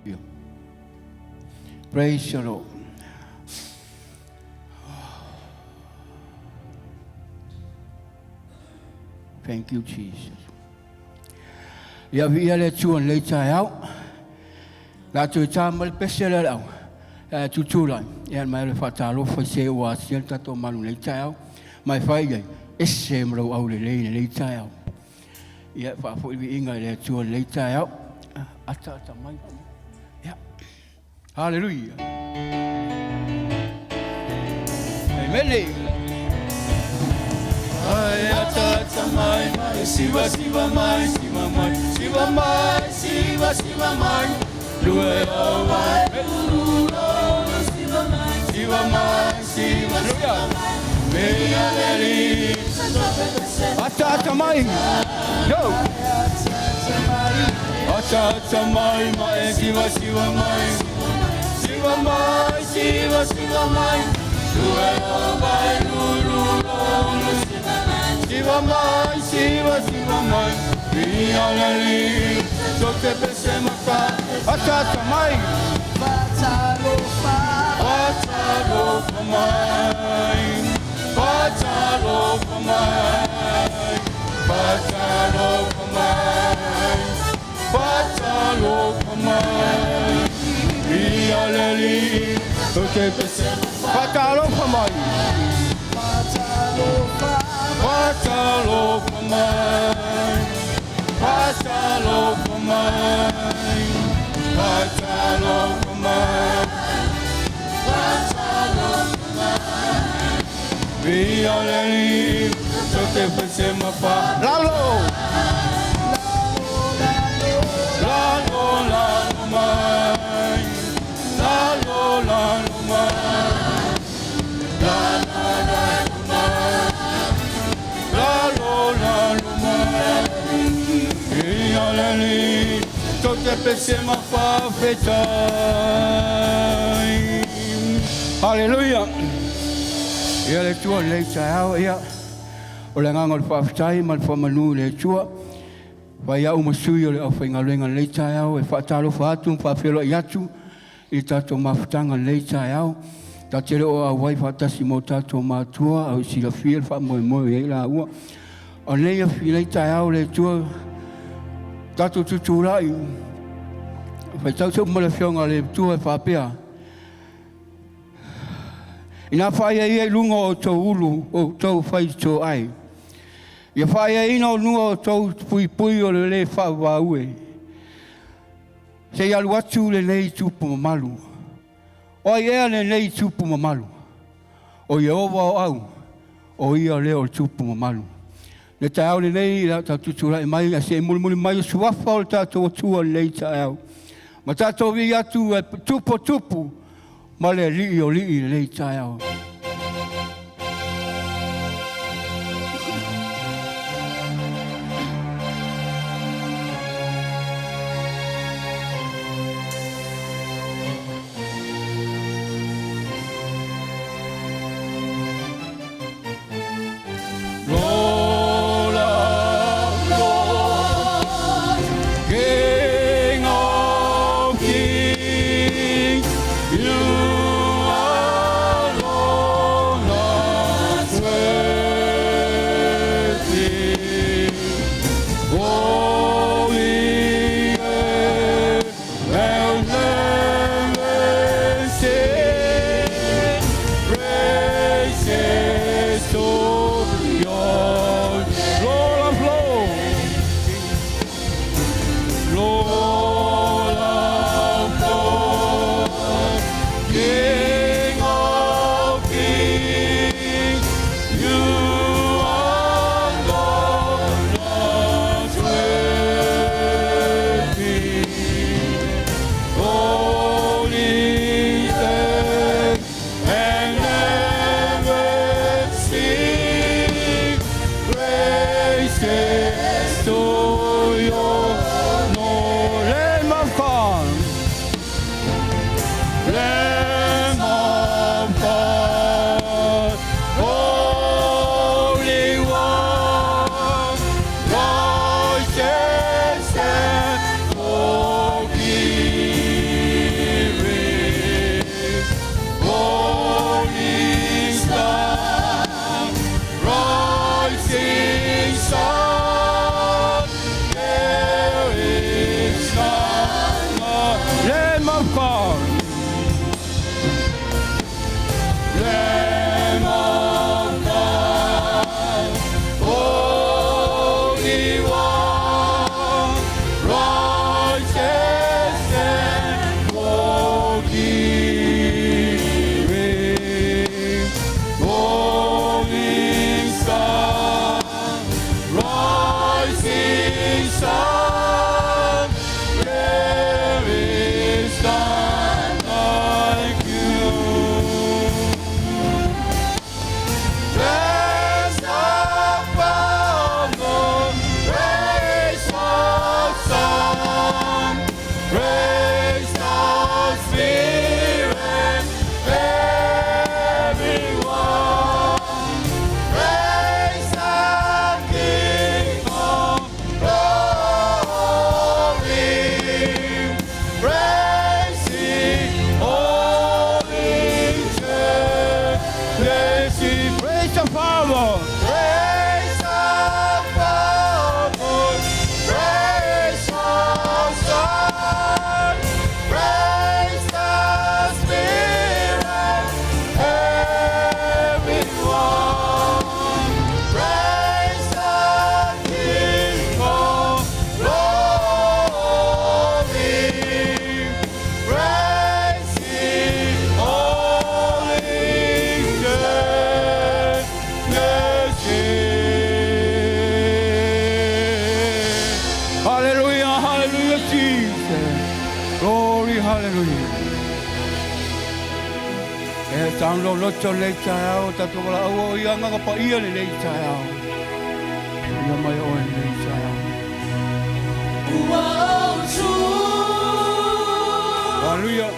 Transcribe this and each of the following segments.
you. Praise the Lord. Thank you, Jesus. Ya via le chuan le chai out. La tu chamal pesel out. Tu chula. Ya mai le fatalo fa se wa sil ta to malu le chai out. Mai fai ye. Esem ro au le chai out. Ya fa fo vi inga le chuan le chai out. Ata mai. Ya. Hallelujah. Amen. Ata mai, siva siva mai, siva mai, siva mai, siva siva mai. Lue mai, siva mai, siva mai, siva mai. Mealeli, ata mai, yo. Ata mai, mai siva siva mai, siva mai, siva siva mai. Lue mai, Siva mai, siva mai, vialeli, so te pesema pa, atata mai, patalo mai, patalo mai, patalo mai, patalo mai, vialeli, so te pesema patalo mai. Patalo mai, patalo mai, patalo mai, patalo mai. Violeni, so te pesema pa. Lalo, lalo, lalo mai, lalo, lalo mai, lalo. Hallelujah. Ia le tua le tau ia. O le ngangol whaftai mal whamanu le tua. Vai au masui o le au whaingalenga le tau e whaatalo whaatu whawhelo i atu. I tato mawhtanga le tau. Ta tere o a wai whatasi mo tato mātua au sila whiel whamoe moe e la ua. O leia whilei tau le tua. Tato tuturai. Whai tau tau mo le whionga le tua e whapea. Ina whaia ia lunga o tau ulu o tau whai tō ai. Ia whaia ina o lunga o tau pui pui o le whawa ue. Se alu atu le nei tupu mamalu. O ia le nei tupu mamalu. O ia ova o au. O ia leo le tupu mamalu. Le tau le nei la tau tutura e mai a se muli mai suafa o le tato tua le nei tau. Ma tato vi atu e tupu. Ma le li o li le tau. You are Lord. Hallelujah. Tang lo loto le chao ta to la o ia nga pa ia le chao. Ia mai o le chao. Hallelujah.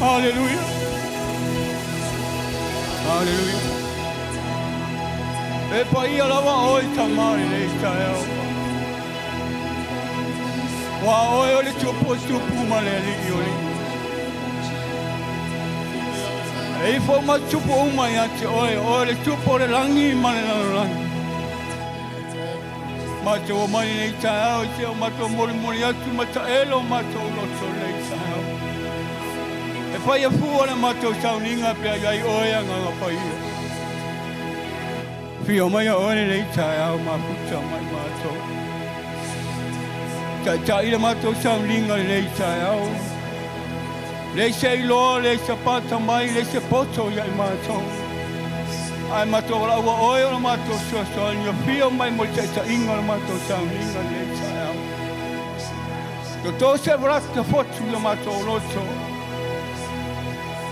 Hallelujah. Hallelujah. E pai alawa oi tamari le Israel. Wa oi ole tupo male li oli. E fo ma tupo uma ya te oe le tupo le langi mane na langi. Ma te o mani nei tae au te o ma to mori atu ma ta elo ma to loto nei tae au. E whai a fua le ma to Sauniga pe ai oe anga nga whai. Whio mai a oe nei tae au ma puta mai ma to. Ta ila ma to Sauniga nei tae au. Le se iloa, le se pata mai, le se poto ia i mātou. Ai mātou la ua oe o mātou soa ni o whio mai mo te inga o mātou Sauniga le tae au. Ko tō se vrata fotu i o mātou loto.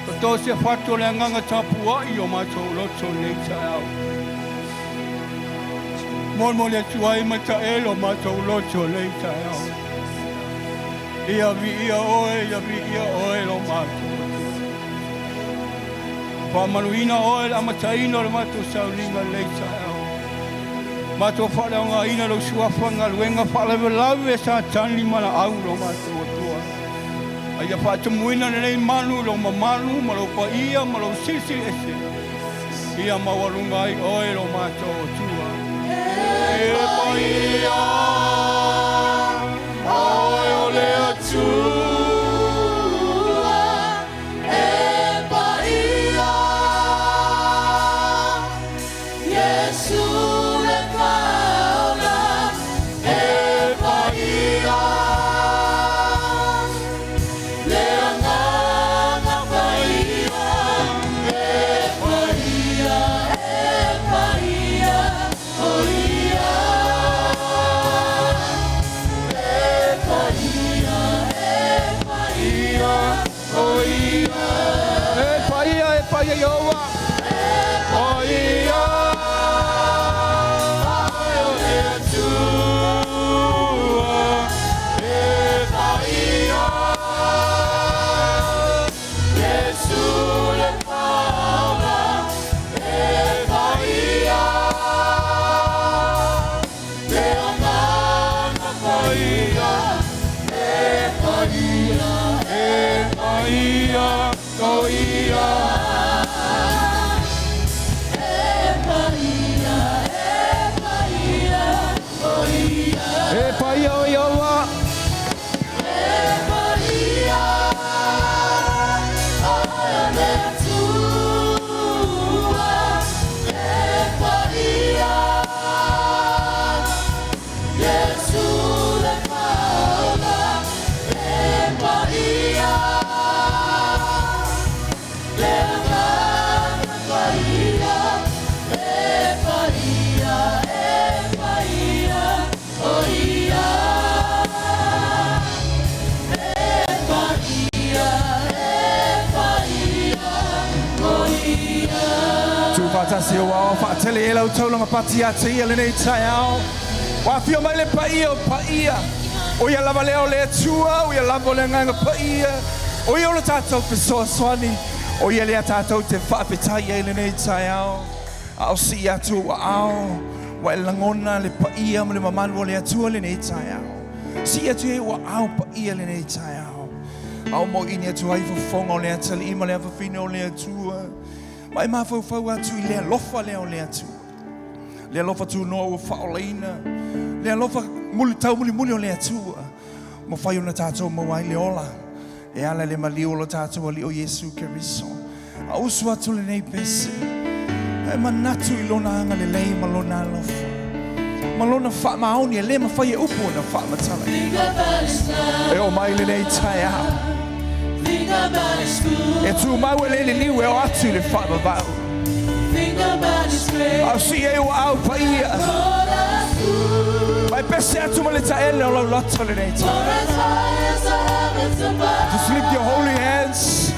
Ko tō se whato le nganga tapua i o mātou loto le tae au. Mo le tuai ma ta elo mātou loto le tae au. Ia vi ia oe lo mātou. Whamanuina oe la mataina lo mātou Sauniga le tae au. Mātou whaleonga ina lo suafanga luenga whalewe sa tani mana au lo mātou atua. Aia whatamuina nei manu lo mamanu ma lo pa ia ma lo sisi ese. Ia mawalunga ai oe lo mātou atua. E pa ia oe o le atua. Fatasi o wao fatele e lau taulanga pati a te ia le nei tae ao. Wa whio mai le paia o paia. O ia lava leo le atua, o ia lava le nganga paia. O ia o le tātou pesoa swani. O ia le tātou te whapetai e le nei tae ao. Ao si atu wa ao. Wa e langona le paia mo le mamanu o le atua le nei tae ao. Si atu e wa ao paia le nei tae ao. Ao mo ini atu haifu fonga o le atali ima le awhawhine o le atua. Mai mafau atu I lea lofa leo le atu. Lea lofa tu noa ua whaoleina. Lea lofa muli tau muli o le atu. Mo whai ona tātou mawai le ola. E ala le mali o lo tātou ali o Yesu Keriso. A usu atu le nei pese. E manatu I lona anga le lei malona lofa. Malona wha maoni e le mawhai e upo na wha matala. E o mai le nei tai au. E tu mau e le niu e o atu le whaabavau. Au si e o au paia. Mai pese atu ma le taele o lau loto le nei tai. Just lift your holy hands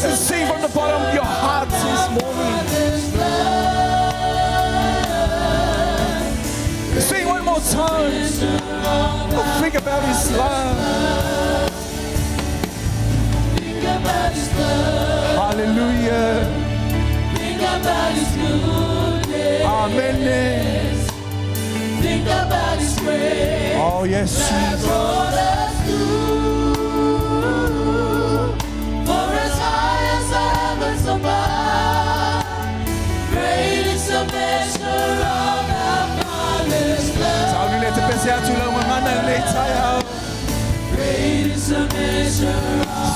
and sing from the bottom of your heart this morning. Sing one more time. Think about His love. Hallelujah. Think about His goodness. Amen. Think about His grace. Oh yes, Jesus. Brought us through. For as high as the heavens above.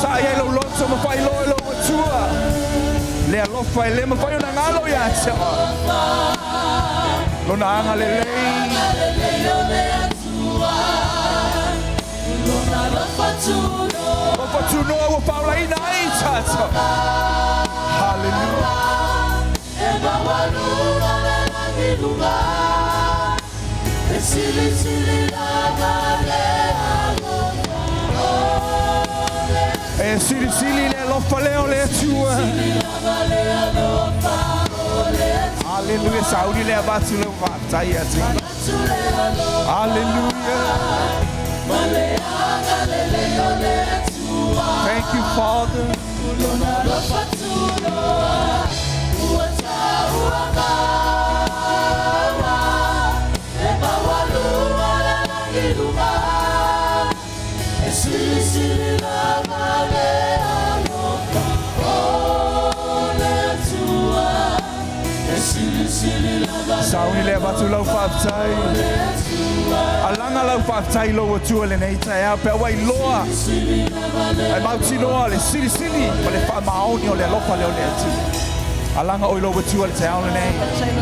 Sa ia lo loto ma fai lo lo tua. Le lo fai le ma fai una ngalo ya se. Lo na anga le lei. Lo fa tu no wa paula ina I tata. Hallelujah. E sili le lofa leo le tua. Hallelujah. Saudi le abatu le vatai ati. Hallelujah. Thank you, Father. Sauni le batu lau whaftai. Alanga lau whaftai loa tua le nei tai au. Pea wai loa. Ai mauti loa le sili sili. Ma le wha maoni o le lopa leo le atu. Alanga oi loa tua le tai au le nei.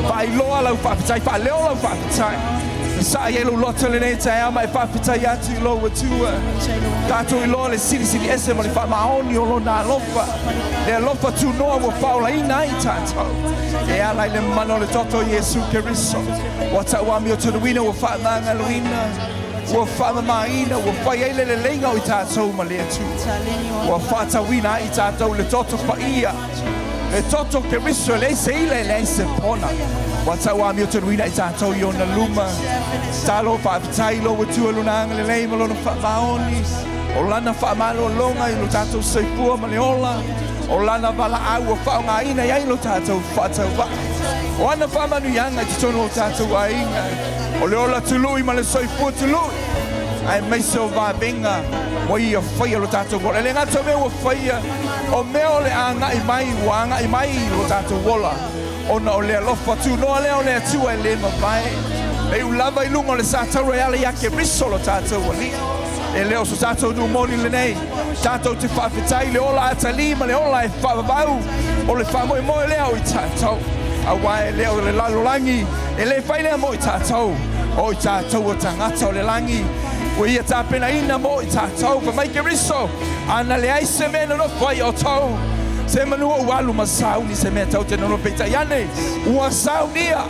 Whai loa lau whaftai. Wha leo lau whaftai. Sa ia lo loto le nei tai au. Ma e whaftai atu loa tua. Kato I loa le sili sili ese. Ma le wha maoni o lo na lopa. Le lopa tu noa wa whaula ina I tātou. E alai le mano le toto Yesu Keriso. Wa tauami o tunu wina wa whaamanga luina. Wa whaamamaina wa whaiele le lenga o I tātou ma le atu. Wa whaatawina I tātou le toto paia. Le toto Keriso le se ile le se pona. Wa tauami o tunu wina I tātou I ona luma. Talo whaapitai lo wa tua lunanga le leima lo na whaamaoni. O lana whaamalo longa I lo tātou seipua ma le ola. O lana wala au o whaunga ina iai lo tātou whatau wa. O ana whamanu ianga I titono o tātou a inga. O le ola tului ma le soifua tului. Ai meise o vābenga. Mo I a whaia lo tātou wola. Le ngata mea o whaia. O mea o le anga I mai wa anga I mai lo tātou wola. Ona o le alofa tu noa leo le atua I le mawai. E u lava I lunga o le sātau reale iake riso lo tātou wali. E leo so tātou nu moni le nei. Tātou te whawhitai le ola atali ma le ola e whawavau. O le whamoe moe leo I tātou. A wae leo le lalolangi. E le whailea mo I tātou. O I tātou o tangata o le langi. Ua ia tāpena ina mo I tātou. Pa mai ke riso. Ana le aise mena no whai o tau. Se manua ualu ma sauni se mea tau te nono peita iane. Ua saunia.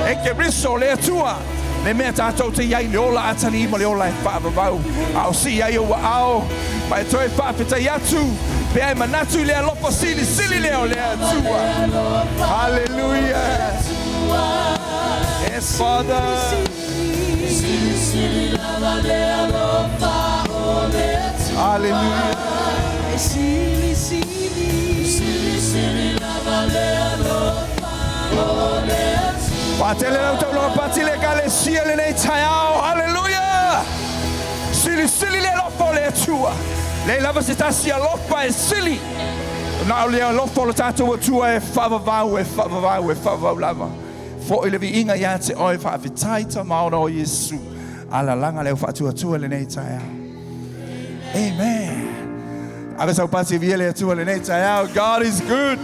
E ke riso le atua. Le mea tātou te iai le ola atani ma le ola e whaavavau. Ao si ai o wa ao. Ma e toi whaafetai atu. Pe ai manatu lea lopa sili sili leo lea atua. Hallelujah. Yes, Father. Hallelujah. Patele na utauloga patile kale sia le nei tai au. Hallelujah. Sili sili le lopo le atua. Le lava se tasi a lopa e sili. Na o le lopo lo tātou atua e whavavau e whavavau e whavavau lava. Fo I le vi inga ia te oi whaafitaita maona o Yesu. Ala langa leo whaatua atua le nei tai au. Amen. Aga sau pati via le atua le nei tai au. God is good.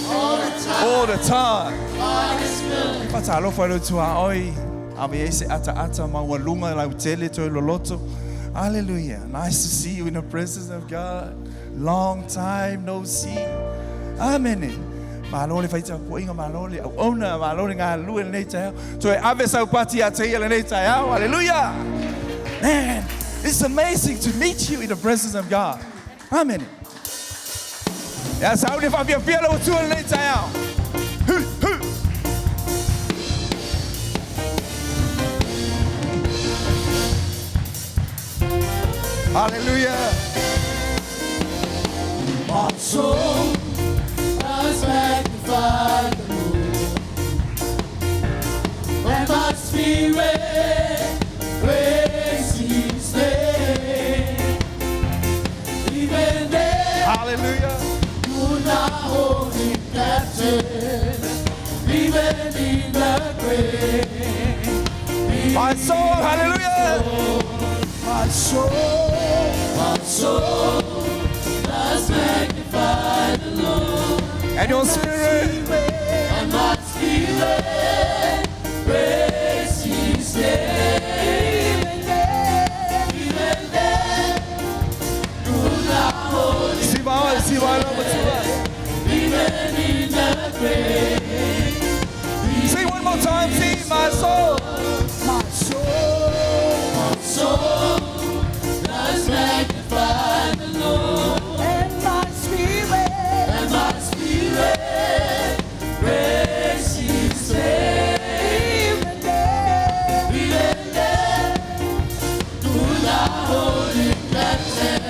All the time. God is good. Pata alo fai lo tua oi. Ame ese ata ma ua lunga lau tele toi lo loto. Hallelujah. Nice to see you in the presence of God. Long time no see. Amen. Malole fai ta ko inga malole au ona malole nga lu le nei tai. So ave sau pati a tai le nei tai. Hallelujah. Man, it's amazing to meet you in the presence of God. Amen. Ja, zou die van je veel over toe niet zijn jou. Hallelujah. My soul has magnified the Lord, and my spirit praise His name. Even there, Hallelujah. could not hold Him captive, even in the grave. My soul, hallelujah. My soul And your spirit. And my spirit praise His name. Even then, See my love with you. even in the grave. Say one more time, see my soul. My soul does magnify the Lord. And my spirit praise His name. Even then, to the holy captain,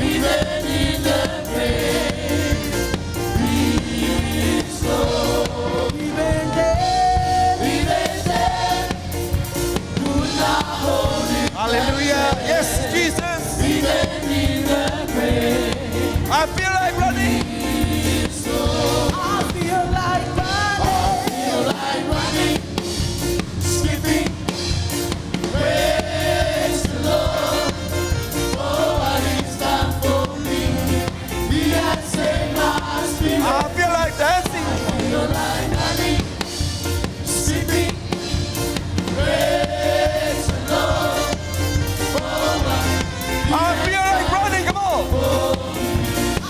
even in the grave, He is Lord. Even then, to the holy Hallelujah. Yes, Jesus. even in the grave. I feel like running. I feel like running, skipping, praise the Lord for what He's done for me. He has saved my spirit. I feel like dancing. I feel like running, skipping, praise the Lord for what I feel like running. Come on. I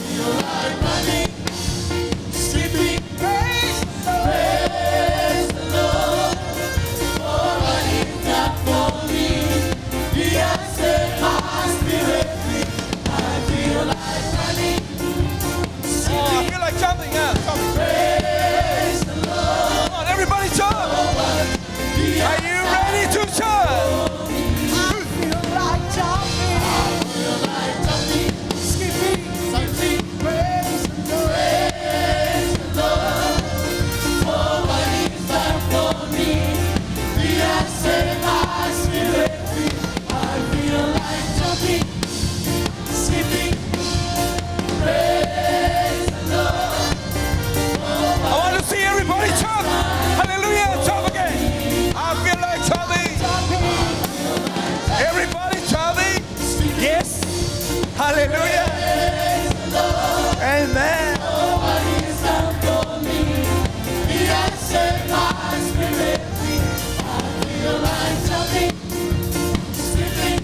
feel like running, skipping, praise the Lord for what He's done for me. He has set my spirit free. I feel like running, Oh, I skipping, feel like jumping. Yeah, jumping. praise the Lord. Come on, everybody jump. He Are has you ready to jump? feel like jumping, skipping, something, praise the Lord for what He's done for me. He has set my spirit free. I feel like jumping, skipping, praise the Lord. I want to see everybody jump. Hallelujah. Jump again. I feel like jumping. Everybody jumping. Yes. Hallelujah. Amen. What He's done for me. He has set my spirit free. I feel like jumping, skipping,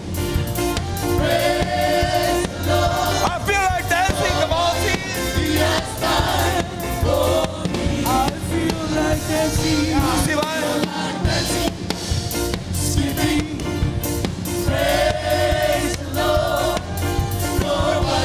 praise the Lord. I feel like dancing. Come on, team. He has done for me. I feel like dancing, See my skipping, praise the Lord for what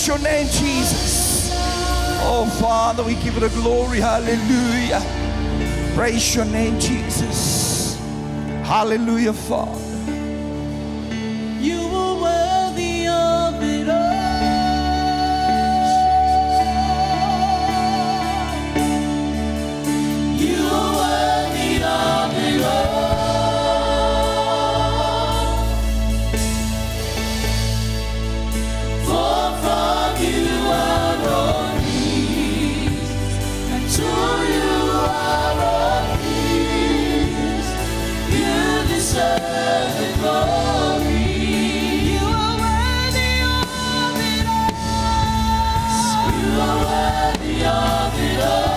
Praise your name, Jesus. Oh, Father, we give you the glory. Hallelujah. Praise your name, Jesus. Hallelujah, Father. You are worthy of it all. You are worthy of it all. For from you are all things, and to you are all things. You deserve the glory. You are worthy of it all. You are worthy of it all.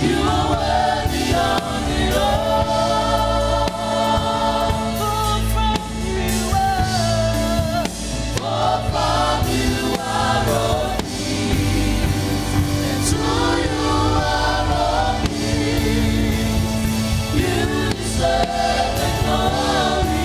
You are worthy of it all. For from you are all things, and to you are all things. You deserve the glory.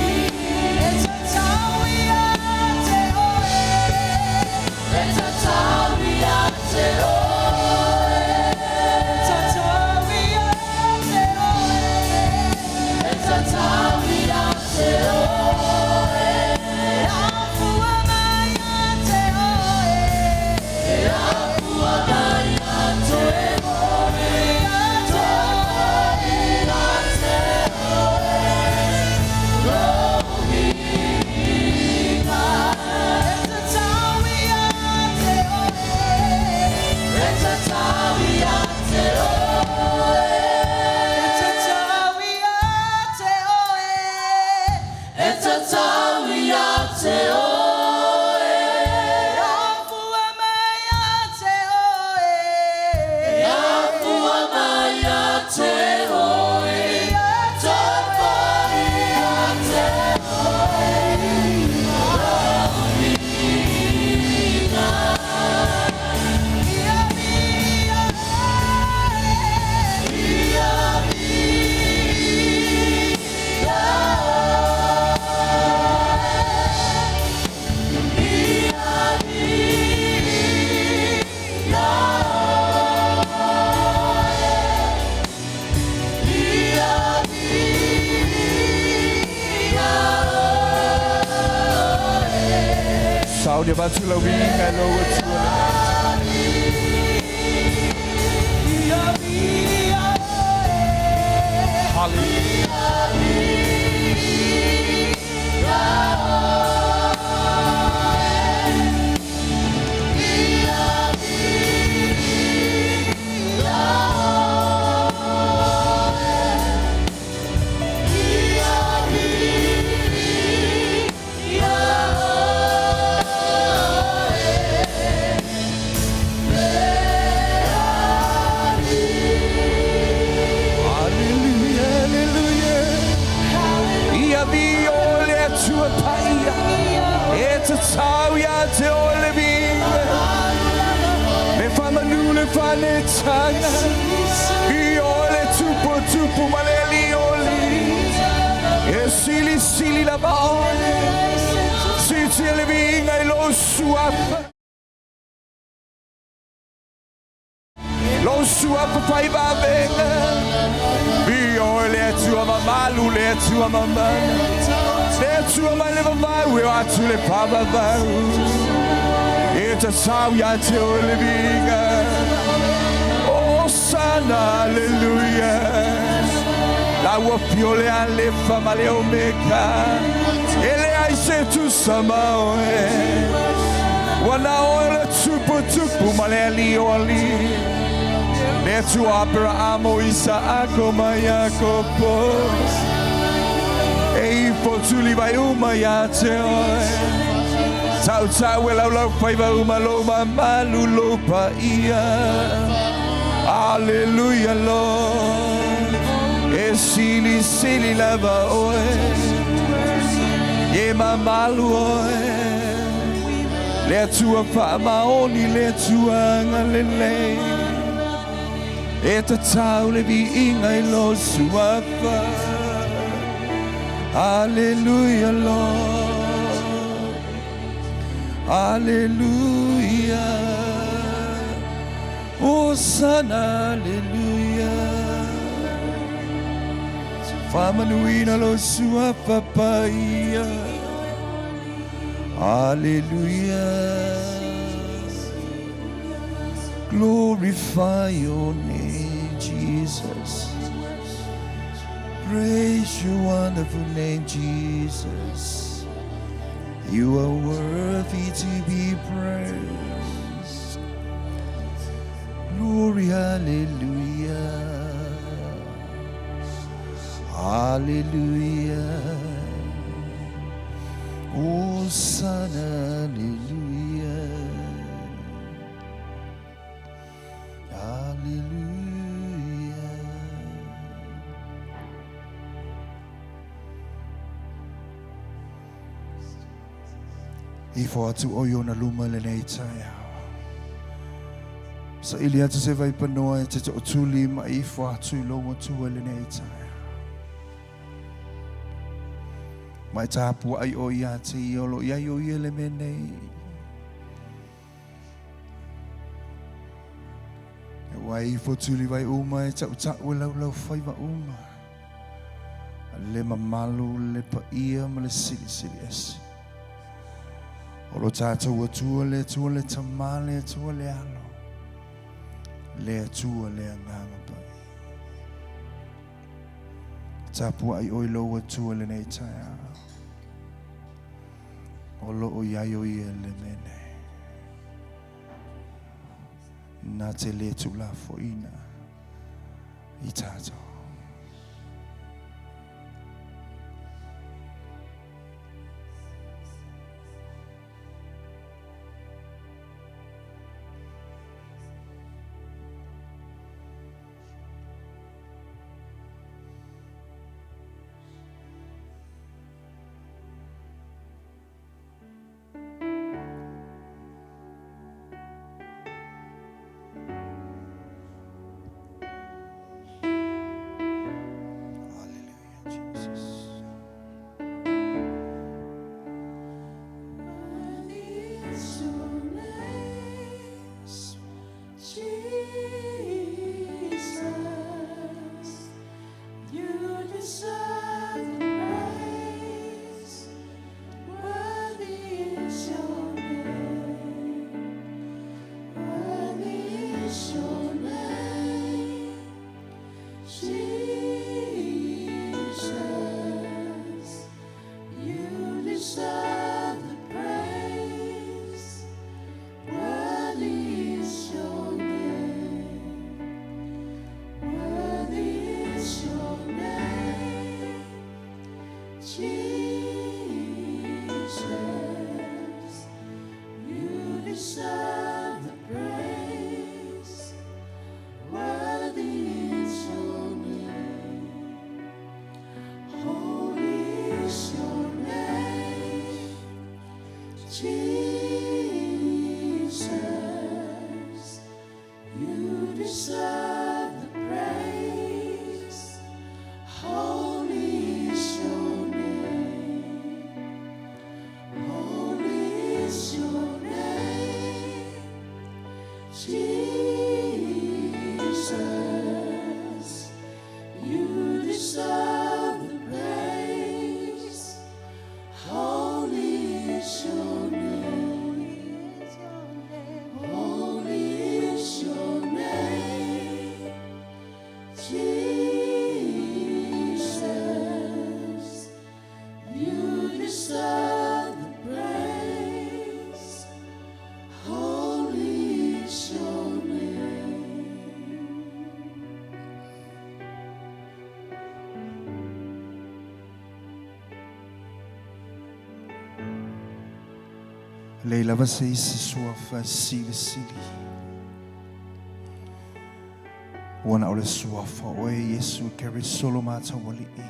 Saudia batula winga logo Hallelujah. Sauia te ole vinga me famanule fane tanga I ole tupu maleli oli e sili la bone si te le vinga I lo suapa fai va venga vi ole tua mamalu le tua mamma Tua maleva vai, we are to le papa vai. It's a sauia te ole vinga. Oh sana, hallelujah. La wafiole ale famale omeka. Ele ai se tu samao. Wana ole tupu maleli oli. Le tu opera amo Isaac Jacobo. Ei potuli vai uma ya te oi Tau lau fai vai uma lo malu lo pa ia Hallelujah Lord E sili lava oi E mamalu oi Le tua fa maoni le tua ngalele E te tau le vi inga I lo suafa Hallelujah, Lord. Hallelujah. Hosanna, hallelujah. Famanuina lo sua papaya. Hallelujah. Glorify your name, Jesus. Praise your wonderful name, Jesus. You are worthy to be praised. Glory, hallelujah. Hallelujah. Hosanna, hallelujah. Hallelujah. Ifo atu oyo na luma le nei taia. Sa ili atu se vai panoa e te to tuli ma ifo atu I longa tua le nei taia. Mai tapu ai o ia te iolo ia o ia le menei. E wai ifo tuli vai uma e tau tau lau lau fai wa uma. Le mamalu le pa ia ma le sili sili esi. Olo tātou atua le tamale atua le alo. Le atua le anganga pai. Tāpua ai oi lo atua le nei taia. Olo o iai o ia le mene. Nā te le tu la fo ina. I tātou. Leila você se sua fasili sili. Wana ole sua fa oe Yesu keri solo mata wali e.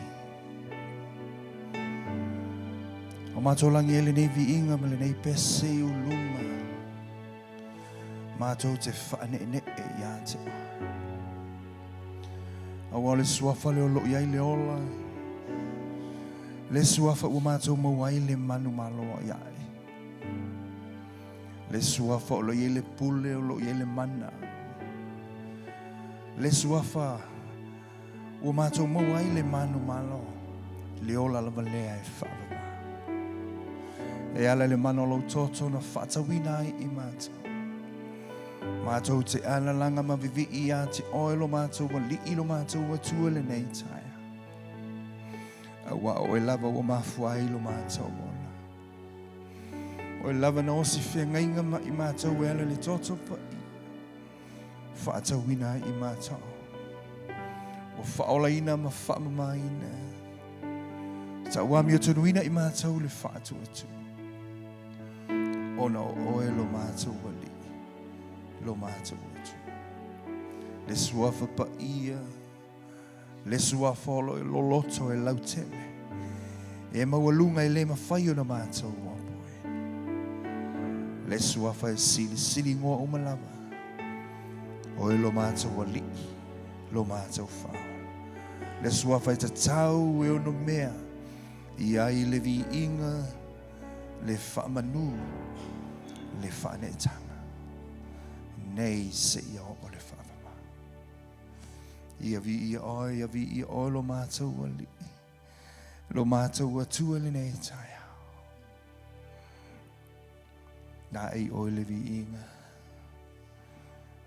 O mato langi ele nei vi inga mele nei pese uluma. Mato te fa ne ne e ya te. Awale sua fa le olo yai le ola. Le suafa ua mātou mawai le manu maloa iai. Le suafa o lo ie le pule o lo ie le mana. Le suafa ua mātou mawai le manu malo. Le ola lava lea e whaavama. E ala le mano lo toto na whaatawina ai I mātou. Mātou te ana langa mavivi I a te oelo mātou wa li ilo mātou wa tua le nei taia. Awa o e lava o mafua ilo mātou mola. O e lava na osi whiangainga ma I mātou e ala le toto pa I. Whaatawina I mātou. O whaolaina ma whaamamaina. Ta wami o tunuina I mātou le whaatu atu. Ona o e lo mātou wali. Lo mātou atu. Le suafa pa ia. Le suafa o lo loto e lautele. E mawalunga I le mawhai o na mātou wapoe. Le suafa e sili ngoa o malama. O e lo mātou wali. Lo mātou whao. Le suafa e tatau e ono mea. I ai le vi inga. Le whaamanu. Le whaanetanga. Nei se ia o le whaamama. Ia vi I o lo mātou wali. Lo mātou atua le nei taia. Nā ei o le vi inga.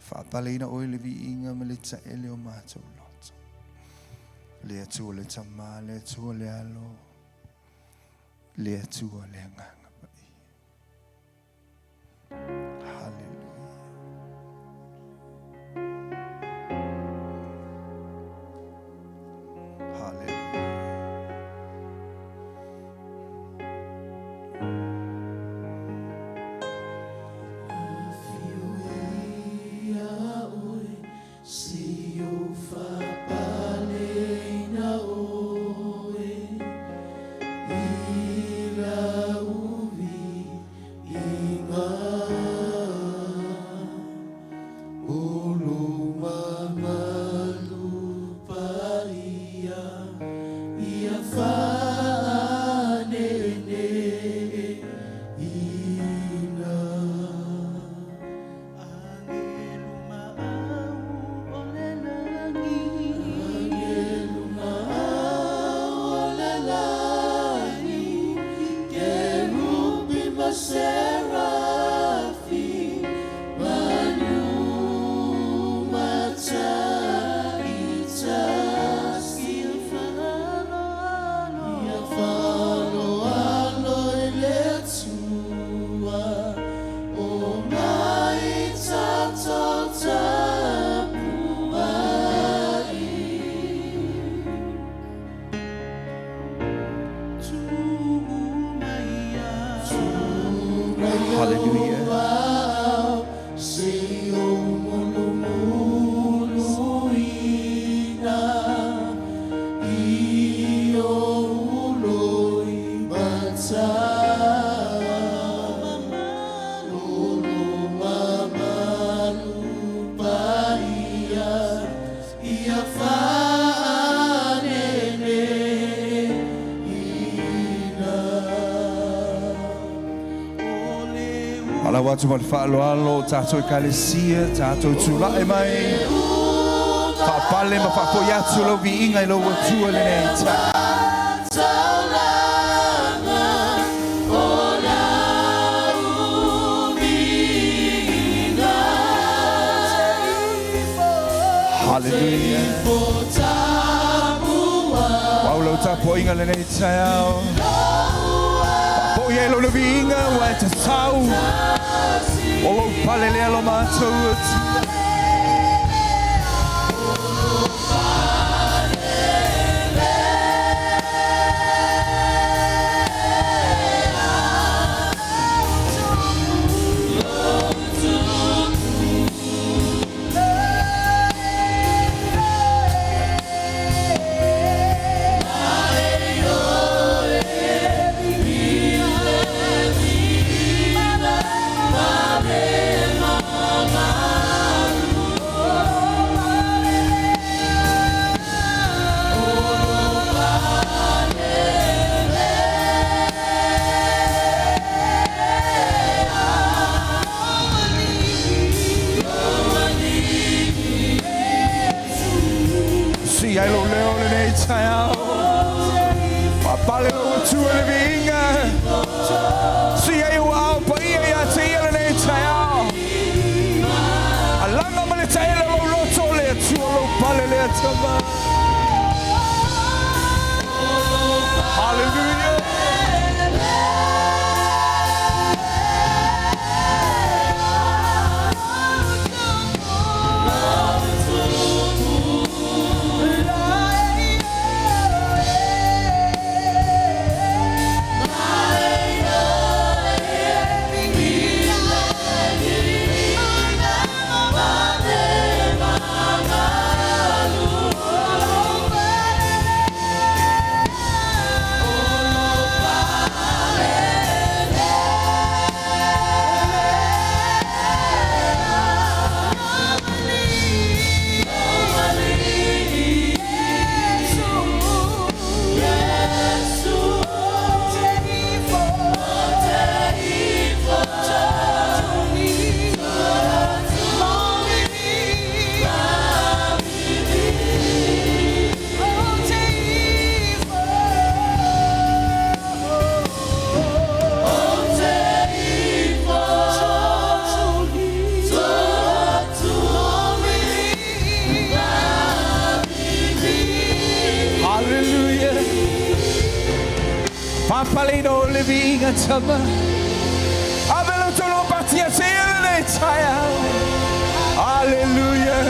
Whaapaleina o le vi inga ma le taele o mātou loto. Le atua le tama, le atua le alo. Le atua le nganga mai. Hallelujah. Hallelujah. Watu mal whaaloalo, tātou I kalesia, tātou tula e mai. Whaapale ma whaapoiatu lau vi inga I lau atua le nei ta. Hallelujah. Wau lau tapo inga le nei ta au. Whaapoia lau le vi inga, wai ta tau. O palele lo mātou atu. Mama palino levi inga tama. Abelo tolo patia sele taya. Hallelujah.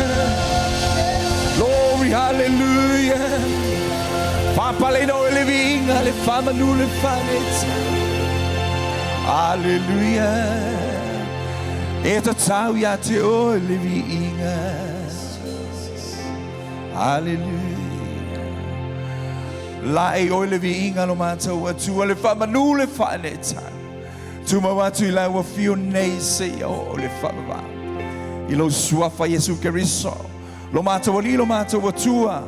Glory, hallelujah. Papalino levi inga le fama nu le fanet. Hallelujah. Eta tau ya te o levi inga. Hallelujah. La e o levi inga lo mātou atua le whamanu le whaneta. Tuma watu I la wa fio nei se o le whamava. I lo suafa Yesu Keriso. Lo mātou ali lo mātou atua.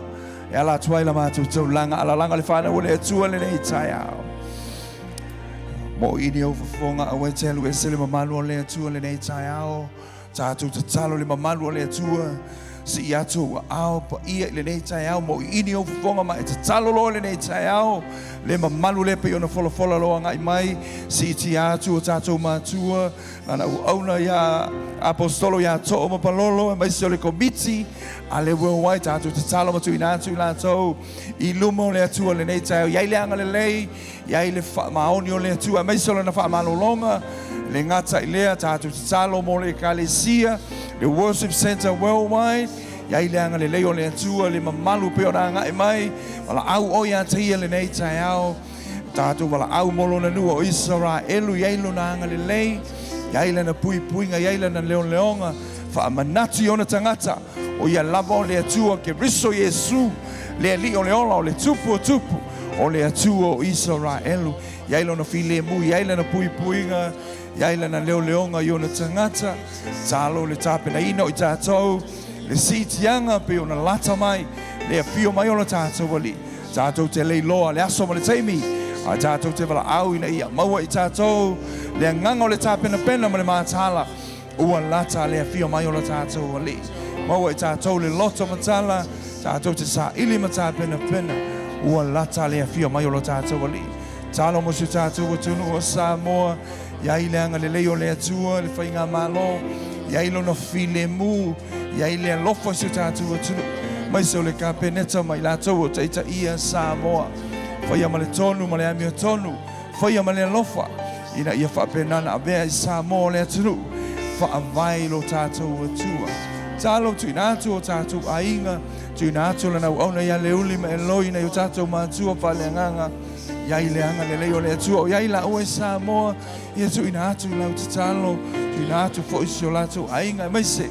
E ala tuai la mātou tau langa ala langa le whana o le atua le nei tai au. Mo ini o whafonga a wetelu e se le mamalu o le atua le nei tai au. Tātou te talo le mamalu o le atua. Si ato ao pa ia le nei tai au mo ini o fonga mai te talo lo le nei tai au le mamalu le pe ona fola lo ngai mai si ti ato tato matua ana ona ya apostolo ya to o palolo mai se le komiti ale wo wai tato te talo matu ina tu la to I lumo le atua le nei tai au ia le anga le lei ia le fa maoni o le atua mai se na fa malolonga le ngata ilea tato te talo mo le kalesia the worship center worldwide ya ile anga le leo le atua le mamalu pe ona nga mai wala au o ya tia le nei tai au tato wala au molo na nu o Israelu ya ile na anga le lei ya ile na pui puinga ya ile na leonga fa manati ona tangata o ya lavo le atua ke riso Yesu le li o le ola o le tupu o le atua o Israelu ya ile na file mu ya ile na pui puinga ya ile na leonga yona tangata talo le tape na ino I tatou le sitianga pe ona lata mai le fio mai ona tatou wali tatou te lei loa le aso ma le taimi a tatou te wala au ina ia maua I tatou le nganga o le tape na pena ma le matala ua lata le fio mai ona tatou wali maua I tatou le loto matala tatou te sa ili ma tape na pena ua lata le fio mai ona tatou wali talo mo su tatou o tunu o Samoa ya ile anga le leo le atua le whainga malo ya ilo no file mu ya ile alofa su tātou atunu mai so le kapeneta mai lātou o teita ia Samoa whaia ma le tonu ma le ami o tonu whaia ma le alofa ina ia whapenana a bea I Samoa le atunu whaavai lo tātou atua talo tu ina atu o tātou ainga tu ina atu lana uauna ia le uli ma eloi na i o tātou mātua whaleanganga ya ile anga le leo le atua o ya ila ue Samoa ia tu ina atu lau te talo tu ina atu fo isi o lātou ainga mai se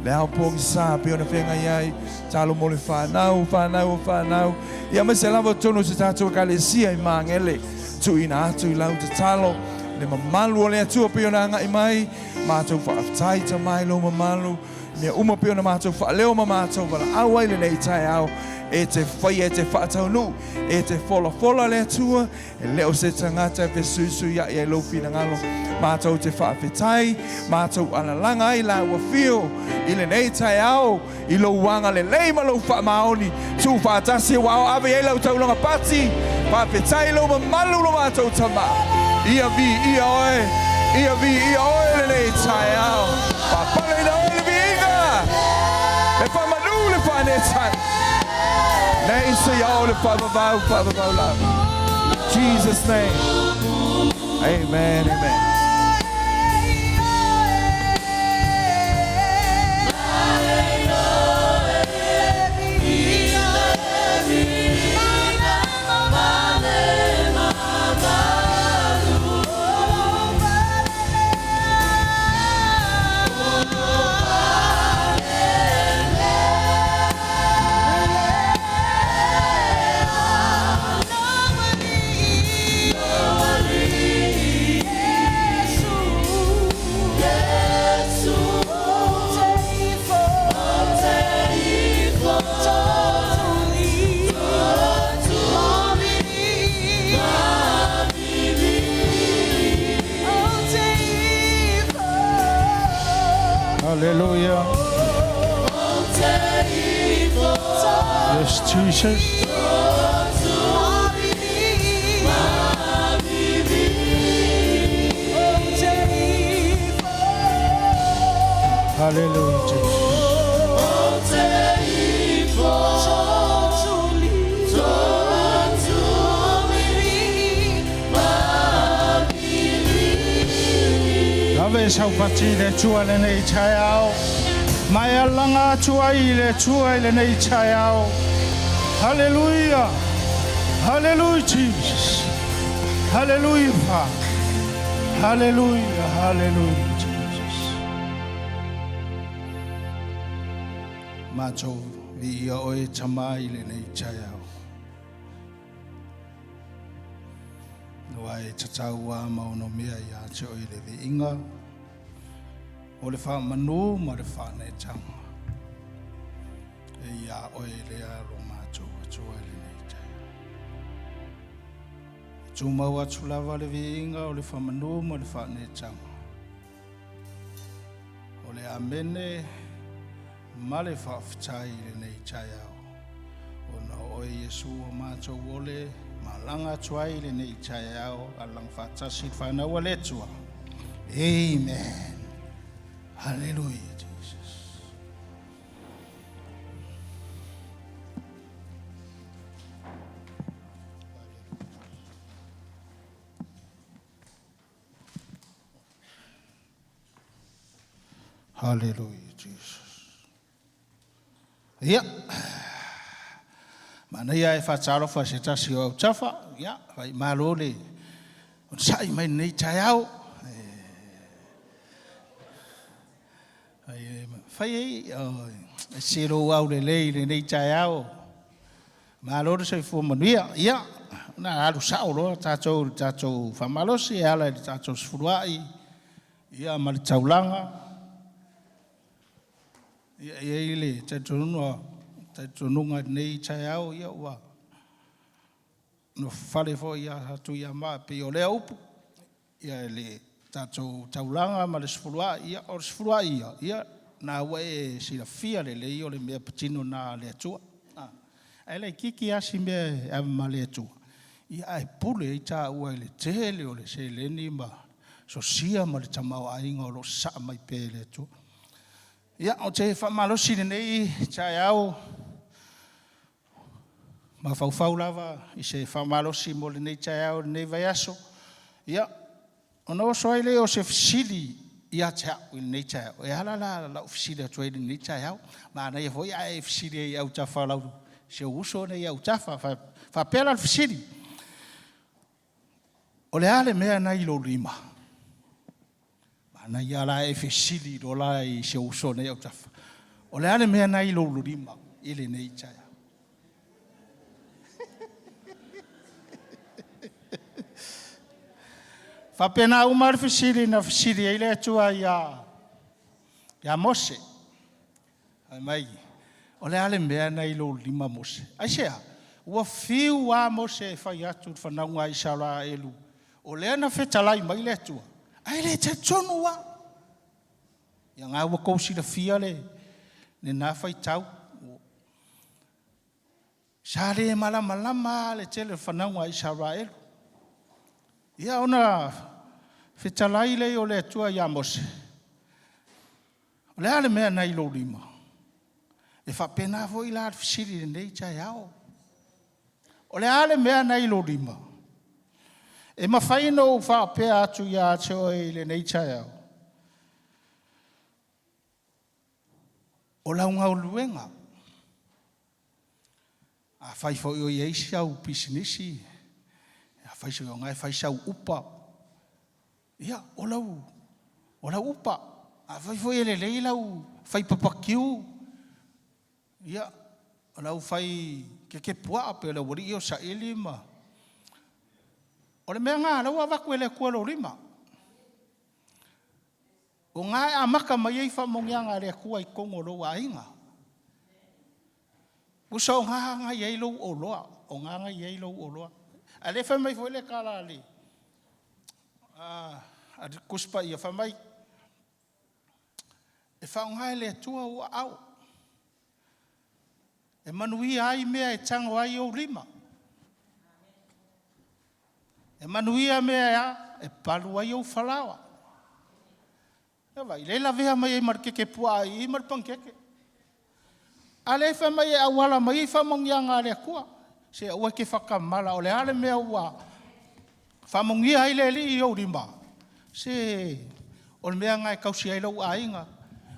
le au poki sa pe ona whenga iai talo mo le whanau ia mai se lava tono se tātou kalesia I mangele tu ina atu lau te talo le mamalu o le atua pe ona anga I mai mātou whaaftai ta mai lo mamalu mea uma pe ona mātou whaaleo ma mātou wala au ai le nei tai au e te whai e te whaatau nu e te fola le atua e leo se tangata e pesusu ia I lo fina ngalo mātou te whaafetai mātou alalanga I la ua fio I le nei tai au I lo wanga le leima lo whaamaoni tu whaatasi wao ave e lau taulanga pati whaafetai lo mamalu lo mātou tama ia vi ia oe le nei tai au whapale na oe le vi inga le whamanu le whanetai nei se iau le whamavau lau In Jesus name amen Hallelujah. Yes, Jesus. Hallelujah, Jesus. le sau pati le tua le nei chaiao. Mai alanga tua I le tua le nei chaiao. Hallelujah. Hallelujah Jesus. Hallelujah Father. Hallelujah. Hallelujah Jesus. Macho vi oe tamai le nei chaiao. Wai tatau wa maono mea ia te o le inga o le wha manu ma le wha ne tanga e ia o le aro mātou atua le nei tai tu mau atu lava le inga o le wha manu ma le wha ne tanga o le amene ma le wha fitai le nei tai au o na o Yesu o mātou o le malanga tuai le nei tai au alang fatasi fana wale tua. Amen. Hallelujah Jesus. Hallelujah Jesus. Yeah. Mana ia e whātaro wha se tasi o tafa, ia, vai malo le, on sai mai nei tai au. Whai e sero au le nei tai au. Malo le sai fua manuia, ia, na alu sao loa, tātou whamalosi, e ala le tātou sfuruai, ia ma le taulanga. Ia le tātou nunua, tātou nunga nei tai au ia ua. No whare fo ia hatu ia maa pe o lea upu. Ia le tātou taulanga ma le sifurua ia o le sifurua ia. Nā ua e sira fia le lei o le mea patino nā le atua. Ai le kiki asi mea ava ma le atua. Ia ai pule i tā ua le tele o le se leni ma so sia ma le tamau ainga o lo saa mai pe le atua. Ia o te whamalosi nei tai au. Ma fau lava I se whamalosi mo le nei tai au nei vai aso. Ia, ono soai le o se fisili ia te au I nei tai au. E hala la fisili atu e nei tai au. Ma ana ia foi ai fisili I au tafa lau. Se uso nei au tafa. Fa pela le fisili. O le ale mea nai lo lima. Ma ana ia la e fisili do la I se uso nei au tafa. O le ale mea nai lo lima. I le nei tai au. Fa pena umar fisiri na fisiri ile atua ia Mose. Ai mai. Ole ale mea na ilo lima Mose. Ai sea, ua fiu a Mose fai atu whanaunga I sara elu. Ole ana fetalai mai le atua. Ai le te tonu wa. Ia ngā ua kousi la fia le. Ne nā fai tau. Sare malama le tele whanaunga I sara elu. Ia ona fetalai le o le atua ia Mose. O le ale mea nai lo lima. E whapena fo I la fisiri nei tai au. O le ale mea nai lo lima. E mawhaino whapea atu ia ateo e le nei tai au. O launga o luenga. A whaifo I o ieisi au pisinisi. Fai se ngai fai sau upa. Ia, o lau upa. A fai foi ele lau fai papakiu. Ia, o lau fai ke pua pe la wori o sa elima. O le mea ngā lau avaku ele kua lo rima. O ngai a maka mai ei whamongianga le kua I kongo lo a inga. Usa o ngā iei lo o loa. O ngā iei lo o loa. Ale fa mai foi le kala ali. A kuspa ia fa mai. E fa ngai le tua o au. E manui ai mea e tango ai o lima. E manui a mea e palu ai o falawa. E vai le la vea mai e marke ke pua ai mar pankeke. Ale fa mai e awala mai fa mongianga le kua. Se ua ke whakamala o le ale mea ua whamongia ai le li I o rima. Se O le mea ngai kausi ai lau ainga.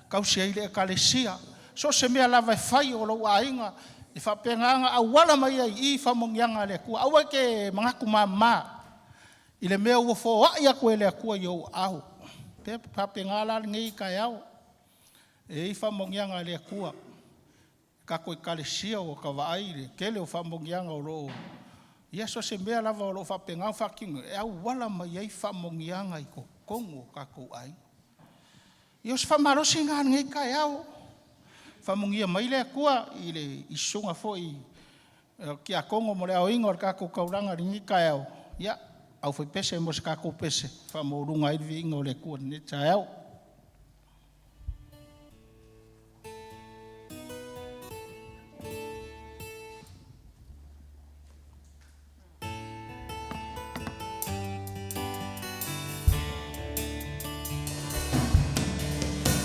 Kausi ai le ekalesia. So se mea lava fai o lau ainga. I whapenganga a wala mai ai I whamongianga le kua. Awa ke mangaku mama. I le mea ua fo ai a koe le kua I au au. Pe whapengala ngai kai au. E I whamongianga le kua. Ka koe kalesia o ka waaire. Kele o whamongianga o roo. Ia so se mea lava o lo whapenganga whakinga. E au wala mai ai whamongianga I ko kongo ka kou ai. Ia se whamarosi ngā ngai kai au. Whamungia mai lea kua I le isunga fo I ki a kongo mo le au ingo ka kou kauranga ringi kai au. Ia, au whai pese mo se ka kou pese. Whamorunga iwi ingo le kua ne tai au.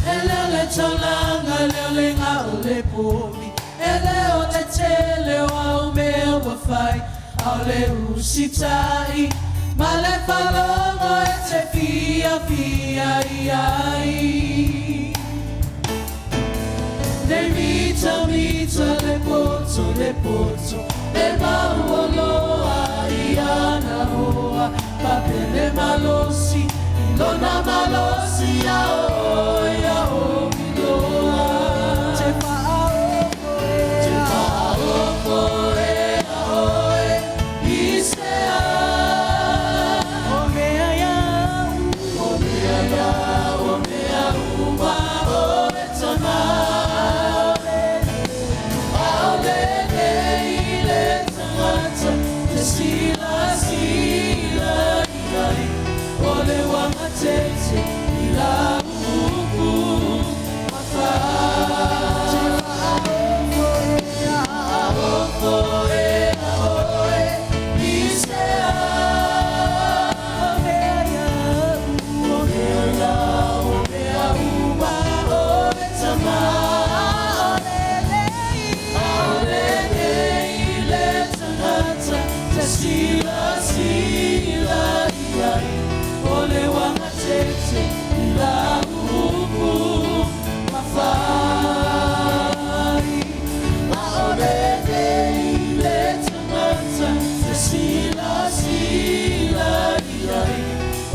Ele tolanga le nga le pomi ele o te tele o me o fai au le usitai ma le palongo e te fia ai le mita le pozzo le mauoloa iana hoa papele malosi Lona malosi ya o miloa te pao e ahoe isea o mea uma o e tama aolele I le tangata te sila iai Ole wanga tete I la uku mawha Te whaofo e ahoe I sea O mea uma o e tama Aolele I le tangata Te sila iai Ole wanga tete I la uku mawhai Aolele I le tangata Te sila iai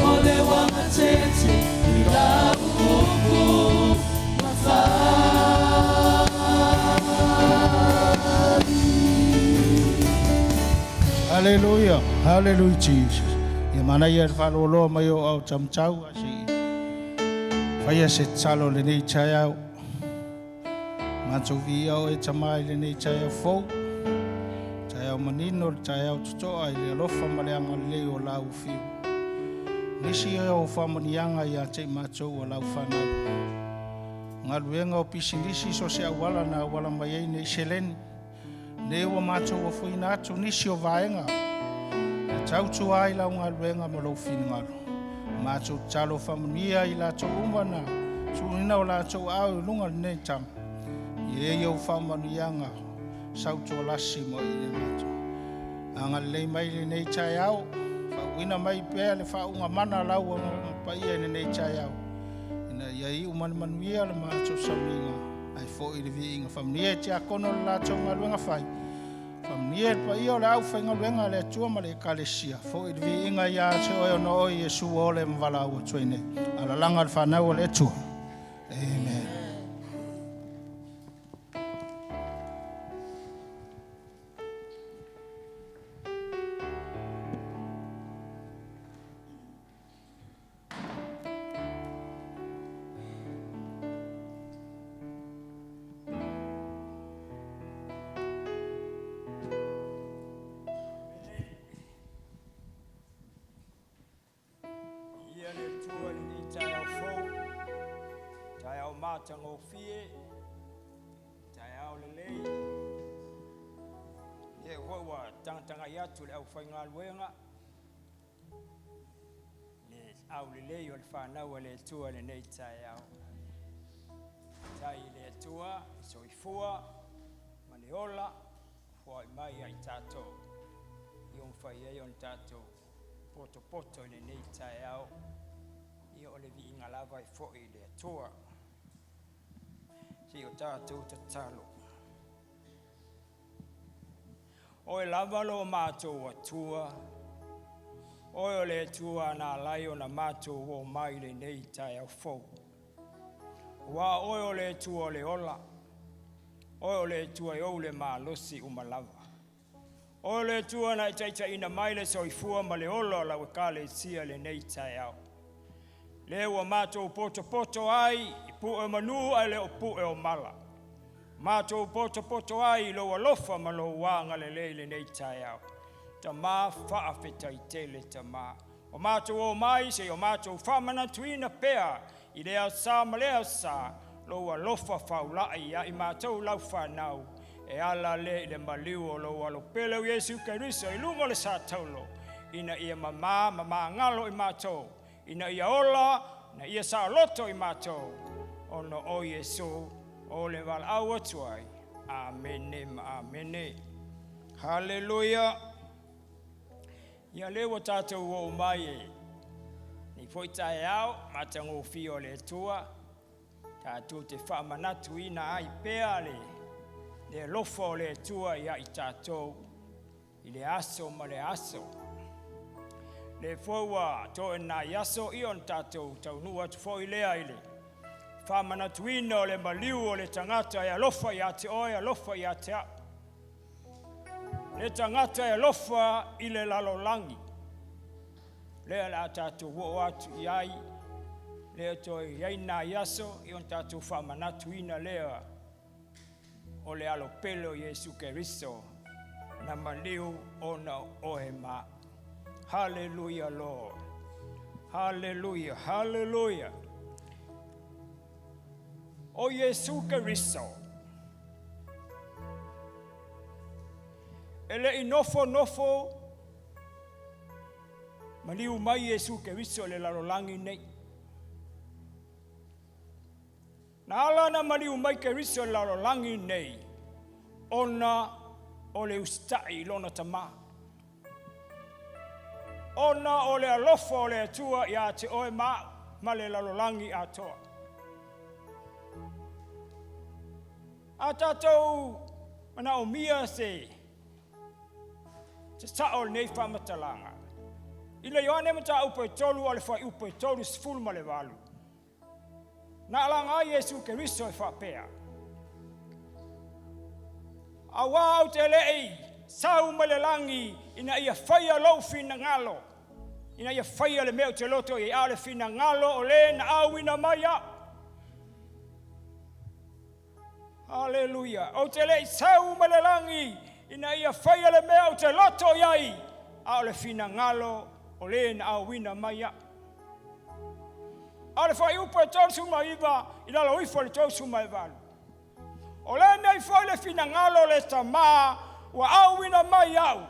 Ole wanga tete I la uku mawhai Hallelujah. Hallelujah Jesus. Ia mana ia whaloloa mai o au tamtau asi. Whaia se talo le nei tai au. Mātou vi au e tamai le nei tai au fau. Tai au manino le tai au tutoa I le alofa maleanga le o lau fiu. Nisi e o whamanianga I a te mātou o lau whanau. Ngā luenga o pisi nisi so se awala na awala mai ei nei seleni. Ne ua mātou o fuina atu nisi o vaenga. Tautu ai la ngā luenga mo lau whinngaro. Mātou talo whamunia I la tau umana. Tūnina o la tau au lunga nei tam. Ie iau whamanianga. Sautu o lasi mo I le mātou. Anga lei mai le nei tai au. Whauina mai pēr le whaunga mana lau o paia le nei tai au. Ina iai umana manuia le mātou Sauniga. Ai fo I le vi inga whamunia te akono la tau ngā luenga whai. Whamnia pa ia o le au whainga luenga le atua ma le kalesia. Fo I vi inga ia te oi ono oi Jesu o le mwala ua tuene. Ala langa le whanau o le atua. Amen. Tango fie tai au lelei ye wa tanga ya tu le au fainga luenga le au lelei o le fana o le tua le nei tai au tai le tua so ifua maniola foi mai ai tato yon fai ai on tato poto le nei tai au I o le vi inga lava I fo I le atua. Si o tātou ta talo. O e lava lo mātou atua. O le atua na lai o na mātou o mai le nei tai au fo. Wa o le atua le ola. O le atua I o le mālosi umalava. O le tua na taita ina mai le soifua ma le ola la wakale sia le nei tai au. Le ua mātou poto ai, I pu e manu ai le o pu e o mala. Mātou poto ai lo alofa ma lo wanga le nei tai au. Ta mā whaafeta I tele ta mā. O mātou o mai se o mātou whamana tuina pea I le au sā ma le au sā lo alofa whaulai I mātou lau whanau. E ala le maliu o lo alo pele o Yesu Keriso I lungo le sa taulo. Ina ia mama ngalo I mātou. Ina ia ola, na ia sa loto I mātou. Ono o Yesu, o le wala au atuai. Amene, amene. Hallelujah. Ia lewa tātou o mai e. Ni foitai au, matango fio le tua. Tātou te whaamanatu ina ai pea le. Le lofo le tua ia I tātou, I le aso ma le aso. Le fōua to e nā yaso I on tātou tau nua tu fōi lea I le. Whamana tuina o le maliu o le tangata ia lofa ia te oe, ia lofa ia te a. Le tangata ia lofa I le lalolangi. Lea la tātou wo atu I ai, lea to iai nā yaso I on tātou whamana tuina lea. O le alo pelo Yesu Keriso na maliu ona ohema. Hallelujah, Lord. Hallelujah, hallelujah. O Yesu Keriso. Ele inofo maliu mai Yesu Keriso le lalolangi nei. Na ala na maliu mai Keriso lalolangi nei, ona o le ustai lona tama. Ona o le alofa o le atua ia te oe ma le lalolangi atoa. A tātou mana o mia se sao nei whamatalanga. I le yoane mata upo tolu o le whai upo tolu sifulu ma le walu. Na alanga Yesu Keriso e whapea. A wau te lei, sau malelangi, ina ia whaia lau fina ngalo. Ina ia whaia le meo te loto i ale fina ngalo o le na awina maya. Hallelujah. O te lei, sau malelangi, ina ia whaia le meo te loto i ale fina ngalo o le na awina maya. Ale fai upo e tau suma iwa, ina lo ifo le tau suma iwalu. O le nei fai le fina ngalo le tama, wa awina mai au.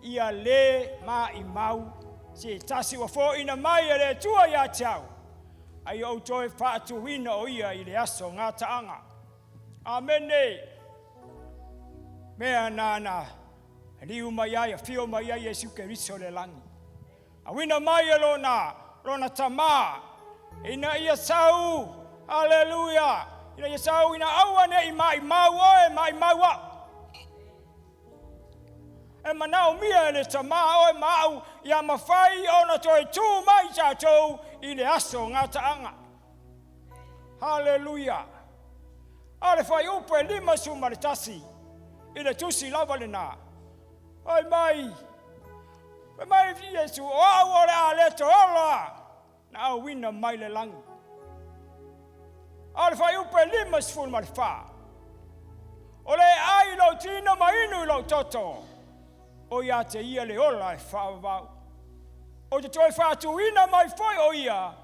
Ia le ma I mau, se tasi wa fo ina mai e le tua ia tiau. Ai o toi whaatu hina o ia I le aso ngā taanga. Amene. Mea nana, liu mai ai, fio mai ai Yesu Keriso le langi. Awina mai e lona tama, ina ia sau, hallelujah, ina ia sau, ina awane I mai mau oe, mai mau a. E manao mia le tama oe mau, ia mawhai ona toi tū mai tātou, I le aso ngā taanga. Hallelujah. Ale whai upo e 5 sumaritasi, I le tusi lava le nā. Oi mai, mai Yesu, o awore a le to ola, na au wina mai le langi. Ale whai upe 5 sumaritasi. O le ai lo tina mainu lo toto, o ia te ia le ola e whaavau. O te toi whaatuina mai whai o ia,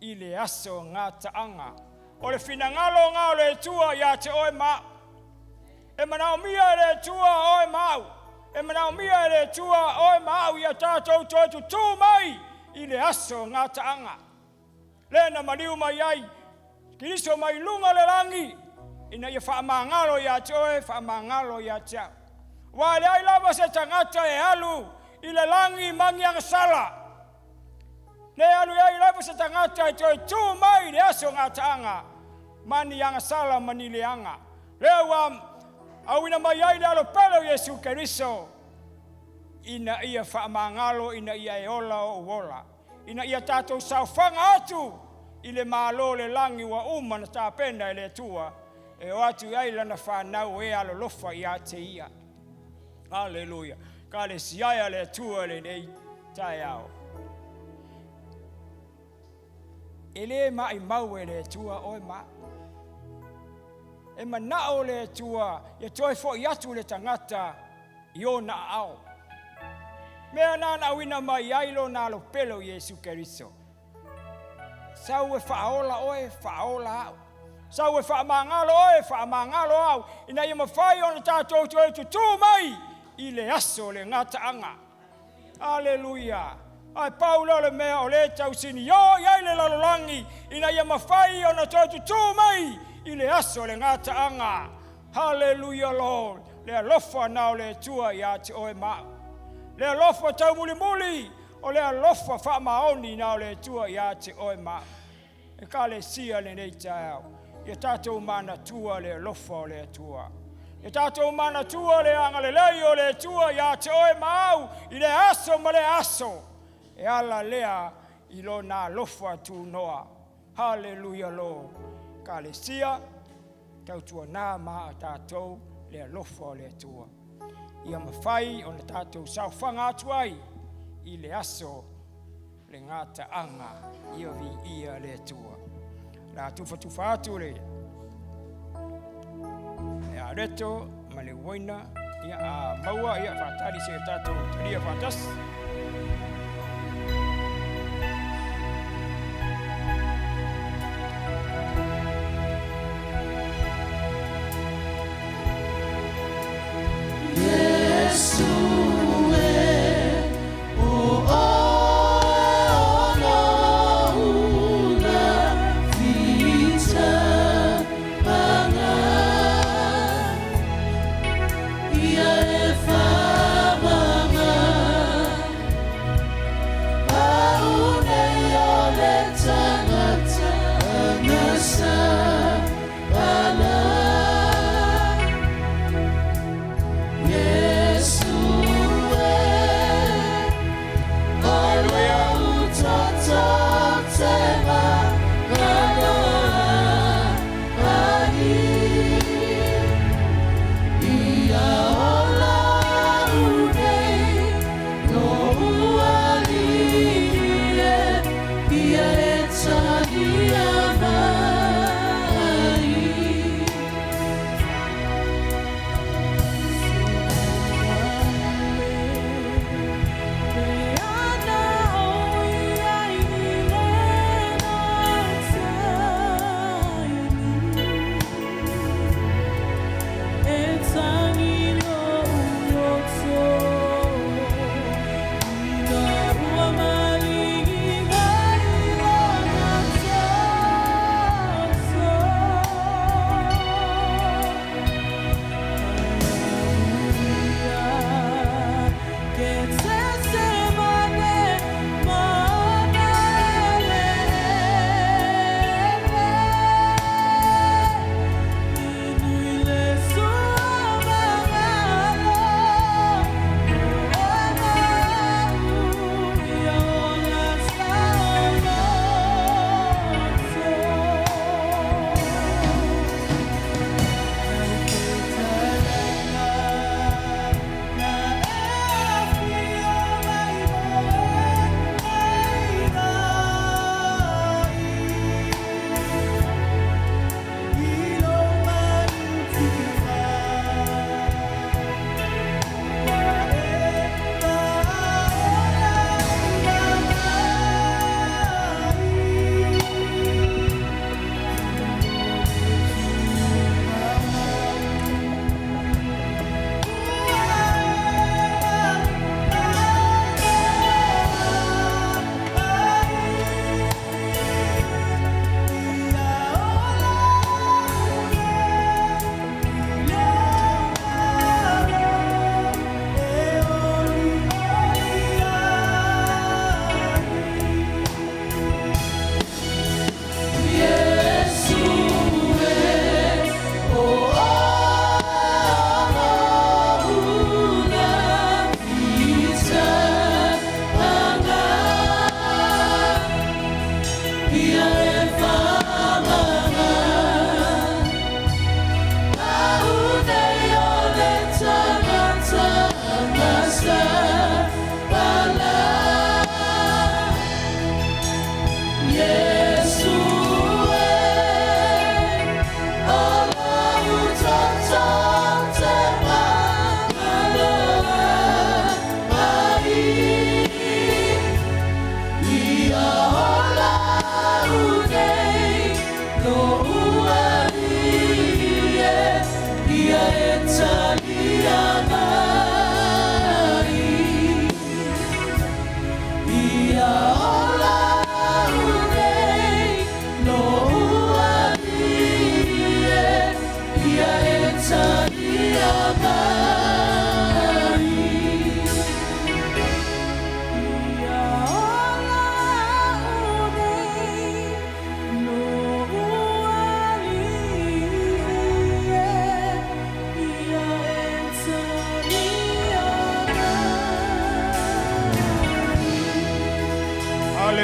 I le aso ngā taanga. O le finangalo ngā le tua ia te oe ma. E manao mia le tua oe mau. E manao mia le tua oe mau ia tātou toi tu mai I le aso ngā taanga. Lena maniu mai ai, Kiriso mai lunga le langi, ina ia whaamangalo ia te oe, whaamangalo ia te au. Wa le ai lava se tangata e alu, I le langi mangi ang sala. Le alu ai lapu sa tangata toi tu mai le aso ngataanga. Mani yang sala mani leanga. Lewa awina mai ai le alo pelo Yesu Keriso. Ina ia whaamangalo, ina ia eola o uola. Ina ia tātou saufanga atu. Ile malo le langi wa uma na tāpenda ele tua. E o atu ai lana whanau e alo lofa i a te ia. Hallelujah. Ka le siaia le tua le nei tai ao. Ele mai mau e le tua oi ma. E manao le tua. Ia toi fo i atu le tangata i o na ao. Mea nana wina mai ailo na alo pelo Yesu Keriso. Sau e whaola oe, whaola au. Sau e whaamangalo oe, whaamangalo au. Ina ia mawhai o na tātou tu e tutu mai. I le aso le ngata anga. Aleluia. Ai Paulo le mea o le tau sini. Yo, iai le lalolangi. Ina ia mawhai o na tātou tu mai. I le aso le ngata anga. Hallelujah, Lord. Le alofa nao le tua i ate oe mao. Le alofa tau muli muli. O le alofa wha maoni nao le tua i ate oe mao. E ka le sia le nei tau. Ia tātou mana tua le alofa o le tua. Ia tātou mana tua le anga le lei o le tua i ate oe mao. I le aso ma le aso. E ala lea i lo na alofa tu noa. Hallelujah, Lord. Ka le sia tau tua nā maa tātou le alofa o le tua. Ia mawhai o na tātou saufanga atu ai i le aso le ngata anga ia vi ia le tua. La tufa atu le. E a reto ma le waina ia a maua ia whatari se tātou taria whatas.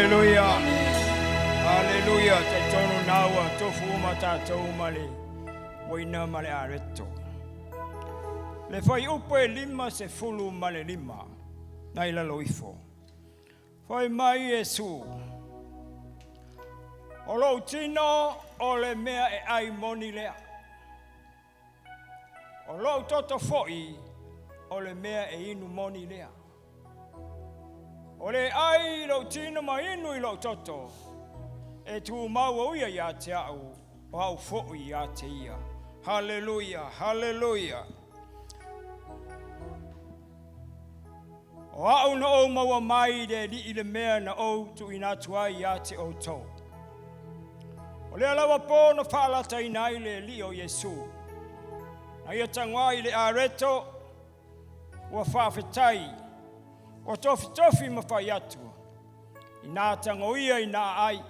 Hallelujah. Hallelujah. Te tonu naua tofu uma tātou male. Waina male areto. Le whai upo e lima se fulu male lima. Nai lalo ifo. Whai mai Yesu. O lo tino o le mea e ai moni lea. O lo toto foi o le mea e inu moni lea. O le ai lo tino ma inu I lo toto. E tu maua uia ia te au. O au foi ia te ia. Hallelujah, hallelujah. O au na o maua mai de li I le mea na o tu ina tuai ia te o tau. O le alawa po na whaalata I nai le li o Yesu. Na ia tangwa I le areto, ua whaafetai, o tofi ma whai atu. I nā tangoia I nā ai.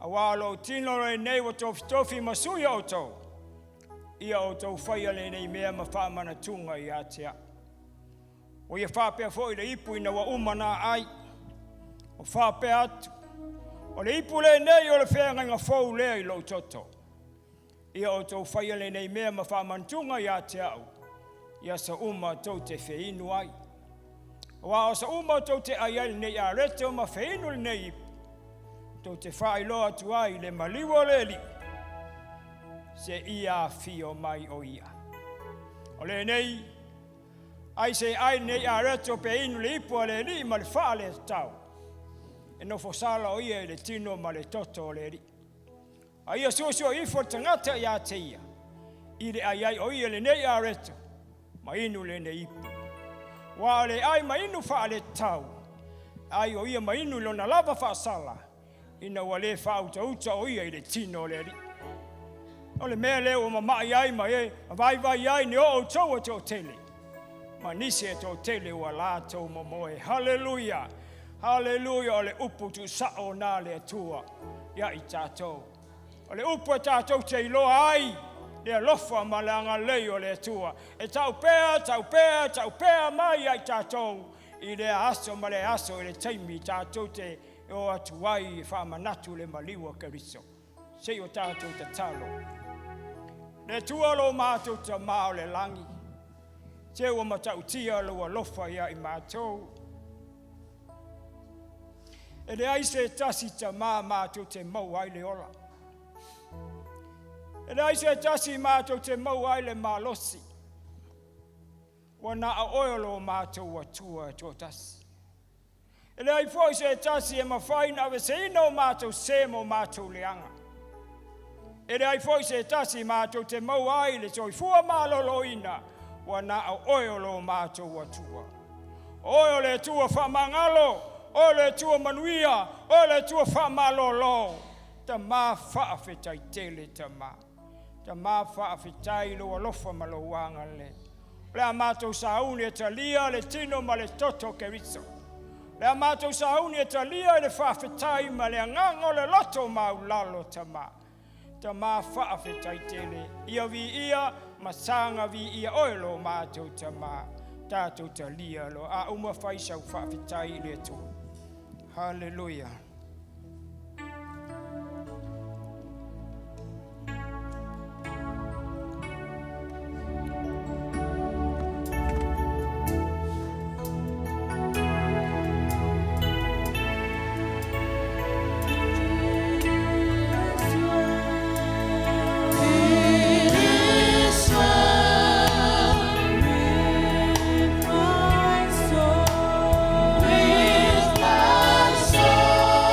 A wālo tino re nei wa tofi ma suia o tau. Ia o tau whaia le nei mea ma whaamana tunga I atea. O ia whapea fo I le ipu ina wa umana ai. O whapea atu. O le ipu le nei o le whenga ngā fau lea I lo toto. Ia o tau whaia le nei mea ma whamantunga ia te au. Ia sa uma tau te whiinu ai. Wa o sa uma tau te ai ai nei a rete o ma whiinu le nei ipu. Tau te whai loa tu ai le maliwa le li. Se ia fio mai o ia. O le nei, ai se ai nei a rete o pe inu le ipu a le li ma le wha le tau. E no fosala o ia le tino ma le toto o le ri. A ia suosio ifo tangata ia te ia. I le ai o ia le nei a reto. Ma inu le nei ipu. Wa le ai ma inu wha le tau. Ai o ia ma inu lo na lava wha sala. Ina wa le wha uta o ia I le tino o le ri. O le mea leo ma mai ai ma e. Ma vai ai ni o tau o tau tele. Ma nisi e tau tele wa la tau momoe. Hallelujah. Hallelujah, o le upu tu sao nā le atua, ia I tātou. O le upu e tātou te iloa ai, le alofa ma le anga lei o le atua. E tau pēa mai ai tātou, I le aso ma le aso I le taimi tātou te o atuai I whaamanatu le maliwa kariso. Sei o tātou te talo. Le tua lo mātou ta mao le langi. Te ua matau tia lo alofa ia I mātou. E le ai se tasi ta mātou te mau ai le ola. E le ai se tasi mātou te mau ai le malosi. Wana a oilo mātou atua tō tasi. E le ai foi se tasi e mawhaina awe se ino mātou se mo mātou leanga. E le ai foi se tasi mātou te mau ai le toi fua maloloina. Wana a oilo mātou atua. Oio le tua whamangalo. O le tua manuia, o le tua whamalolo. Ta mā whaafetai tele ta mā. Ta mā whaafetai lo alofa malowanga le. Le a mātou sauni e ta lia le tino ma le toto ke riso. Le a mātou sauni e ta lia le whaafetai ma le angango le loto maulalo ta mā. Ta mā whaafetai tele. Ia vi ia, masanga vi ia oilo mātou ta mā. Tātou ta lia lo. A uma whaisau whaafetai le tō. Hallelujah. With my soul.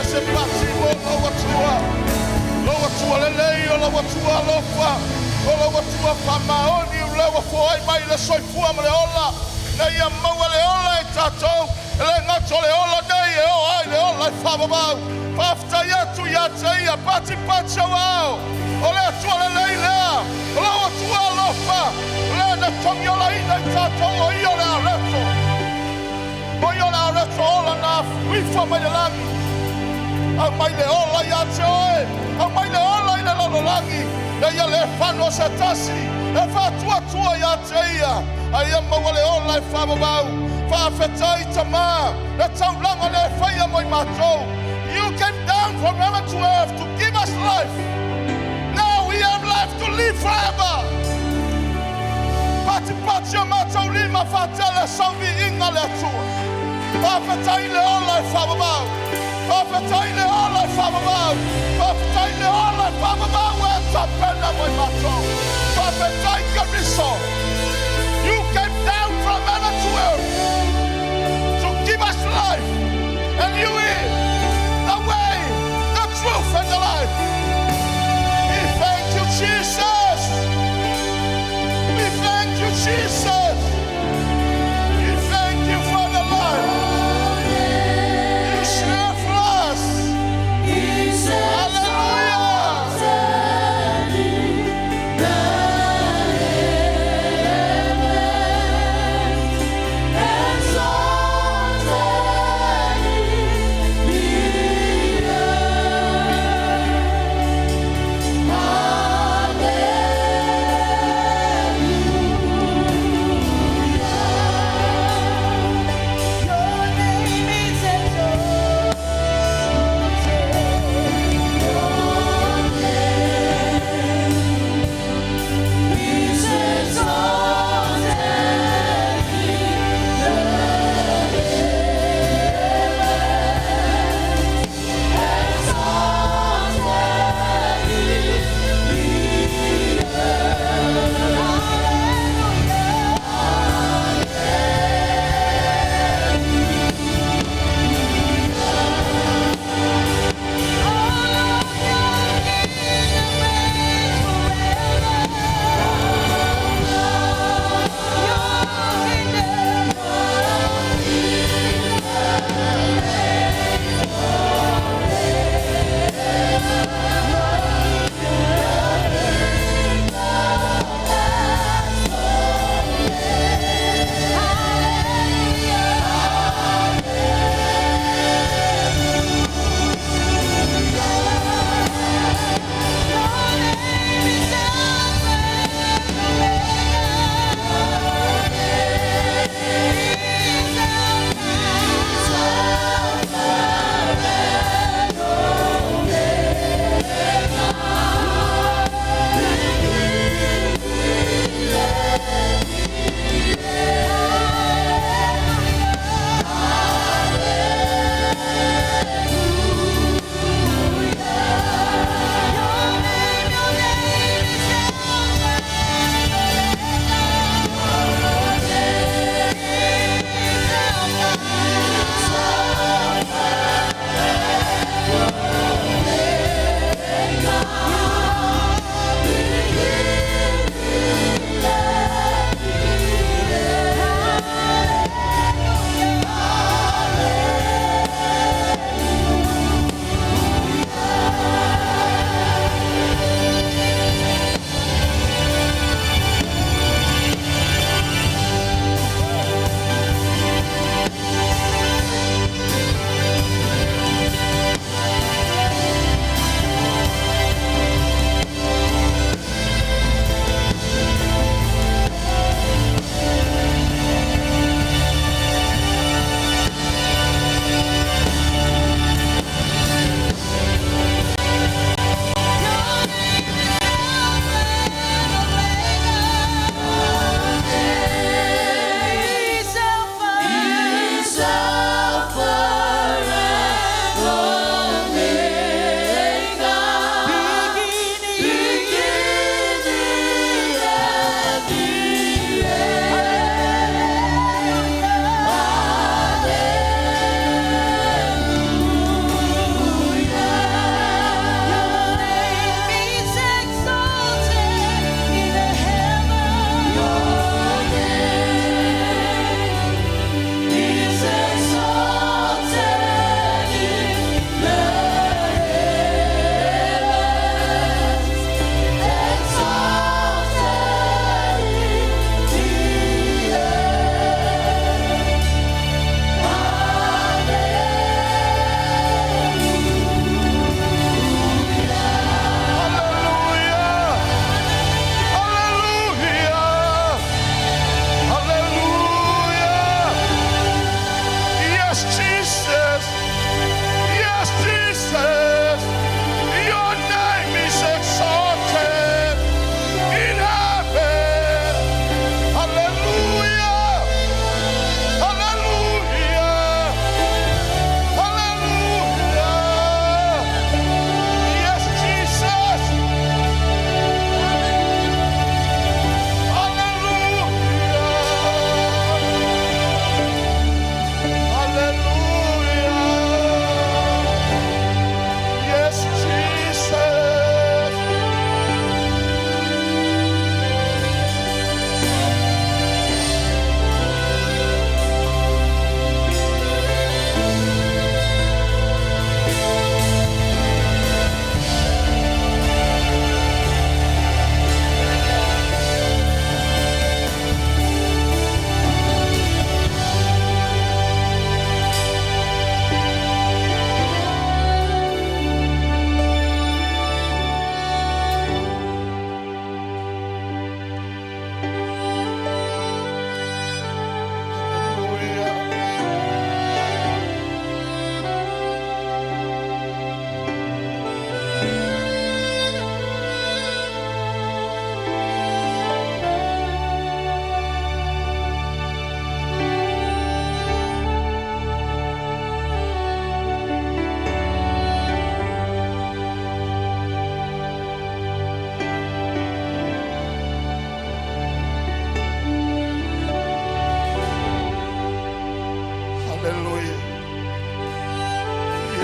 se pasi mo loa tua. Loa tua lelei o loa tua lofa. O loa tua whamaoni o loa foai mai le soifua ma le ola. Na ia maua le ola e tātou. E le ngato le ola nei e o ai le ola e whamamau. Whaftai atu ia te ia pati pati au au. O le atua lelei lea. O loa tua lofa. Le na tongi ola ina i tātou o i o le areto. O i o le areto ola na whiwha mai le langi. Au mai le ola ia te oe. Au mai le ola i le lono langi. Na ia le whano se tasi. E whatua tua ia te ia. A ia maua le ola e whamamau. Whawhetai ta mā. Na taulanga le whaia moi mātou. You came down from heaven to earth to give us life. Now we have life to live forever. Pati pati o mātou lima whatele sauvi inga le atua. Whawhetai le ola e whamamau. Whawhetai le ola e whamamau. Whawhetai le ola e whamamau e tapena moi mātou. Whawhetai kariso. You came down from heaven to earth to give us life. And you is the way, the truth, and the life. We thank you, Jesus. We thank you, Jesus. We thank you for the life you share for us. Hallelujah. Hey!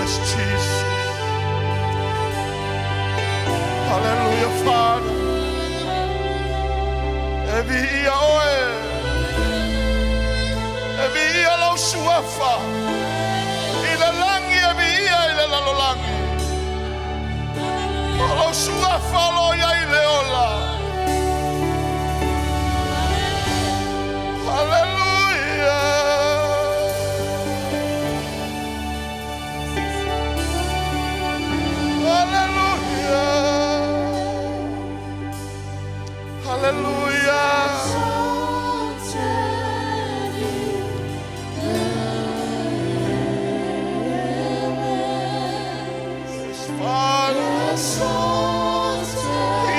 Yes, Jesus. Hallelujah, Father. Evi ia oe. Evi ia lau suafa. Ila langi evi ia ila lalolangi. Lau suafa lo ia ile ola. Hallelujah. Hallelujah. Yes, Father.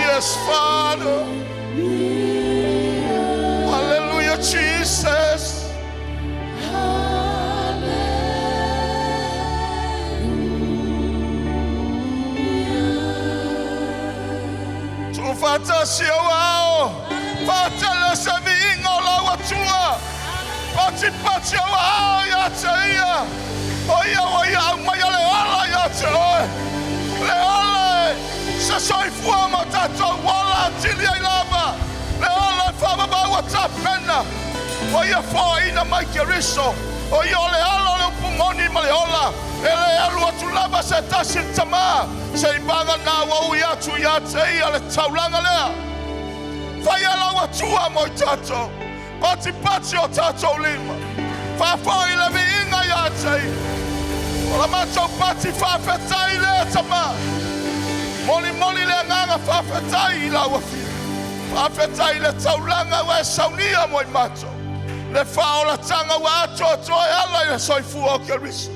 Yes, Father. Hallelujah, Jesus. Fata siawao, fata la savingo la watua, pati awao ya teia, oia maya leala ya teoi, leala sa soifua matato wala tilia ilava, leala fama bawa tapena, oia foa ina maikeriso, oia leala le pumoni maleola, ele alua tulava se tasil tama. Seibanga na wau yatu yate ale taulanga lea. Faya la watua mo tato. Pati o tato lima. Fafoi le viinga yate. Ola mato pati fafetai le tama. Moli le nganga fafetai la wafi. Fafetai le taulanga wa Sauniga mo mato. Le faola tanga wa ato to ala le soifu o keriso.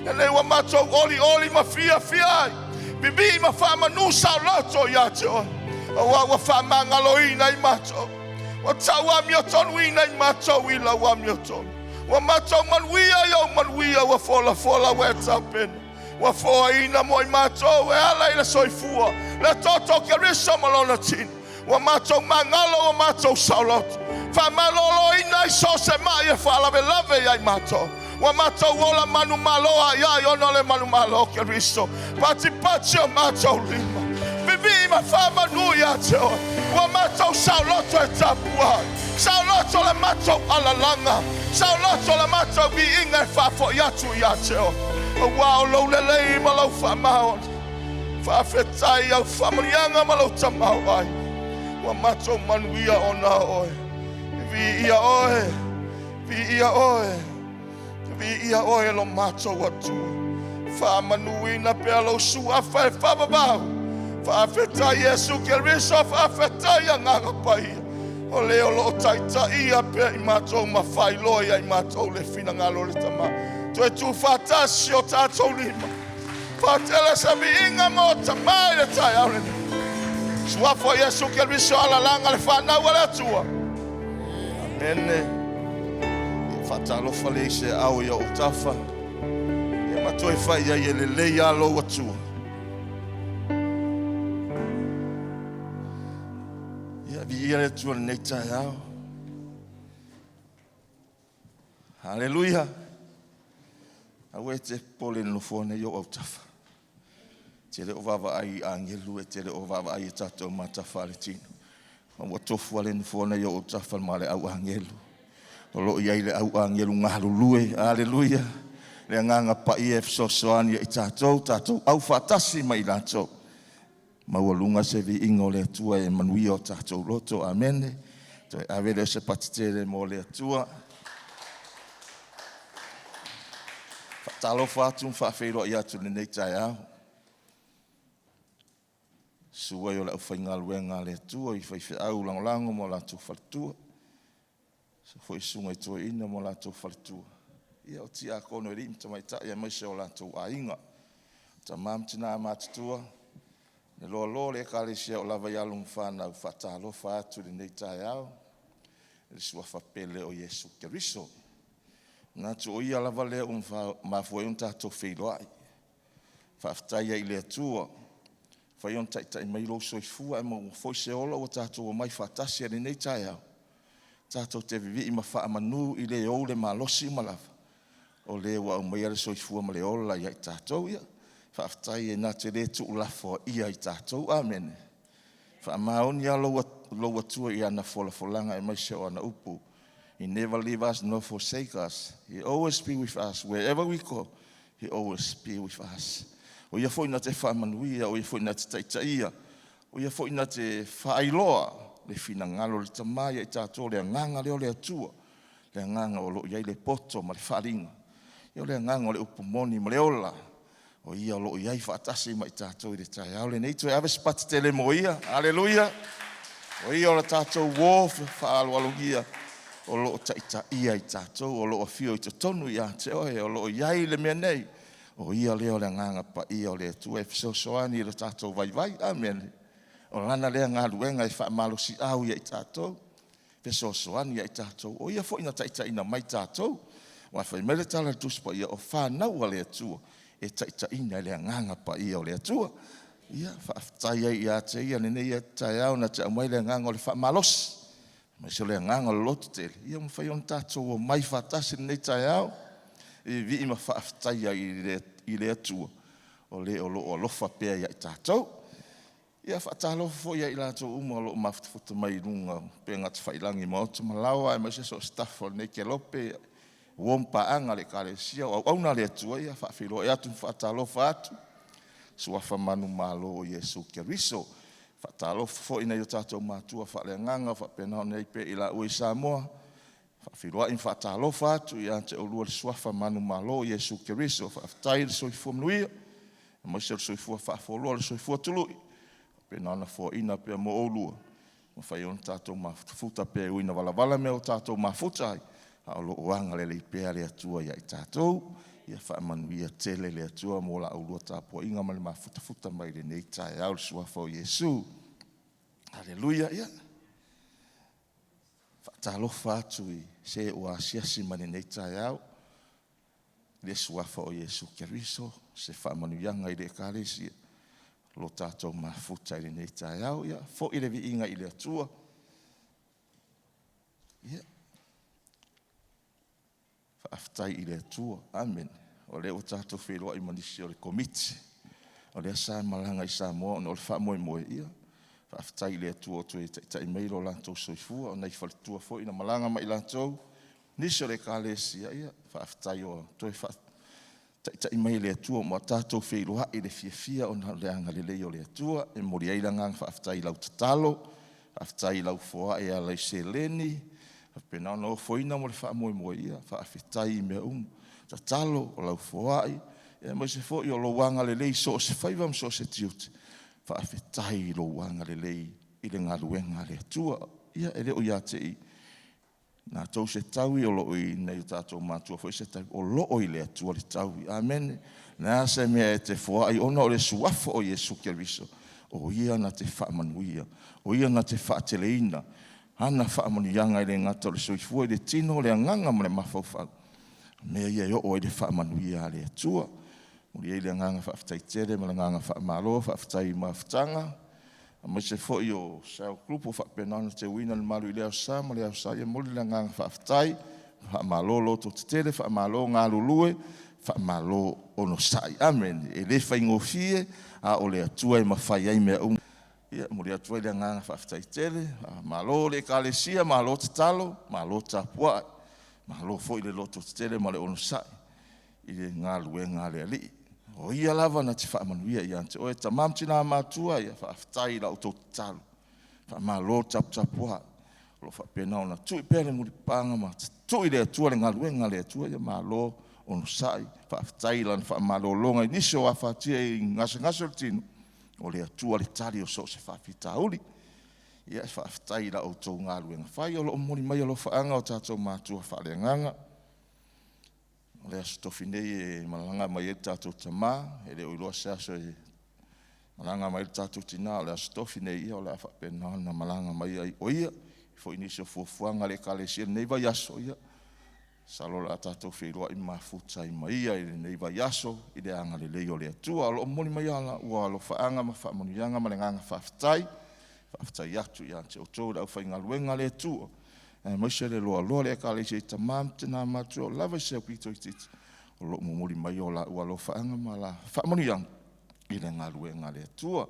Le wa mato oli mafia fiai. Bibi mafama nusa Lotu ya cho. Wa fama ngaloina imato. Wa tawa mioton wina imato wila wa mioton. Wa mato manwia wa fola wetapen. Wa foa ina mo imato we ala ila soifua. Le toto kerisa malona tin. Wa mato mangalo wa mato saulotu. Fama lolo ina iso sema ye fala belave ya imato. Wamato wola manu maloa ya yonole manu malo keriso. Pati o mato lima. Bibi mafama nuya teo. Wamato sauloto etapua. Sauloto le mato alalanga. Sauloto le mato bi inga fafo yatu ya teo. Wow lo lele malo famao. Fafetai au famalianga malo tamawai. Wamato manuia ona oe. Vi ia oe. Vi ia oe lo mato watu. Fa manuina pelo sua fa babau. Fa feta Yesu Keriso fa feta ya nganga pai. O leo lo taita ia pe mato mafai loia mato le fina ngalo le tama. Tu tu fatasio tato lima. Fatela sabi inga mo tama le tai le. Sua fo Yesu Keriso ala langa le fa na wala tua. Amen. Fatalo fale se au ya utafa. E matoi fai ya yelele ya lo watu. Ya vi ya tu neta ya. Hallelujah. Awete pole no fone yo utafa. Tele ovava ai angelu tele ovava ai tato matafaliti. Mo tofu wale no fone yo utafa male au angelu. Olo ia ile au angelu ngahalului, haleluya. Le nganga pa if sosoani i tatou au fatasi mai latou. Mawalunga se vi ingo le tua e manui o tatou Lotu, amen. Toi avele se patitele mo le tua. Fatalo fatu fafeiro ia tu le nei tai au. Sua yo la ufaingaluenga le tua i fai au langolango mo la tu fatua. Foi sunga to ina mo la to faltu. Ia o tia kono rim to mai ta ia mai se o la to ainga. Ta mam tina matutua. Ne lo le kale se o lava ya lum fana fatalo fa tu de nei tai au. Le sua fa pele o Yesu Keriso. Na tu ia lava le fa ma foi un tato feilo ai. Fa ftai ile tua. Fa yon tai mai lo soifua mo foi se o lo tato mai fatasi de nei tai au. Tato te vivi i mawha manu i le o le malosi malava. o le wa mai le soifua ma le ola ia i tātou ia. Whaaftai e nā te re tu ulafo ia i tātou. Amen. Whaamaoni a loa tua i ana folanga e mai se o ana upu. He never leave us nor forsake us. He always be with us. Wherever we go, He always be with us. O ia foi na te whaamanuia, o ia foi na te taitaia, o ia foi na te whaailoa, le fina ngalo le tamaya i tātou, le nganga leo le atua, le nganga o lo iai le poto ma le wharinga, ia le nganga o le upumoni ma le ola, o ia o lo iai whaatasi ma i tātou i le tai au le neito e awe spati te le mo ia, aleluia, o ia o le tātou wof, whaalualugia, o lo taita ia i tātou, o lo afio i te tonu ia te oe, o lo iai le mea nei, o ia leo le nganga pa ia o le atua e fisosoani i le tātou vai vai, amen. O lana lea ngā luenga i whaamalo si au ia i tātou, fisosoani ia i tātou, o ia fo ina taita ina mai tātou, wa whai mele tala tuspa ia o whanau a le atua, e taita ina lea nganga pa ia o le atua, ia whaaftai ia te ia nene ia tai au na te amai lea nganga o le whaamalosi, mai se lea nganga o lotu tele, ia mo whai on tātou o mai whaatasi nei tai au, e vi ima whaaftai i le atua, o le o lo alofa pea ia i tātou, ia whaatalo fo ia i lātou uma o lo mafutafuta mai runga, pe ngati whailangi ma otu malawa, e mai se so staff o nei ke lope, wompa anga le kalesia, o auna le atua ia whaafilo e atu whaatalo whaatu, sua whamanu malo o Yesu Keriso, whaatalo fo ina i o tātou mātua whaaleanganga, whapenao nei pe i la ui Samoa, whaafiroa in whaatalo whaatu, ia te olua le sua whamanu malo o Yesu Keriso, whaafitai le soifua mnuia, mai se le soifua whaafoloa le soifua tului, penana fo ina pe mo olua, mo whai on tātou mafuta pe uina walavala me o tātou mafutai, a lo oanga le pea le atua ia i tātou, ia whaamanuia tele le atua mo la aulua tāpua inga ma le mafuta mai le nei tai au le suafa o Yesu. Haleluia, ia. Whaatalofa atu i se o asiasi ma le nei tai au, le suafa o Yesu Keriso, se whaamanuianga i le kālesia, lo tātou mafuta i le nei tai au, ia, fo i le vi inga i le atua, ia. Aftai i le atua, amen. O le o tātou wheroa i manisi o le komiti. O le asa malanga i Samoa, o le wha moe moe ia. Aftai i le atua o tu e tai meiro lantou soifua, o nei whalitua fo ina malanga mai lantou. Nisi o le kālesia ia, aftai o tu e tai mai le atua, mo tātou wheroa i le fia o na le anga le lei o le atua, e mori eilanga aftai lau tatalo, aftai lau foa e alai se leni, pena no foina mo le fa moe ia fa afetai me ta talo o lau foai e mo se fo yo lo wanga le lei so se faiva so se tiut fa afetai lo wanga le lei i le ngaluenga le tua ia ele o ia te na tau se taui o lo i nei tatou matua fo se tai o lo o i le tua le taui amen na se me te foai ona o le suafo o Yesu Keriso o ia na te fa manuia o ia na te fa teleina ana whaamanianga i le ngata o le soifua i le tino le anganga mo le mawhauwhau. Mea ia o i le whaamanuia le atua. Muri e le anganga whaaftai tere, ma le anganga whaamalo, whaaftai mawhtanga. Ma se fo i o sao grupo whaapenana te wina le maru i leo sa, ma leo sa, ia muli le anganga whaaftai, whaamalo loto te tere, whaamalo ngā lulue, whaamalo ono sai. Amen. E le whaingofie, a o le atua i mawhai ai mea ia muri atu ile nganga whaaftai tere, malo le kalesia, malo te talo, malo tapua, malo fo ile loto te tere, ma le ono sai, ile ngā luenga le ali. O ia lava na te whaamanuia i ante, o e tamam tina mātua ia whaaftai la uto te talo, malo tapua, lo whaapena ona tui pere muri panga ma, tui le atua le ngā luenga le atua, ia malo ono sai, whaaftai la whaamalo longa, niso a whaatia i ngasa tino, o le atua le tali o so se whaafitauli. Ia e whaaftai la o tō ngā luenga. Whai o lo mori mai o lo whaanga o tātou mātua whaaleanganga. O le astofi nei e malanga mai e tātou tamā, e le oiloa se aso e malanga mai e tātou tina, o le astofi nei ia o le awhapena na malanga mai ai o ia, fo inisi o fuafuanga le kālesia nei vai aso ia. Salo la tātou wheroa i mafuta i maia i nei vai aso i le anga le lei o le atua. Alo moni mai ala ua alo whaanga ma whaamonianga ma le nganga whaaftai. Whaaftai atu i ante o tō rau whainga luenga le atua. Moise le loa loa le akale se i tamam te nā mātua o lava se au pito i titi. o lo mumuri mai o la ua lo whaanga ma la whaamoniang i le ngarue ngā le tua.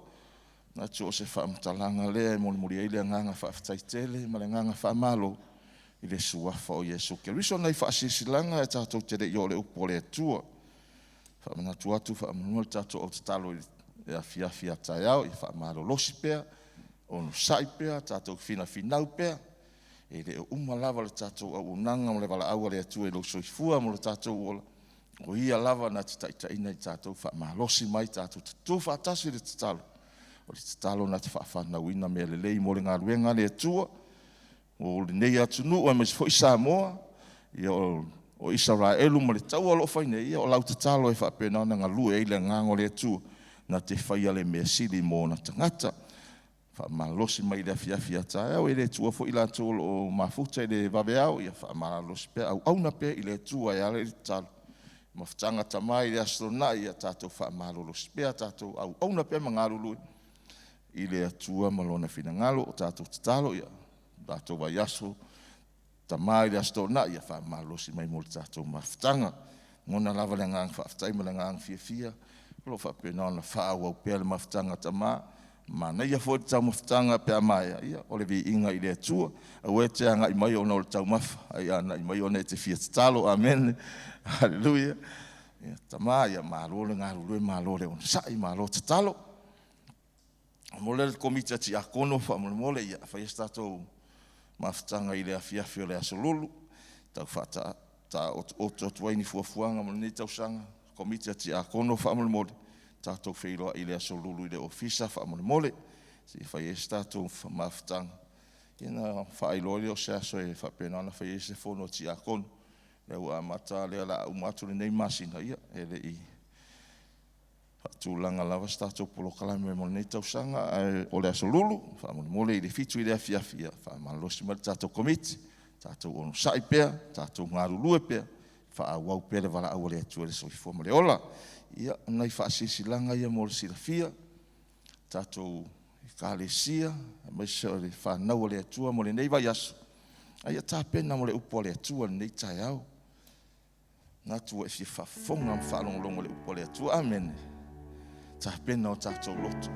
Nā tō se whaamtalanga lea e muri eile nganga whaaftaitele ma le nganga whaamalo i le suafa o Iesu Keriso nei whaasisilanga e tātou te rei o le upo le tua. Whaamana tuatu whaamanua le tātou o te talo e a fiafia tai au i whaamalo losi pea, o no sai pea, tātou fina finau pea, e le lava le tātou au unanga mo le wala aua le atua e lo soifua mo le tātou ola. O ia lava na te taitaina i tātou whaamalosi mai tātou tatu whaatasi le tatalo. O le tatalo na te whaafanauina mea le lei mo le ngā ruenga le atua. O le nei atunu o e mas fo i Samoa, ia o Israelu mo le tau alo whaine ia o lau tatalo e whaapena na ngā lue e le ngango le atua na te whaia le mea sili mo na tangata. Whaamalosi mai le afiafia tae au e le tua fo i la tolo o mafuta i le vaveao ia whaamalosi pea au auna pea i le tua e ale i talo. Mafutanga tamai le astrona ia tātou whaamalosi pea tātou au auna pea mangarului i le atua malona finangalo o tātou tatalo ia tātou vai aso tamai le astrona ia whaamalosi mai mo le tātou mafutanga. Ngona lava le ngang whaafutai ma le ngang fiafia lo whaapena na whaau au pea le mafutanga tamai. Ma nei a fo tau mafutanga pe mai ia o le vi inga i le atua au e te anga i mai o no le tau mafa ai ana i mai o ne te fia talo amen haleluia ia tama ia malo le ngaru le malo le on sai malo te talo mo le komite ati akono fa mo le ia fa esta to mafutanga i le afia fio le asolulu tau fata ta o twaini fuafuanga mo ni tau sanga komite ati akono fa mo tātou wheiroa i le asolulu i le ofisa whaamone mole, si whai e tātou mafutanga. Ina whailore o se aso e whapena ana whai e se whono ti akonu. Leu a mata lea la umatu le nei masina ia, e le i tūlanga lava se tātou polokalame mo nei tausanga o le asolulu, whaamone mole i le fitu i le afiafia, whaamalosi mali tātou komiti, tātou ono sai pea, tātou ngarulue pea, whaawau pea le wala au le atua le soifua mo le ola. Ia, nei whaasisilanga ia mo le silafia, tātou i kālesia, mai se o le whanau le atua mo le nei vai aso. Aia tāpena mo le upo le atua nei tai au. Ngā tua e fia whafonga am whalongolongo le upo le atua, amen. Tāpena o tātou lotu.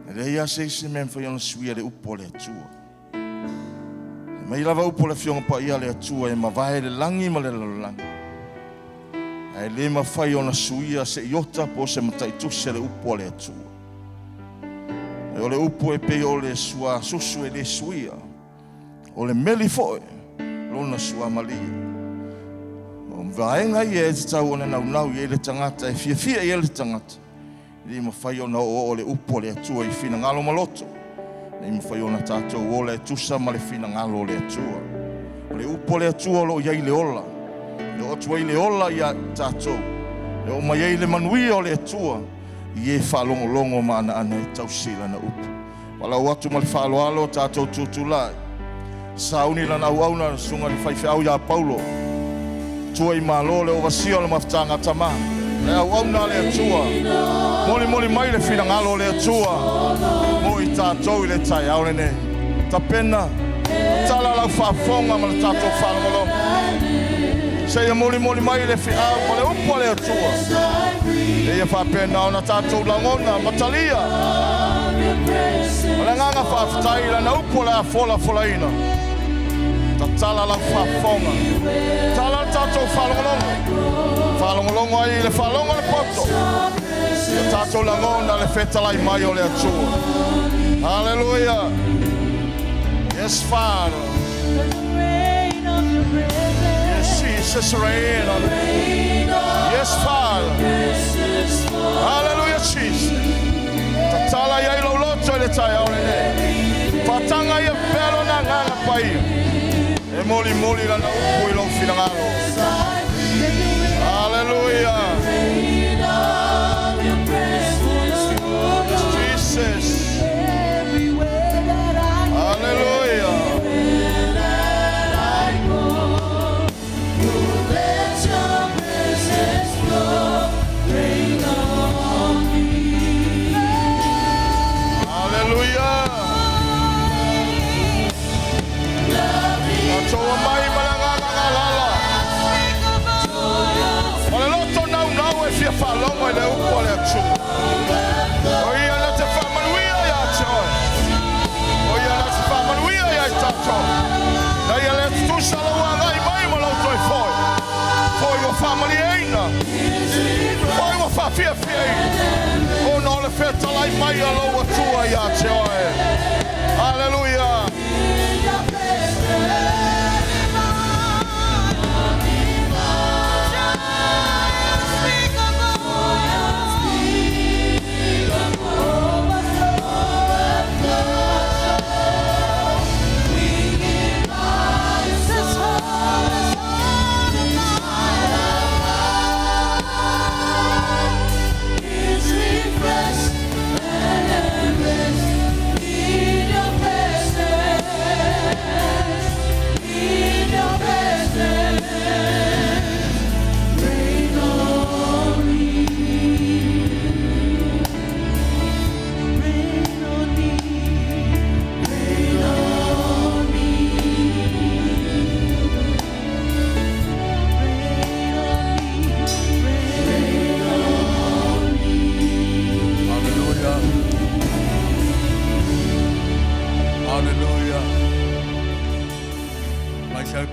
E le ia seisi mem whaiona suia le upo le atua. Mai lava upo le fionga pa ia le atua e mawai le langi ma le lalangi. Ai le mawhai ona suia se iota po se mataitusi le upo le atua. E o le upo e pe o le sua susu e le suia. O le meli foe, lona sua malia. O mwaenga i e te tau ona nau i e le tangata e fia i e le tangata. Le mawhai ona o le upo le atua i fina ngalo maloto. Le mawhai ona tātou o le tusa ma le fina ngalo le atua. O le upo le atua lo iai le ola. Le o tua i le ola ia tātou. Le o mai ei le manui o le atua. I e whalongolongo mana ana e tausila na upu. Wala watu ma le whaloalo tātou tutulai. Sauni lana uauna sunga ni whaife au ia Paulo. Tua i malo le o wasio le mafutanga tama. Le uauna le atua. Moli mai le fina ngalo le atua. Mo i tātou i le tai au ne. Ta pena. Tala lau whafonga ma le tātou whalongolongo. Sei moli mai le fi au ma le upo le atua. E ia whapena ona tātou langona matalia. O le nganga whaafutai la na upo le a fola ina. Ta tala lau whafonga. Tala tātou whalongolongo. Whalongolongo ai le whalongo le poto. Ia tātou langona le whetalai mai o le atua. Hallelujah. Yes, Father. Jesus reign on it. Yes, Father. Hallelujah, Jesus. Tatala ya ilo loto le tai au ne. Fatanga ya pelo na nganga pai. E moli la na upu ilo finangalo. Hallelujah. Jesus. Hallelujah. Toa mai malanga ngalala. fia fia. O no le feta lai mai a loa tua ia te oe. Hallelujah.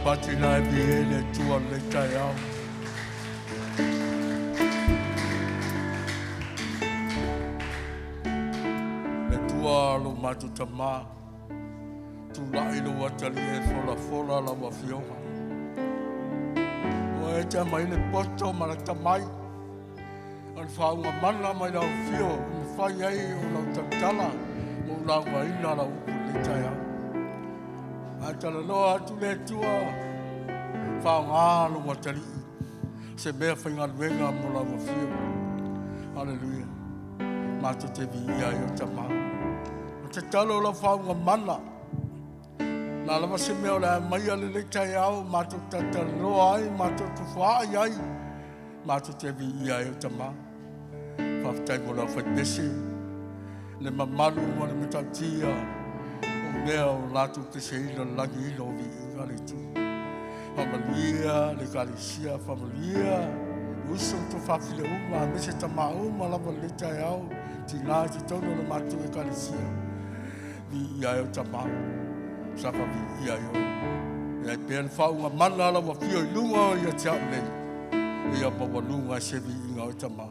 Patina viene tu alle taiao. Le tua lo matu tama. Tu la ilo watali e fola la wafionga. O e te mai le poto ma la tamai. Al whaunga mana mai la fio. Me whai ei o la tantala. O la waina la upu le taiao. Atala loa atu le tua whaongalo watari se mea whainga luenga mo la wafio. Hallelujah. Mato te vi ia i o tama. O te talo la whaunga mana. Nā lawa se mea o la mai ale le tai au. Mato tata loa ai. Mato tu whaai ai. Mato te vi ia i o tama. Whaftai mo la whaibese. Le mamalu mo le metatia. Mea o latu te se ilo lagi ilo vi inga le tu. Familia, le kalisia, familia. Uso to whawhile uma, me se tama uma lava le tai au. Tina te tono le matu e kalisia. Vi ia o tama. Saka vi ia o. Ia pēn whaunga mana lawa fio i lunga o ia te au le. Ia mawa lunga se vi inga o tama.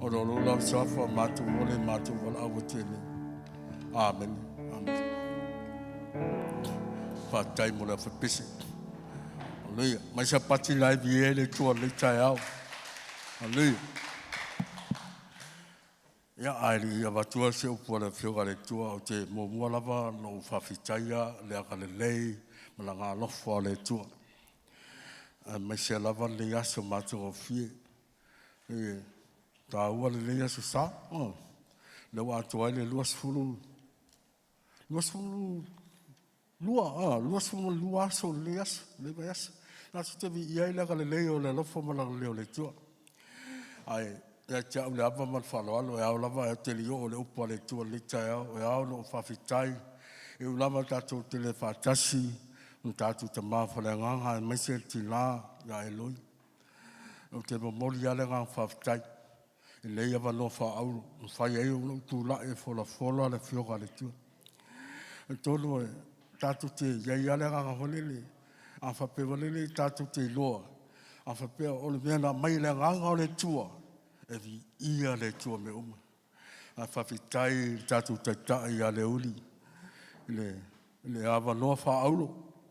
O rolo lau safa matu ole matu wala awa tēne. Amen. Amen. Whatai mo la whapese. Hallelujah. Mai sa pati lai vie le tua le tai au. Hallelujah. Ia airi ia watua se upua le whioga le tua o te mōmua lava no whawhitaia le aka le lei ma la ngā lofo le tua. Mai se lava le aso mātua o fie. Tā ua le aso sa. Le wātua le luas fulu. Luas fulu. Luas fulu luaso le aso. Le vai aso. Nā tu te vi iai laka le leo le lofo ma la leo le tua. Ai, ia te au le apa man whaloalo, e au lava e te lio o le upa le tua le tai au, e au no whawhitai, e u lama tātou te le whātasi, un tātou te māwhale nganga, e meise ti nā, ia e loi. O te momori ale ngang whawhitai, e leia wano whaau, un whai e u tū la e fola le whioga le tua. E tonu e tātou te iai ale ngang holele, a whape walele tātou te loa, a whape o le mea mai le nganga o le tua, e vi ia le tua me uma. A whawhitai tātou te tai a le uli, le awa noa whaaulo,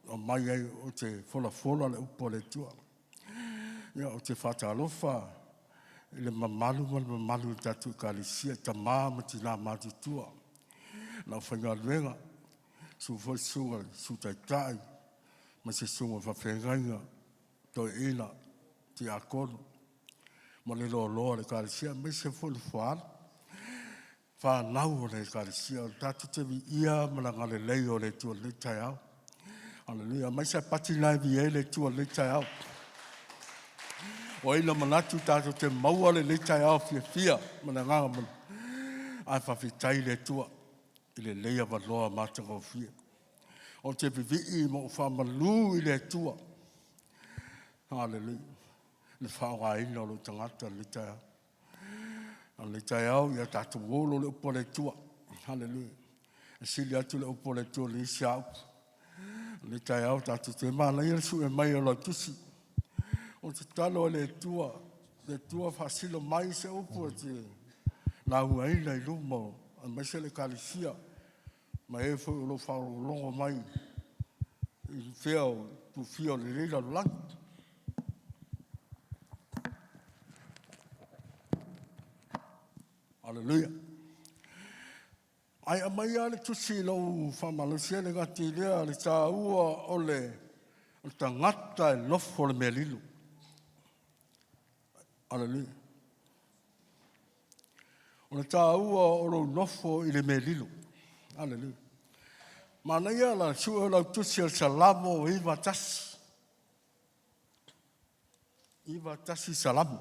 o mai ai o te fola le upo le tua. Ia o te whatalofa, le mamalu tātou kalisia, ta māma ti nā mātu tua. Nā whainga luenga, su whaisunga, su tai tai, ma se sunga whawhengainga, toi ina, ti a kono. Ma le loa le kalisia, me se fulu whaara. Whanau o le kalisia, tātou te vi ia malanga le lei o le tua le tai au. Hallelujah, mai se pati nai vi e le tua le tai au. O ina manatu tātou te maua le tai au fia, malanga mana. Ai whawhitai le tua, i le leia wanoa mātanga o fia. O te vivi mo whamalu i le tua. Hallelujah. Le whaoa ina o lo tangata le tai au. Le tai au ia tātou wolo le upo le tua. Hallelujah. E sili atu le upo le tua le isi au. Le tai au tātou te mana ia su e mai o la tusi. O te talo le tua. te tua fasilo mai se upu te la huaina I lumo a mai se le kalisia ma e fo lo fa longo mai I feo tu fio le reira lang Hallelujah ai a mai ale tu si lo fa malusia le gati le le ta ua ole o tangata e lofo le melilu Hallelujah o le tā ua o lo nofo I le melilu. Hallelujah. Mana ia la sua lau tusi al salamo iwa tasi. Iwa tasi salamo.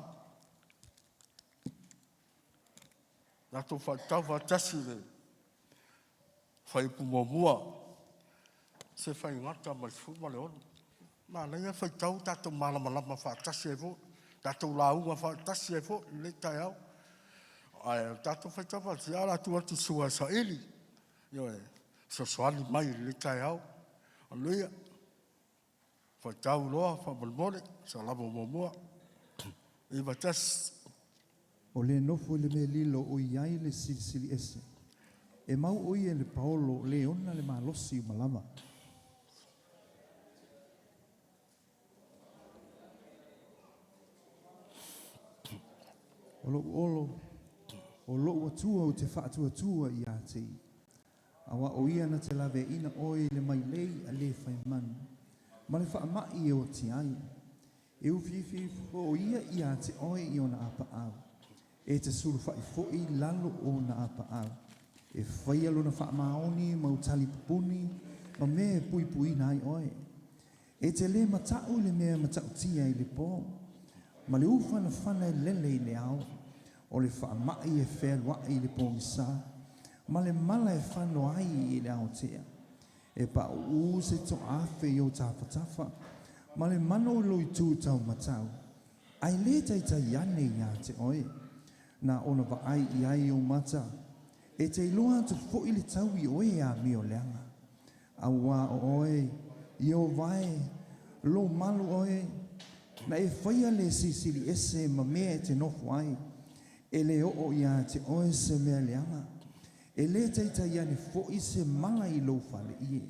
Nato whaitau wa tasi le whaipu mua. Se whai ngata mai fuma le ono. Mana ia whaitau tato malamalama wha tasi e fo. Tato launga wha tasi e fo. Le tai au. Ai tato fai tapa ti ala tu atu sua sa ili. Yo so soali mai le tai au. Aleluia. Fai tau loa fa bolmole sa lavo momoa. I vatas. O le nofo le me lilo o iai le silisili ese. E mau oi e le paolo le ona le malosi malama. Olo o lo atua o te whaatua I a te. Awa o ia na te lawe ina oi le mai lei a le whai manu. Ma le whaamai o te ai. E uwhiwhi o ia I a te oi I o na apa au. E te suru whai foi lalo o na apa au. E whai alo na whaamaoni, mautali pupuni, ma me pui pui nai oi. E te le matau le mea matau tia I le pō. Ma le uwha na whana lele I le au. O le whaamai e whea I le pōmisa, ma le mala e whano ai I le aotea. E pa u se to awhi I o tawhatafa, ma le mano loi tū tau matau. Ai le tai ane I a te oe, na ona wa ai I ai o mata. E te iloa tu fo I le tau I oe a mi o leanga. A wā o oe, I o vai, lo malu oe, na e whaia le sisili ese ma mea te nofu ai. E le o ia te oe se mea leanga. E le teita ia ni fo I se manga I lo fale ie.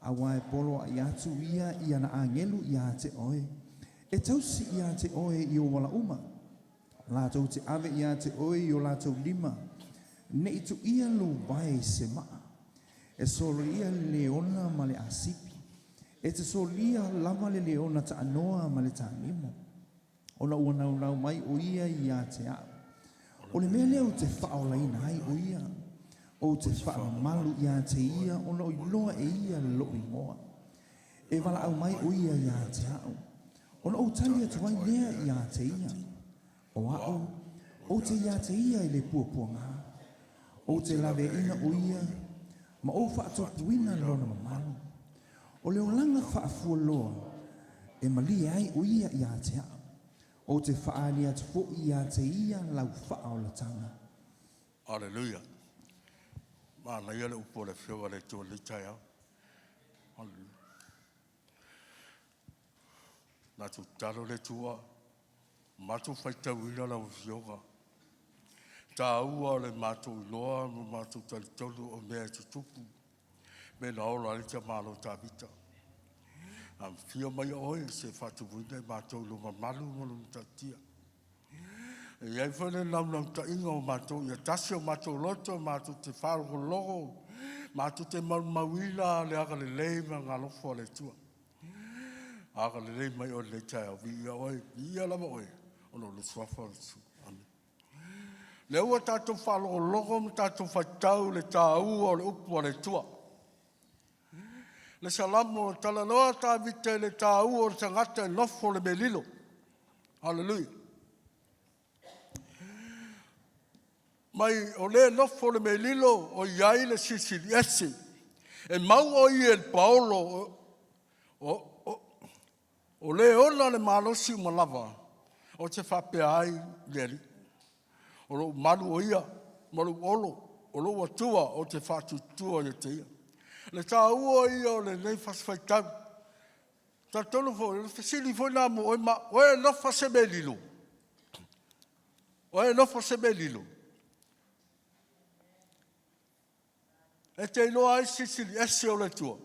A wae polo a iatu ia na angelu ia te oe. E tausi ia te oe I o wala uma. Lātou te ave ia te oe I o lātou lima. Ne itu ia lo vai se maa. E solo ia leona ma le asipi. E te solo ia lama le leona ta anoa ma le ta animo. Ona ua nau mai o ia te au. O le mea leo te whaolaina ai o ia. O te whaamalu ia te ia, ona o iloa e ia lo I moa. E wala au mai o ia te au. Ona o tali atu ai lea ia te ia. O au, o te ia te ia I le puapuanga. O te lawe ina o ia, ma o whaatopuina lona mamalu. O leo langa whaafua loa, e malia ai o ia te au. O te whaali atu fo ia te ia lau whao la tanga. Hallelujah. Mana ia le upo le whioa le tua le tai au. Hallelujah. Nā tu taro le tua, matu whaitau ina lau whioa. Tā ua le matu loa, matu tali tolu o mea te tupu. Me na ola le te malo tā vita. Am fia mai oi se fatu wina mātou lo mamalu molu tatia. E iai whane nam ta inga o mātou ia tasi o mātou loto, mātou te whāro logo, mātou te mawina le aga le leima ngā lofo le tua. Aga le leima mai o le tai au vi ia oi, ia lama oi, ono le suafa le su. Amen. Le ua tātou whāro logo, tātou whaitau le tā ua o le upu o le tua. Le salamo tala loa ta vite le ta o tangata e nofo le melilo. Hallelujah. Mai o le nofo le melilo o iai le sisili ese. E mau o i el Paolo o le ona le malosi malava o te whape ai leri. O lo malu o ia, malu olo, o lo atua o te whatutua i te ia. Le tā ua ia o le nei whaswhaitau. Tā tonu fo, le whasili fo nā mo, oe lofa se me lilo. O e nofo se me lilo. E te iloa ai sisili ese o le tua.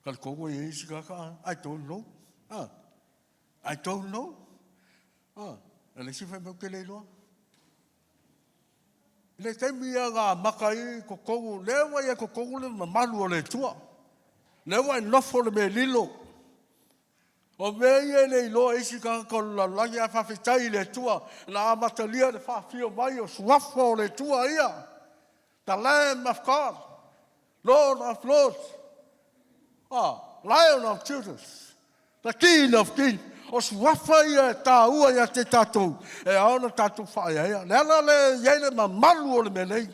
Kal kongo e isi kaka, I don't know. I don't know. Le si fai mau ke le iloa. Le temi a ngā makai ko kongo, lewa ia ko kongo le mamalu o le tua. Lewa e nofo le me lilo. O mea ia le iloa isi kaka ko la langi a whawhitai le tua. Na amatalia le whawhio mai o suafo o le tua ia. The Lamb of God, Lord of Lords, Lion of Judas, the King of Kings. O suafa ia tā ua ia te tātou, e aona tātou whaia ia. Nela le iele ma malu o le menei.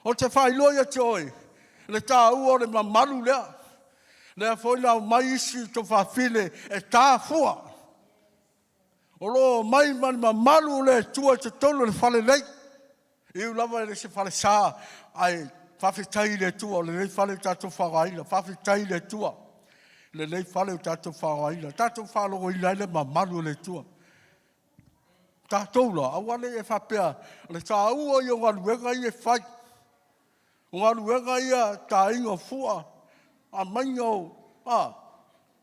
O te whailua ia te oi, le tā ua o le ma malu lea. Lea foi lau mai isi to whawhile e tā fua. O lo mai mani ma malu le tua te tolu le whale lei. Iu lava le se whale sā, ai whawhitai le tua, le nei whale tātou whagaila, whawhitai le tua. Le nei whale tātou whagaila, tātou whalogo i leile ma malu le tua. Tātou la, awane e whapea, le tā ua i o ngaruenga i e whai. O ngaruenga i a tā ingo fua, a mainga o,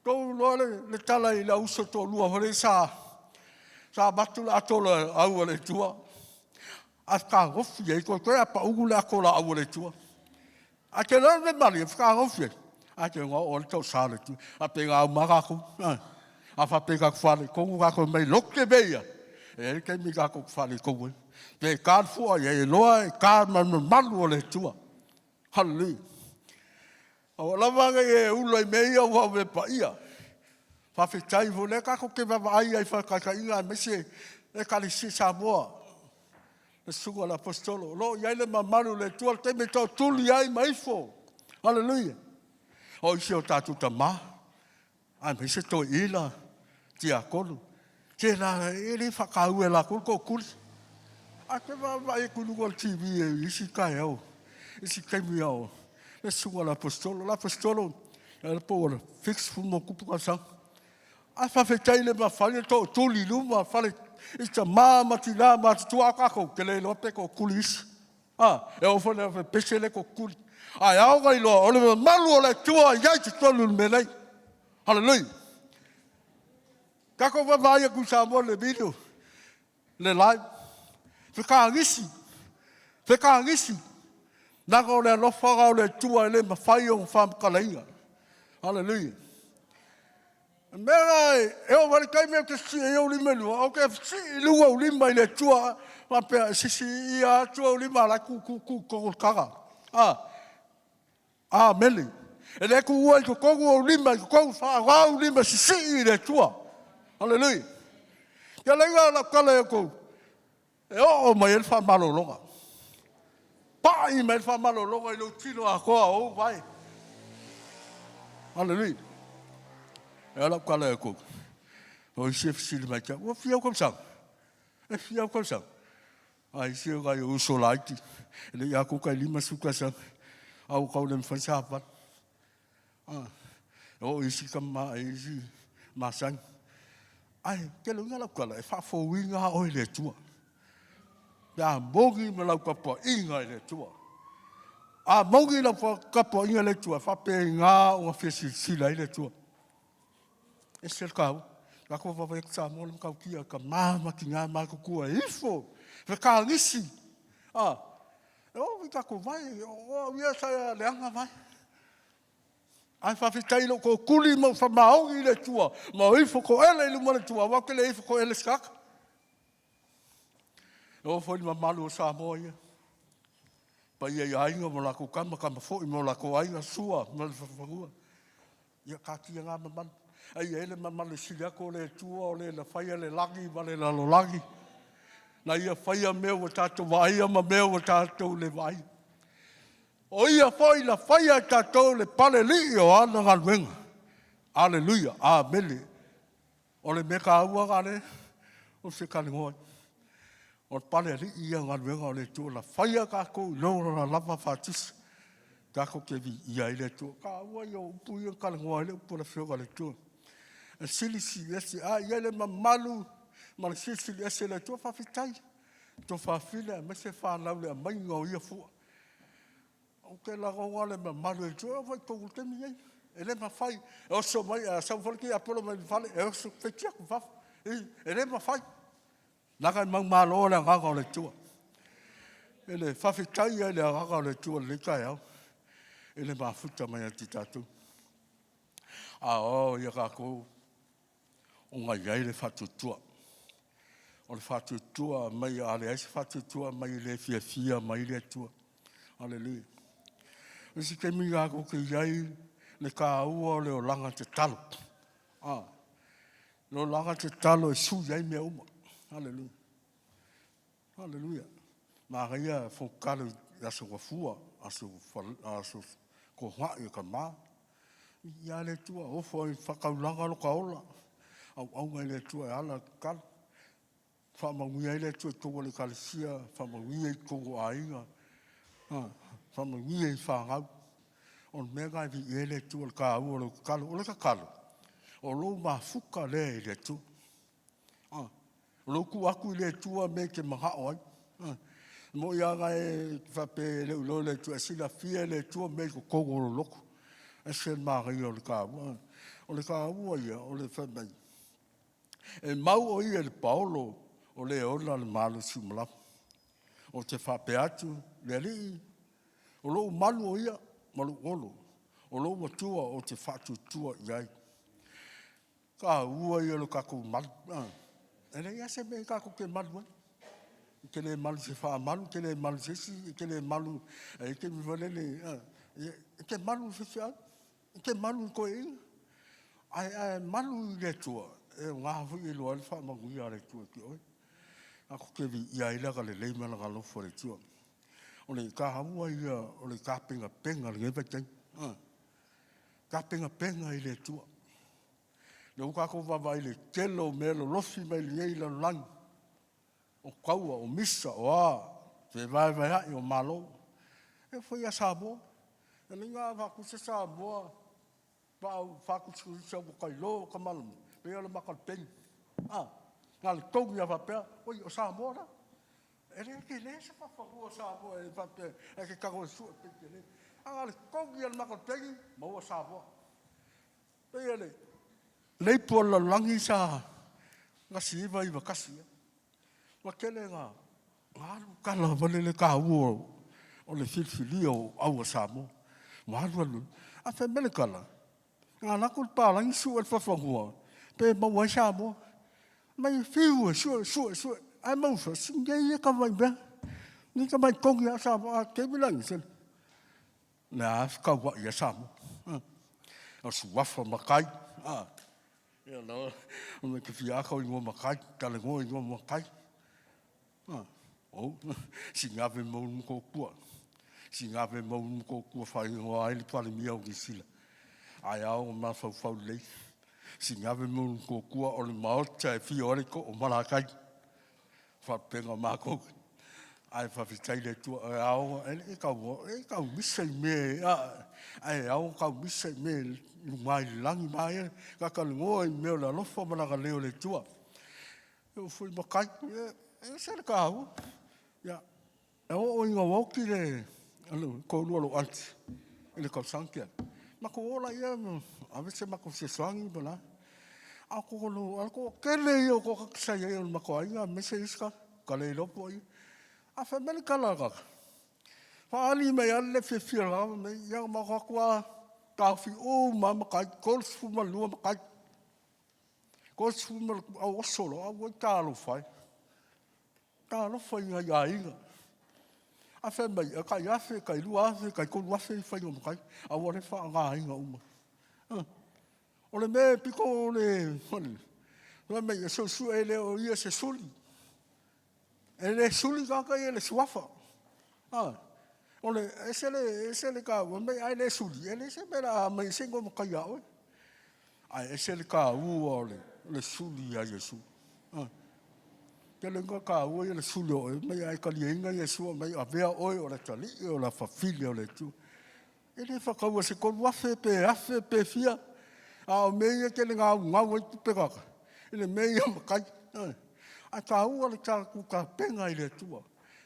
tau loa le tala i la uso tō lua, hore sā batu la atola aua le tua. A ka ngofi e ko koe apa ugu le akola au le tua. A ke nana me mali, ka ngofi e. A ke ngā o le tau sā le tua. A pe ngā umaga ko. A wha pe ka kwhare kongu kako mei loke meia. E ke mi kako kwhare kongu. Pe kār fua e loa e kār malu o le tua. Hallelujah. O lavanga e ulo i meia ua me pa ia. Whawhitai vo le kako ke wawa ai ai whakakainga mese e kalisi sa moa. Le suga l'apostolo. Lo iaile ma malu le tua te me tau tuli ai maifo. Hallelujah. O isi o tātou ta mā. Ai me se toi ila. Tia kolu. Ke la ele whakau e la kulu ko kuli. A ke wa e kulu ko TV e isi kai au. Isi kemi au. Le suga l'apostolo. L'apostolo. E le po ora. Fix fu mo kupu ka sang. A whawhetai le ma whale tau tuli luma. Whale ita mati la mati tua kako ke le lope ko kulis. E o fone o pese le ko kuli. Ai au ngai loa, o le malu o le tua iai te tolu me nei. Hallelujah. Kako wawai ku sa mo le video. Le live. Whika ngisi. Naka o le alofaga o le tua le mawhai o whamkalainga. Hallelujah. Mera e o wale kai mea ke si e o lima lua. O ke si lua o lima i le tua. Ma pea sisi i a tua o lima la ku kaga. Mele. E le ku ua i ko kongu o lima, i ko kongu wha o lima sisi i le tua. Hallelujah. Ia lenga la kala e kou. E o mai el wha malolonga. Pa i mai el wha malolonga i lo tino a koa o vai. Hallelujah. E ala kala e kou. O i se fisili mai kia. O fiau kom sang. E fiau kom sang. Ai se o gai o uso laiti. E le ia kukai lima suka sang. Au kau le mwhansa apat. O isi kama e isi masang. Ai, ke lunga lau kala e whafo winga o i le tua. Ia mongi me lau kapua inga i le tua. Mongi lau kapua inga le tua. Whape ngā o a whiasi sila i le tua. E sel kau, kako wawai kata molam kau kia ka māma ki ngā māku kua ifo, me kā ngisi. Wika ko vai, ia saya leanga vai. Ai whawhitai lo ko kuli mo whamaongi le tua, ma ifo ko ele ilu mo le tua, wake le ifo ko ele skaka. Fwoi ma malu o Samoa ia. Pa ia ainga mo lako kama fwoi mo lako ainga sua, mo le whawhangua. Ia kātia ngā mamanu. Ai ele mamanu siliako le tua o le la whaia le langi, ma le lalo langi. Na ia whaia mea wa tātou waia ma mea wa tātou le vai. O ia whai la whaia tātou le pale li o ana ngā luenga. Aleluia, amele. O le meka aua ngāre, o se kalingoi. O le pale li ia ngā luenga o le tua la whaia kākou, nōra la lava whātisi. Kākou ke vi ia i le tua. Ka aua ia upu ia kalingoi le upu la whioga le tua. E silisi, esi, ia le mamalu, Ma le sili ese le tua whawhitai. Tō whawhina me se whanau le mai ngau ia fua. O ke lago wale ma maru e tua vai kou te mi ei. E le ma whai. E oso mai a sau whalki a polo mai whale. E oso whetia ku whaf. E le ma whai. Naka mau malo le ngaka o le tua. E le whawhitai e le ngaka o le tua le kai au. E le ma futa mai a ti tātou. A o ia kako. O ngai ai le whatutua. O le whatutua mai a le aise whatutua mai le fia mai le tua. Hallelujah. Isi ke mi ako ke iai le ka ua le o langa te talo. Le o langa te talo e su iai mea uma. Hallelujah. Hallelujah. Nā reia whokaro aso wafua, aso ko hae ka mā. Ia le tua, ofo i whakaulanga lo ka ola. Au ngai le tua e ala kala. Whamaungia le tua tonga le kalesia, whamaungia i kongo ainga. Whamaungia i whangau. O mea ngai vi e le tua le ka ua le kalo, o le ka kalo. O lo ma fuka le i le tua. O lo ku aku i le tua me ke maha oi. Mo ia ngai whape le ulo le tua, sila fia le tua me ko kongo lo loko. E sen magai o le ka ua. O le ka ua ia, o le whamai. E mau o ia le paolo, o le ona le malu simulafu. O te whape atu, le rii. O lo malu o ia, malu olo. O lo matua o te whatu tua iai. Ka ua ia lo kako malu. E le ia se me kako ke malu. Ke le malu se wha malu, ke le malu se si, ke le malu, ke mi valele, ke malu se fia, ke malu ko e. Ai malu i le tua. E ngā hui e loa le wha mangui a le tua ki oi. Ako ke vi ia ila ka le leima la galofo le tua. O le ka haua ia, o le ka penga penga le ngepa teng. Ka penga penga i le tua. Le uka ko wawa i le telo me lo lofi mai li ei la lang. O kaua, o misa, o a. Te vai hai o malo. E foi a Samoa. E ni ngā waku se Samoa. Waku se o kailo ka malamu. Pea le makal peng. Ngā le tongi a whapea. Oi, o Samoa na. E re ke le se whawhaku o Samoa. E whapea. E ke kako e sua peke le. Ngā le tongi a le makal pengi. Mau o Samoa. Pea le. Leipo la langi sa. Ngā siiva i wakasi. Wa kele ngā. Ngā lu kala wale le ka ua. O le filfili o au o Samoa. Ngā lu alu. A whemele kala. Ngā nakul pālangi sua le whawhangua. Pe mau ai Samoa. Mai fiu sua. Ai mau sa singei e ka mai bea. Ni ka mai kongi a Samoa. Ke bilangi sen. Nā ka wa i a Samoa. O suwafa makai. Ia no. O me ke fiaka o ingo makai. Kale ngō ingo makai. O. Si ngawe mau nuko kua. Si ngawe mau nuko kua whai ngō aile pale mia o ki sila. Ai au o ma fau lei. Si ngawe mau ko kua o le maota e fi ore ko o malakai. Whapenga mako. Ai whawhitai le tua e au. E kau misai me. Ai au kau misai me. Lungai langi mai. Kaka lungo e meo la lofa manaka leo le tua. E fui makai. E se le kau. Ia. E o inga woki le. Ko lua lo anti. E le kau sankia. Mako ola ia. Avese mako se swangi bala. Ako kele i o ko kakisai e o mako ainga, mese iska, kale i lopo i. A whamene kalaka. Whaali mei ale whiwhia lawa mei, iang mako akua, kawhi o makai, kols fuma lua makai. Kols fuma au osolo, au i tālo whai. Tālo whai ngai a inga. A whamei, a kai afe, kai lua afe, kai kolu afe i whai o makai, a wale wha ngā inga uma. O le me piko o le honi. O me so su e le o ia se suli. E le suli kaka e le suafa. O le ese le ka o me ai le suli. E le se mera me sengo mo kai ao. Ai ese le ka u o le suli a Yesu. Ke le ka u o le suli o me ai ka lienga Yesu me a vea o le tali o la família o le tu. E le fa ka o se ko afe pe fia. A meia ke le ngau e tupe kaka. Ele meia makai. A ka ua le ka ku ka penga i le tua.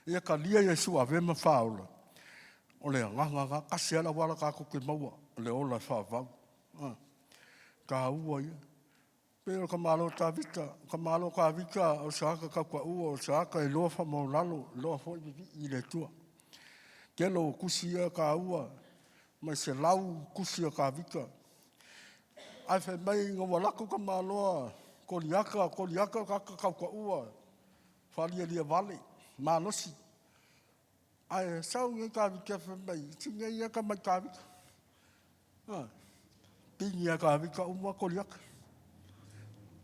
Ia ka lia Yesu a vema whaola. O le nganga kasi ala wala ka kuke maua. O le ola whaavau. Ka ua ia. Pero ka malo ta vita. Ka malo ka vika o saaka ka kua ua. O saaka e loa wha mau lalo. Loa hoi i le tua. Kelo kusi ia ka ua. Mai se lau kusi ia ka vika. Ai fe mai ngā lako ka maloa. Koliaka ka kua ua. Whalia lia vale. Manosi. Ai sau ngai ka vika fe mai. Tinga ia ka mai ka vika. Pingi ia ka vika umua koliaka.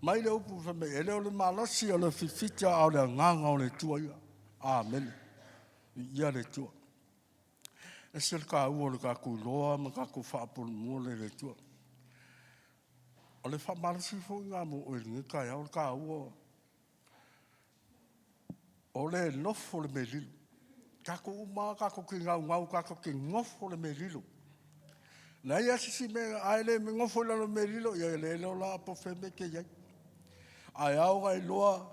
Mai le upu fe mai. Ele o le manosi o le fifita au le nganga o le tua ia. Amen. Ia le tua. E se le ka ua le ka kuloa ma ka ku whaapun mua le tua. O le whamarasi fo ngā mo o ringa kai au le ka ua. O le nofo le me lilu. Kako uma, kako ki ngau, kako ki ngofo le me lilu. Na ia sisi me aile me ngofo le me lilu, ia le leo la po fe me ke iai. Ai au gai loa,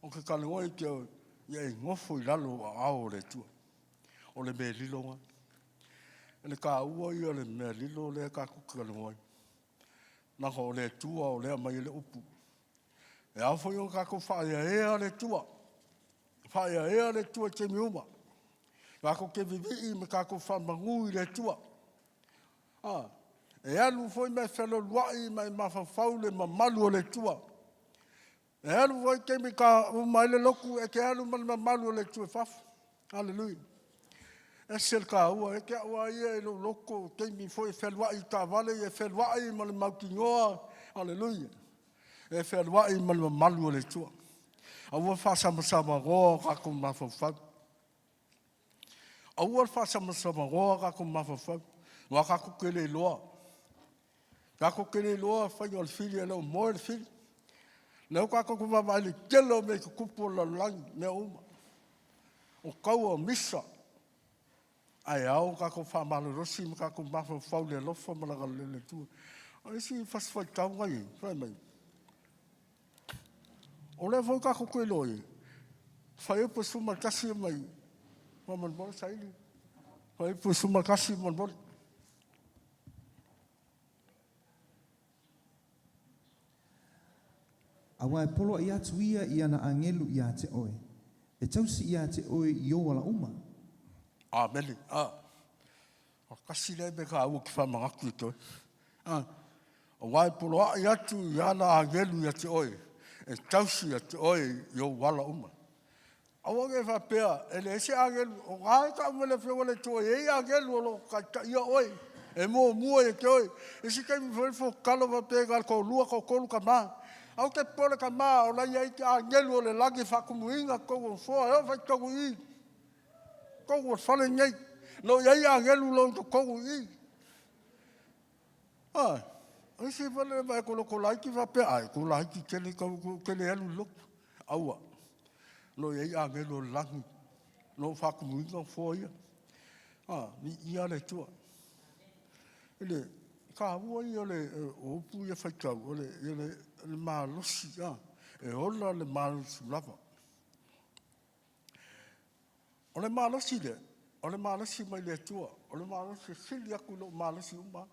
o ke kalingoi ke au, ia ngofo I lalo au le tua. O le me lilu nga. Le ka ua ia le me lilu le kako ki kalingoi. Naka o le tua o le mai le upu. E au fo yung kako whaia ea le tua. Whaia ea le tua te miuma. Kako ke vivi me kako whamangui le tua. E alu foi me whelo luai mai mawhawhau le mamalu o le tua. E alu foi ke me ka umai le loku e ke alu mali mamalu o le tua whafu. Hallelujah. E sel ka ua e ke ua ia e lo loko ke mi foi wheluai ta vale e wheluai mali mauki ngoa. Hallelujah. E wheluai mali mamalu o le tua. A ua whasamasama goa kako mawhawhau. A ua whasamasama goa kako mawhawhau. Wa kako kele loa. Kako kele loa whai o le whiri e leo moe le whiri. Leo kako kumawai le kelo me ka kupu la langi me uma. O kaua misa. Ai au kako whamalo rosi me kako mawhawhau le lofa malaga le tua. O isi whaswai tau ngai. Whai mai. O le foi kako koe loe. Whai upo suma kasi mai. Maman bora saili. Whai upo suma kasi man bora. Awa e polo ia tuia ia na angelu ia te oe. E tausi ia te oe I o wala uma. Amen. O kasi le me ka au ki whamangaku toi. Awa e polo ia tu ia na angelu ia te oe. E tausi ia te oe I o wala uma. Awa nge whapea, e le ese angelu, o ngai ka umele whio le toi, e angelu o lo ka ia oe. E mua e te oe. E si kai mi whai kalo whapea ka ko lua ko kolu ka maa. Au te pole ka maa o lai ai te angelu o le lagi whakumuinga kou o whoa, eo whai kou I. Kou o whale ngei. No iai angelu lo to kou I. Ai si whale mai ko loko laiki whapea. Ai, ko laiki kele elu loku. Aua. No iai angelu o langi. No whakumuinga o whoa ia. Ni ia le tua. Ele, ka ua I o le opu ia whaikau. O le malosi. E ola le malosi lava. O le malosi le. O le malosi mai le tua. O le malosi sili aku lo malosi uma.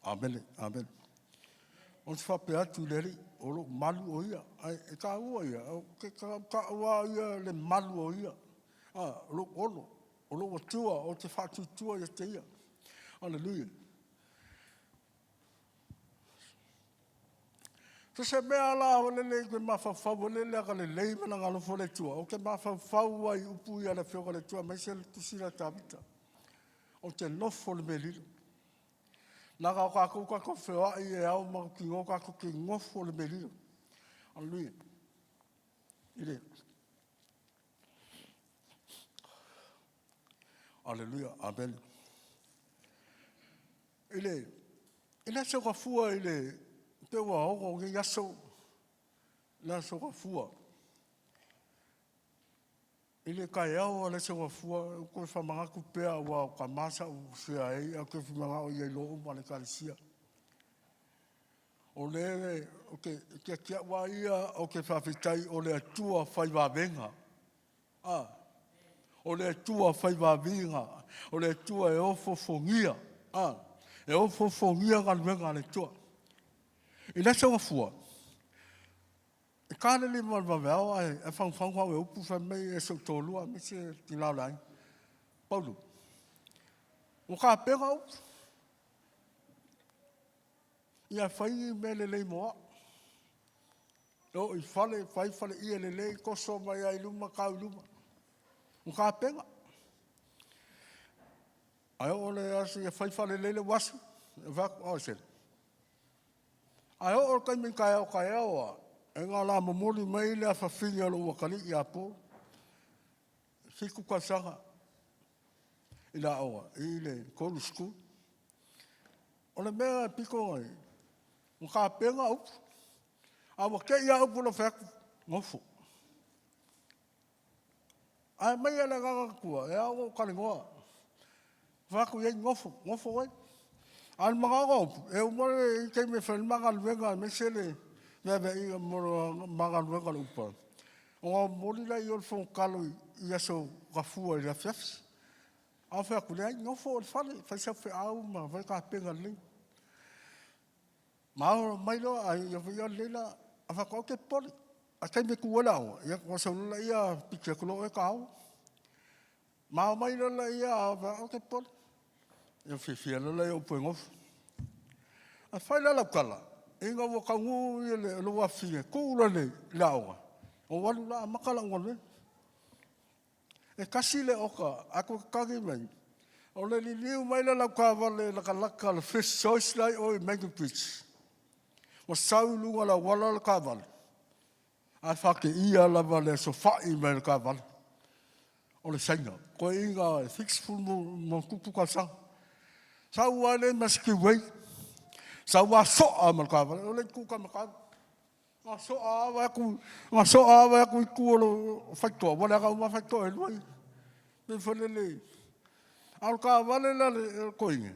Amen. Amen. O se whape atu leri. O lo malu o ia. E ka ua ia. Ke ka ua ia le malu o ia. Lo olo. O lo watua. O te whatu tua ia te ia. Hallelujah. So se mea la o le ke mawhawhau o le ka le lei mana ngalo fo le tua. O ke mawhawhau ai upu ia le whioka le tua. Mai se le tusira tawita. O te nofo le me lilu. Naka o kako kako whioa I e au mau ki ngō kako ki ngofo le me lilu. Hallelujah. Ile. Hallelujah. Amen. Ile se ka fua ile te wa o ke yaso. La so ka fua. Ile kai au ale se wafua ko fa manga ku pea wa ka masa u se ai a ke fi manga o ye lo ma le kalisia. O le o ke wa ia o ke fa fitai o le tua fai va venga. O le tua fai va venga. O le tua e ofo fongia. E ofo fongia ka venga le tua. Ina se wafua. E kāne li malwa veo e whangwhang hau e upu wha mei e sau tōlua me se ti lau lai. Paulu. O kā penga upu. Ia whai me le lei moa. O i whai whale ia le lei koso mai ai luma kau luma. O kā penga. Ai o le asi e whai whale lei le wasu. E whak o se. Ai o kai min kai au a. E ngā la mamori mai le a whawhiri alo wakari i a pō. Hiku kwa sanga. I la awa, i le kolu sku. O le mea piko ngai. O ka penga upu. Awa ke ia upu na whaku. Ngofu. Ai mai e le gaga kua. E awa kare ngoa. Whaku iei ngofu. Ngofu wai. Ai mga upu. E umare i kei me whanmanga luenga me sele. Nebe i moro maga nuenga upa. O mori la i olfo kalo i aso gafua i la fiafs. Au whea kule ai ngofo o whale, whai sau whea au ma whai ka penga ling. Mao mailo ai i awhia leila a whakao ke poli. A kei me kuala au, ia kwa saunula ia pikia kulo e ka au. Mao mailo la ia a whakao ke poli. Ia whiwhia lala i upo e ngofo. A whai la kala. Inga wa kangu i le loa whie, kūra le laonga. O walu la makala ngone. E kasi le oka, ako kagi mai. O le li liu mai la lau kāwale laka le fish choice lai o i Mango Beach. O sau lunga la wala la kāwale. A whake ia lava le so whai mai la kāwale. O le sainga. Ko inga fix full mo kupu ka sang. Sau wale maski wei. Sa wa so'a malkava, o le kuka malkava. Nga so'a wa ku ku lo factor, wala ka uma factor e lui. Me folele. Al ka vale la koinga.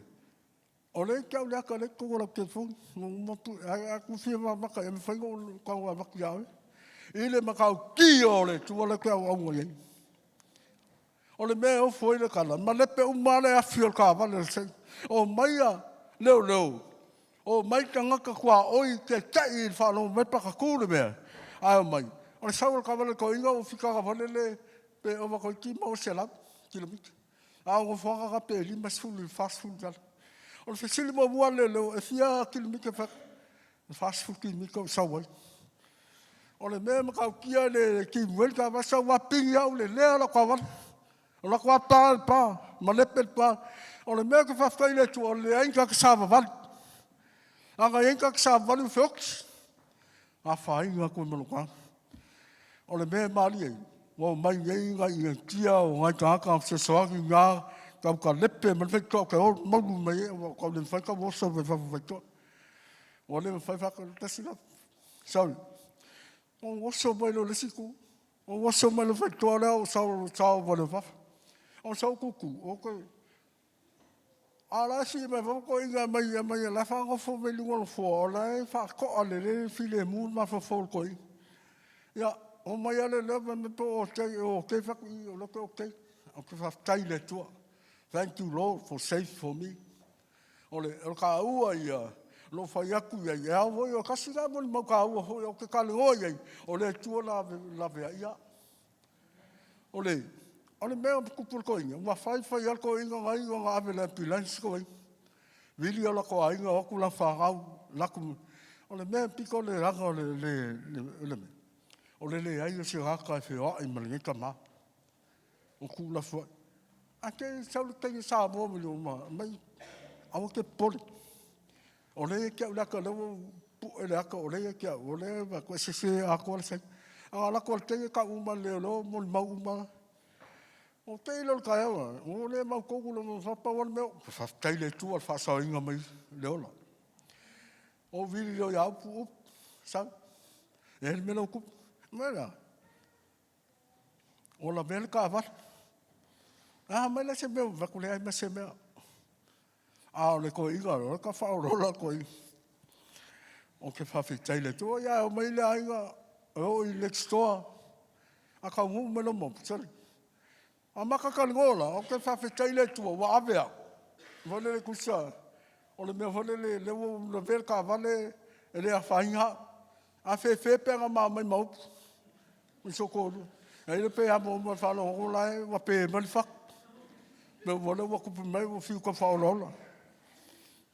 O le ka ula ka le ku lo ke fu, mo tu a ku fi ma maka e fa ngo ka wa maka ya. Ile maka ki o le tu wala ka wa ngo ye. O le me o foi le kala, ma le pe uma le a fi ka vale se. O maia leo. O mai ka ngaka kua oi ke tai i whanau mai paka kūre mea. Ai mai. O le saura ka wale ko inga o whika ka wale le pe o wako i ki mau se lau. Kilomita. A o whanga ka pe lima sulu fast food jala. O le whesili mo mua le leo e fia kilomita whaka. Fast food kilomita o sawai. O le mea makau kia le ki mwel ka wasa wapingi au le lea la kwa wale. O la kwa pa, ma lepe pa. O le mea ka whafkai le tu o le ainka ka sawa wale. Anga yenka ka sa valu fox. A fai nga ko moloka. O le me mali ai. Wo mai yenga i kia o ngai ka se soaki nga ka lepe man fe to ka o mo mai o ka le fa ka wo so ve fa to. O le fa fa ka tasila. Sorry. O wo so mai lo le siku. O wo so mai lo fa to la o sa vo le fa. O sa kuku. O ko ala si me ko inga mai la fa ngo fo velu ngo fo la fa ko ale le file mu ma fo fo ko ya o mai ale le me po o ke fa o lo ko ke o ke fa tai le to thank you lord for safe for me ole o ka u ia lo fa ya ku ya vo yo ka si ga mo ka u o ke ka le o ia o le tu la ya ole ole mea kupul ko inga, wa fai al ko inga ngai o ngā ave la ambulance ko inga. Vili ala ko inga o kula whangau, laku, ole mea piko le ranga le me. Ole le ai o se haka e whio ai malingeka ma. O kula fua. A ke saulu tengi sa mo mili o ma, mai, awa ke poli. Ole e kia ulaka lewo pu e le aka, ole e kia, ole e ko se ako le sai. A la ko tengi ka uma leo mo mau uma. O teilo ka ewa, o le mau koukulo mo whapa wale meo, teile tu al whasa inga mai leola. O vili o iau pu up, sau, e hel mena ukup, mera. O la mele ka va. Ah, mai la se me va ku le ai ma se me. Ah, le ko inga ro ka fa ro la ko. O ke fa fi tai le to ya o mai le ainga. O i next door. A ka ngu me lo mo sorry. A maka ka ngola o ke fa fi tai le to wa avea. Vole le kusa. O le me vole le wo no ver ka vale ele a fa inga. A fe pe nga ma mai mau. Mi so ko. Ai le pe a mo mo fa lo ko lai wa pe mal fa. Me vole wa ku mai wo fi ko fa lo.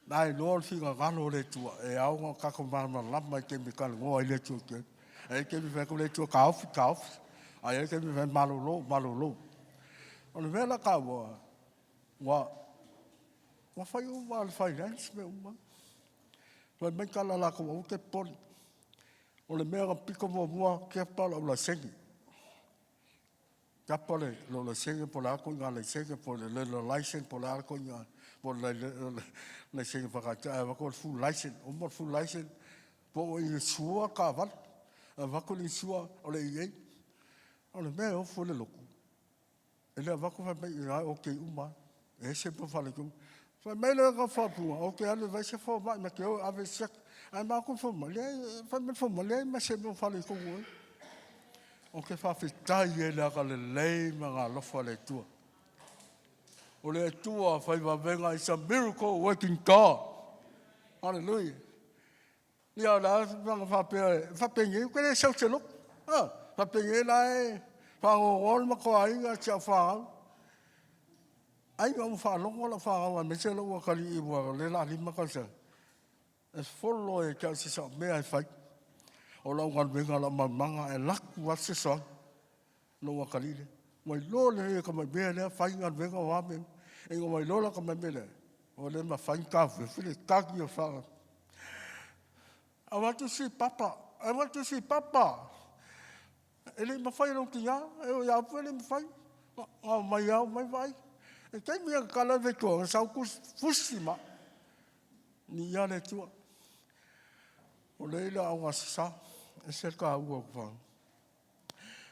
Nai no fi ga ga lo le tu e au nga ka ko ma la mai ke mi ka ngo ai le tu ke. Ai ke mi fa ko le tu ka off. Ai ke mi fa malo lo. O le vela ka wa fai o wa finance me uma. Wa me ka la ko o ke pon. O le mea piko mo ke pa la sengi. Kapole lo le sengi po la ko nga le sengi po le license po la ko nga po le sengi pa ka va ko full license o mo full license po i sua ka va va ko ni sua o le ye o le mea o fo le loko ele va ko fa me ia o ke uma e se po fa le ko fa me le ka fa pu o ke ale va se fo va me ke o ave se ai ma ko fo mo le ma se mo fa le ko o ke whawhitai e la ka le lei ma ngā lofa le tua. O le tua whai wawenga is a miracle working God. Hallelujah. Ni au la whanga whapengi, kere sau te luk. Whapengi la e whango ngol ma ko ainga tia whangau. Ainga mu whanongo la whangau a mese lo wakari i mua le la lima kausa. E wholo e kia sisa mea e whai. O lau ngan wenga la mamanga e laku wa se so no wa kalile mai lo le ka mai be le fa ngan wenga wa me e ngo mai lo la ka mai be le o le ma fa ka fe le ka ki fa I want to see papa ele ma fa no ki ya e o ya pe le ma fa o mai ya mai vai e kai mi ka la ve ko sa ku fusima ni ya le tu o le la wa sa e se ka u ko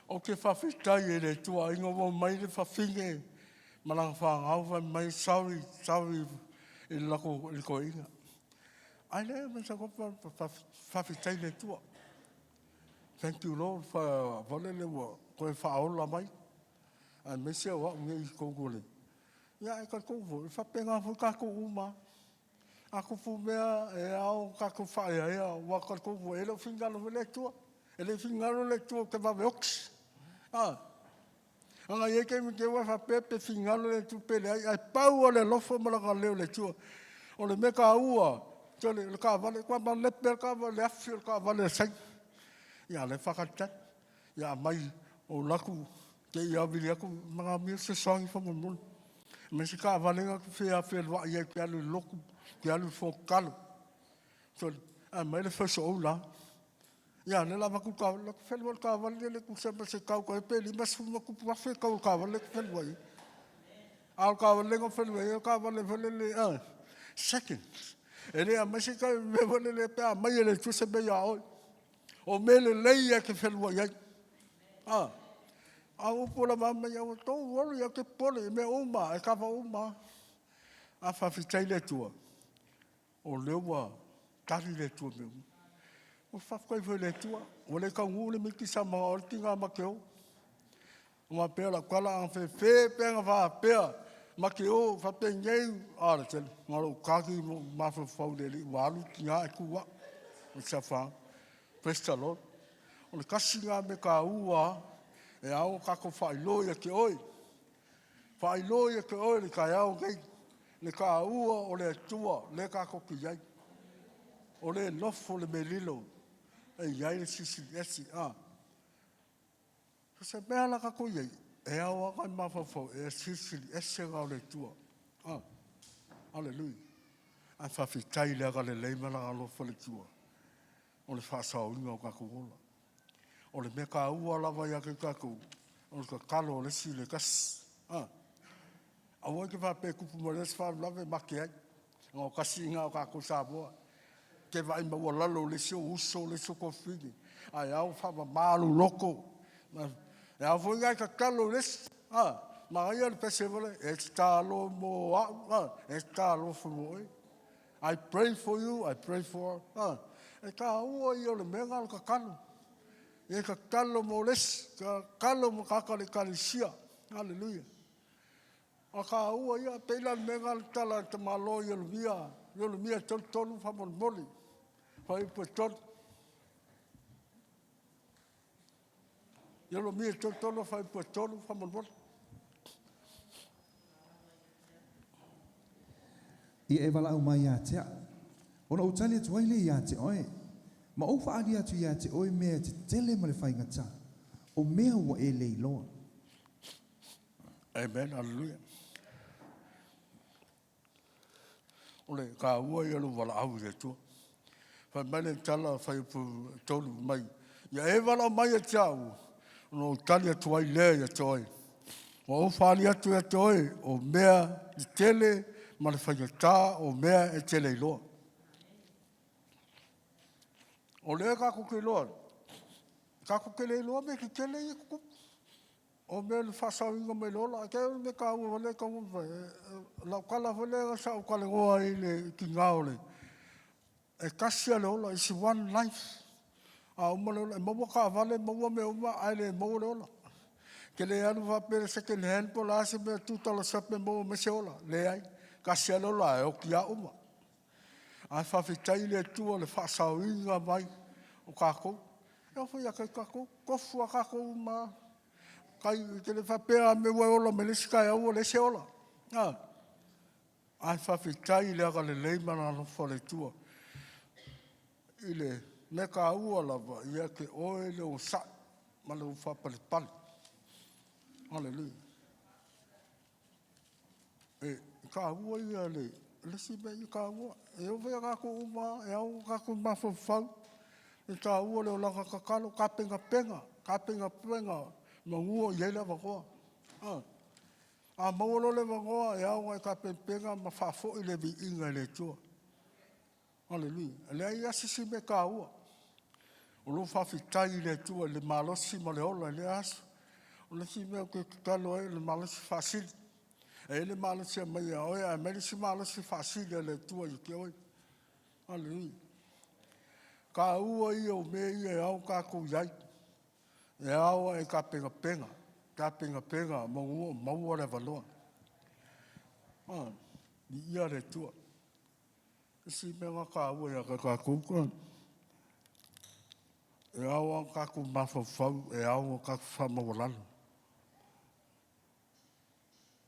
o ke whawhitai e le tua ingo mo mai le whawhinge malang whangau mai sawi i lako i ko inga. Ai le me sa kopa whawhitai le tua. Thank you Lord for vole le wa koe whaola mai. Ai me se wa unge i kongole. Ia e ka kongole, whapenga fu ka ko uma. Ako fu mea e au ka ko whae ea wa ka kongole. Ele whingalo le tua. Ele whingalo le tua ke wawe oks. Anga ye ke mi ke wa fa pepe fingalo le tu pele ai pau le lofo mala ka leo le tu o le me ka ua to le ka vale kwa ba le per ka vale afio ka vale sai ya le fa ka ya mai o laku ke ya vi ku manga mi se song fo mo me se ka vale ka fe a fe wa ye ke alu loku ke alu fo kalo to a mai le fa so la ya le lava ku ka le fel wal ka wal le ku se se ka ko pe li mas fu ku pa fe ka wal le fel wai al ka wal le ko fel wai ka wal le second ele a mas ka me wal le pe a mai le tu se be ya o me le ya ke fel wai a u po la ma ya to wal ya ke pole me uma e ka va uma a fa fi tai le tu o le wa tari le tu me o whafkoi fwe le tua. O le ka ngule miki sa mga orti ngā makeo. O ma pēr la kuala ang whewhe pēnga wha pēr. Makeo whape ngei. Āra tele. Ngā rau kāki mawha whau le li. Wālu ki ngā e kuwa. O sa whang. Praise the Lord. O le kasi ngā me ka ua. E au kako whailoia ke oi. Whailoia ke oi le kai au ngei. Le ka ua o le tua. Le kako ki iai. O le nofo le melilo. E iai le sisi esi, Se mea la ka ko iai, e awa kai mawhawhau, e sisi esi ngau le tua. Hallelujah. A whawhitai lea ka le leima la alofa le tua. O le whaasau inga o kako ola. O le me ka ua lava ia ke kako. O le ka kalo le si le kasi. Awa ke whape kupu mo le sfaru lave make ai. Ngau kasi inga o kako sāboa. Ke vai maua lalo le sio uso le soko figi. Ai au whama malu loko. E a fo ngai ka kalo les. Ma ia le pese vole. E talo mo e talo fo mo. I pray for you, I pray for. E ka ua ia le menga ka kalo. E ka kalo mo les, ka kalo mo kakale kalisia. Hallelujah. A ka ua ia peila le menga le tala te malo ia le mia. Ia le mia tolu fa mon moli. Fa ipo tolu. Ia le mia tolu fa ipo tolu fa mon moli. Ia e wala au mai ia tea. Ona utani atu waile ia te oe. Ma o whaari atu ia te oe mea te tele ma le whaingata. O mea ua e lei loa. Amen, hallelujah. Ole ka ua ia lo wala au ia tua. Fa mene tala fa ipo tolu mai. Ia e wala mai a tiau. No utani atu waile ia te oe. O whaari atu ia te oe. O mea te tele ma le whaingata o mea e tele loa. O lea kako ke loa. Kako ke le loa me ki tele i kuku. O mea le whasau inga me lola. Ke me ka ua wale ka ua. Lau kala wale ga sa o kale ngoa i le ki ngao le. E kasia le ola. It's one life. A uma le ola. E maua ka wale maua me uma. Ai le maua le ola. Ke le anu whapere second hand po la se me tutala sape maua me se ola. Le ai. Kasia le ola e o ki a uma. Ai whawhitai le tua le whasau inga mai o kako. E o whai a kai kako. Kofu a kako ma. Kai te le whapea me wai ola me lesi kai au o lese ola. Ai whawhitai le aga le leimana alofa le tua. I le meka ua lava ia ke oe le o sa. Ma le ufa pali pali. Hallelujah. E ka ua ia le. Lesi me i ka ua. E o vea kako uma. E au kako mawhawhau. E ka ua le o langa kakalo. Ka penga penga. Ka penga penga. Ma ngua i eila wakoa. A mauolo le wakoa. E au ngai ka penga. Ma whafo i le vi inga le tua. Hallelujah. Lea i asisi me ka ua. O lo whawhitai le tua. Le malosi ma le ola. Le asu. O le si mea ke kalo e le malosi whasili. E le malosi a mai a oe. A meri si malosi whasili le tua i ke oe. Hallelujah. Ka ua i o me i e au kako iai. E aua e ka penga penga. Ka penga penga. Maua le valoa. Ni ia le tua. Si menga ka ua ia ka kuka. E aua kako mawhawhau. E aua kako whamawalalo.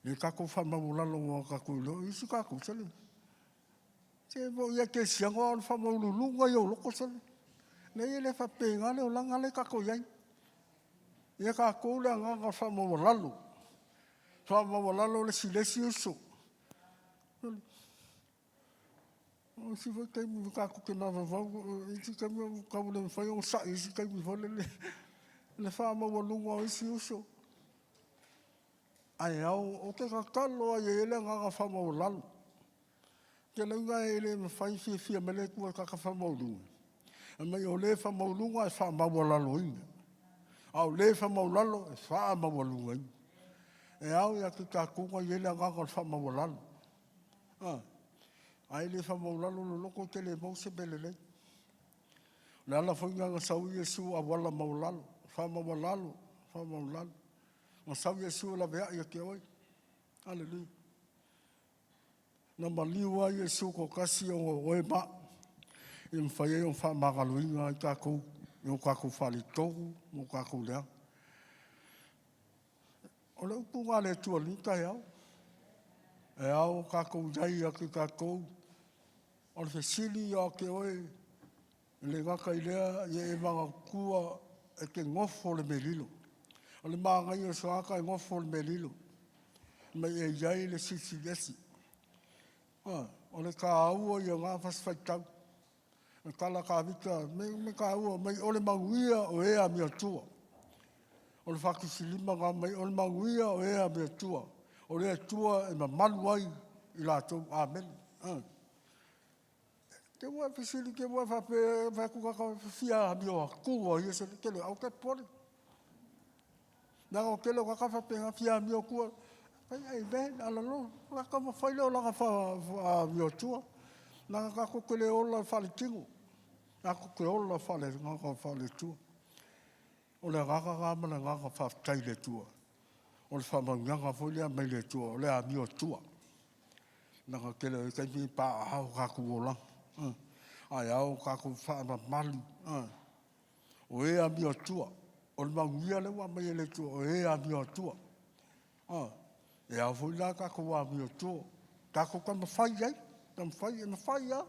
E kako whamawalalo o kako ilo. Isi kako sali. Se mo ia ke siango an whamawulunga i o loko sali. Le ia le whapenga le o langa le kako iai. Ia ka koule nganga whamawalalo. Whamawalalo le silesi uso. O si foi kai mi ka ko ke na vau. Iti kai mi ka mo le fai o sa. Isi kai mi vole le. Le whamawalunga isi uso. Ai au o ke ka kalo ai ele nganga whamawalalo. Ke launga ele me fai fia mele kua ka whamawalunga. E mai o le whamawalunga e whamawalalo inga. Au le whamawalalo e whamawalunga inga. E au ia ki ka kunga i ele nganga whamawalalo. Ai le whamawalalo lo loko te le mause belele. Le ala whainga sau Yesu a wala maulalo. Whamawalalo. Whamawalalo. Ma sau Yesu la vea ia ke oi. Hallelujah. Na maliwa Yesu ko kasi o oe ma. I mwhaie o whamagaluinga i kako. I o kako whali tohu. O kako lea. O leu punga le tua lita e au. E au kako jai a ki kako. O le whesili a ke oe. Le ngaka i lea i e manga kua e ke ngofo le melilo. O le maa ngai o soaka e ngofo le melilo. Mai e jai le sisi lesi. O le ka aua i a ngā whaswhaitau. E kala ka vika, me ka aua, mai o le manguia o ea mi atua. O le whakisilima ngā mai, o le manguia o ea mi atua. O le atua e ma manuai i lātou. Amen. Ke mua pisili, ke mua whakukaka whia mi o kua i ese ke le au ke pole. Na o kele ka fa penga fia mi o ku. Ai ai be ala lo. La ka fa lo la fa mi o tu. Na ka ko kele o la fa le tingu. Na ko kele o la fa le nga fa le tu. O le ga ma nga fa tai le tu. O le fa ma nga fa le mai le tu. O le a mi o tu. Na ka kele ka mi pa ha ka ku o la. Ai au ka ku fa ma malu. O e a mi o tu. O le mangia le wa mai le tu. O e a mi o tu. E a foi lá ka ko wa mi o tu. Ka ko ka ma fai ai. Ka ma fai ya.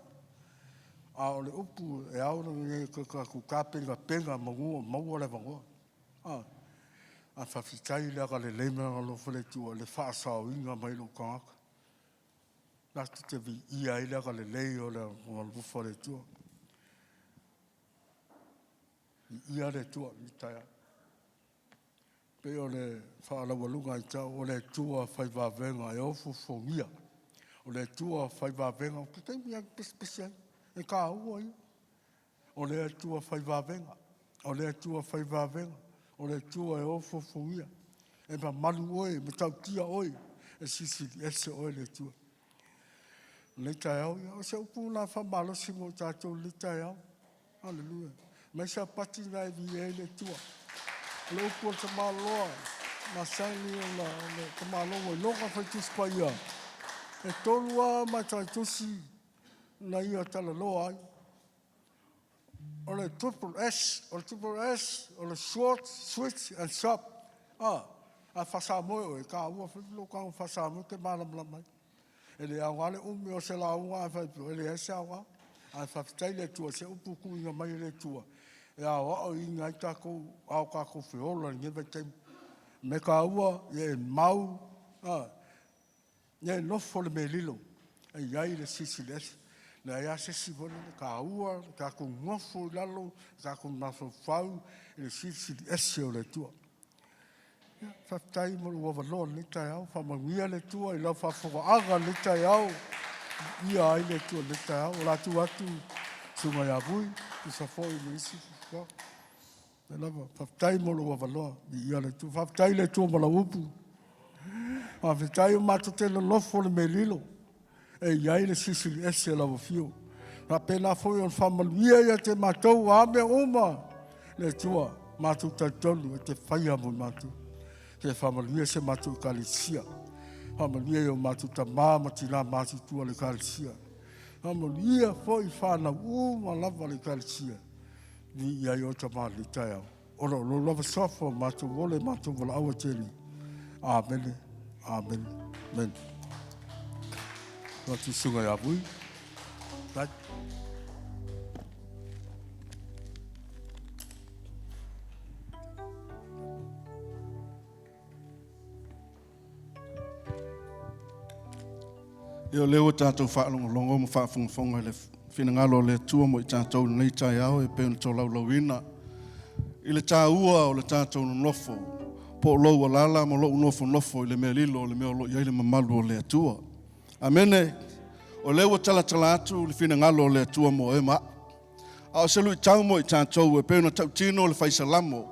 A o le upu e au no ka ka penga mo le vango. A fa fitai le ka le ma lo fole tu le fa sa o inga mai lo ka. Na te vi ia ile ka le o le mo fole tu. Ia le tu i taia. Pe o le whaala walunga i tau, o le tua whai wawenga e ofu fongia. O le tua whai wawenga, o ke teimia pesi ai, e ka ua i. O le tua whai wawenga, o le tua whai wawenga, o le tua e ofu fongia. E ma malu oi, me tau tia oi, e sisi ese oi le tua. Le tai au, o se upu na whamalo simo tātou le tai au. Halleluja. Mai sa pati nai vi e le tua. Le upu o te maloa, na saini o le te maloa, loka whai tusi pa ia. E tolua mai tai tusi na ia tala loa ai. O le triple S, o le short, switch and sharp. A whasamoe o e ka ua whilo kanga whasamoe ke malamla mai. E le awale umi o se la unga a whaipu, e le ese awa. A whaftai le tua, se upu kuinga mai le tua. E a wao i ngai tākou, au kākou whiola, ngewe te me ka ua, e mau, e nofo le me lilo, e iai le sisi lesi. Na ia se si vole le ka ua, kākou ngofo i lalo, kākou nafo whau, e le sisi lesi o le tua. Whaftai mo ua waloa le tai au, whamangia le tua, i lau whawhaaga le tai au, ia ai le tua le tai au, o la tu atu, sunga ya vui, i sa fōi me isi, e lava, whaftai mo ua waloa, i ia le tua, whaftai le tua mala upu, whaftai o mato te le lofo le me lilo, e iai le sisi le ese lava fio, na pena fōi on whamaluia ia te matou, a me uma, le tua, matou tautonu, e te whaia mo matou. Te whamaluia se matu kalisia. Whamaluia o matu ta māma tina matu tua le kalisia. Whamaluia fo i whana uma lava le kalisia. Ni iai o ta maa le tai au. Ora lo lava sofo matu wole matu wala awa tēni. Amen. Amen. Amen. Matu sunga ya vui. Right. Io leo tātou whaalongo mo whaafonga le whinangalo le tua mo i tātou nei tai au e peun tō laulauina. I le tā ua o le tātou nofo, po lou alala mo lou nofo i le mea lilo o le mea lo i aile mamalu o le tua. Amene, o leo tala atu le whinangalo le tua mo e ma. A o selu i tau mo i tātou e peun tau tino le whaisalamo.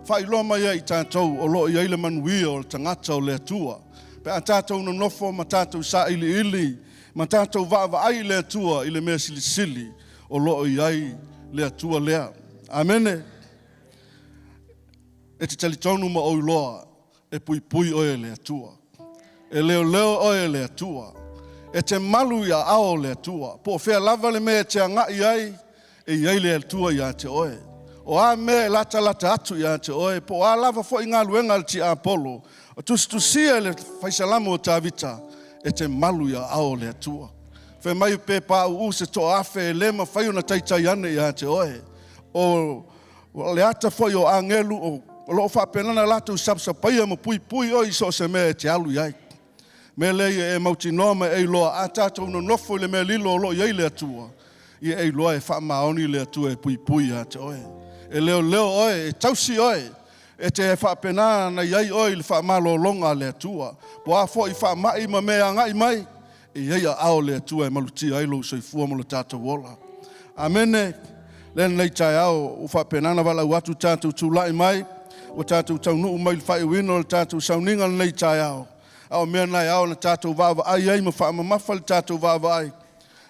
Whailoa mai i tātou o lo i aile manuia o le tangata o le tua. Pe a tātou no nofo, ma tātou sa ili, ma tātou va ai lea tua i le mea sili, o loo i ai lea tua lea. Amene. E te talitonu ma oi loa, e pui oe lea tua. E leo oe lea tua. E te malu ia ao lea tua. Po fea lava le mea te anga i ai, e iai lea tua ia te oe. O a mea lata atu ia te oe, po a lava fo inga luenga al ti Apollo, o tusia le whaisalamo o tāwita, e te malu ia ao le atua. Whai mai pe pā u se to awhe e lema whaiona taitai ane ia te oe. O le ata whai o angelu, o loo whapenana latu sapsapaia ma pui oi so se mea te alu iai. Me lei e mauti noma e loa a tātou no nofo le mea lilo o loo iai le atua. Ia e loa e whaamaoni le atua e pui ia te oe. E leo oe, e tausi oe. E te whapena na iai oi le whamalo longa le atua. Po a fo i whamai ma mea ngai mai. E ia ao le atua e maluti ailo so i fua mo le tātou wola. Amene, len nei tai ao u whapena na wala uatu tātou tūlai mai. o tātou taunu mai le whai wino le tātou Sauniga nei tai ao. Ao mea nai ao na tātou vava ai ai ma whaamamafa le tātou vava ai.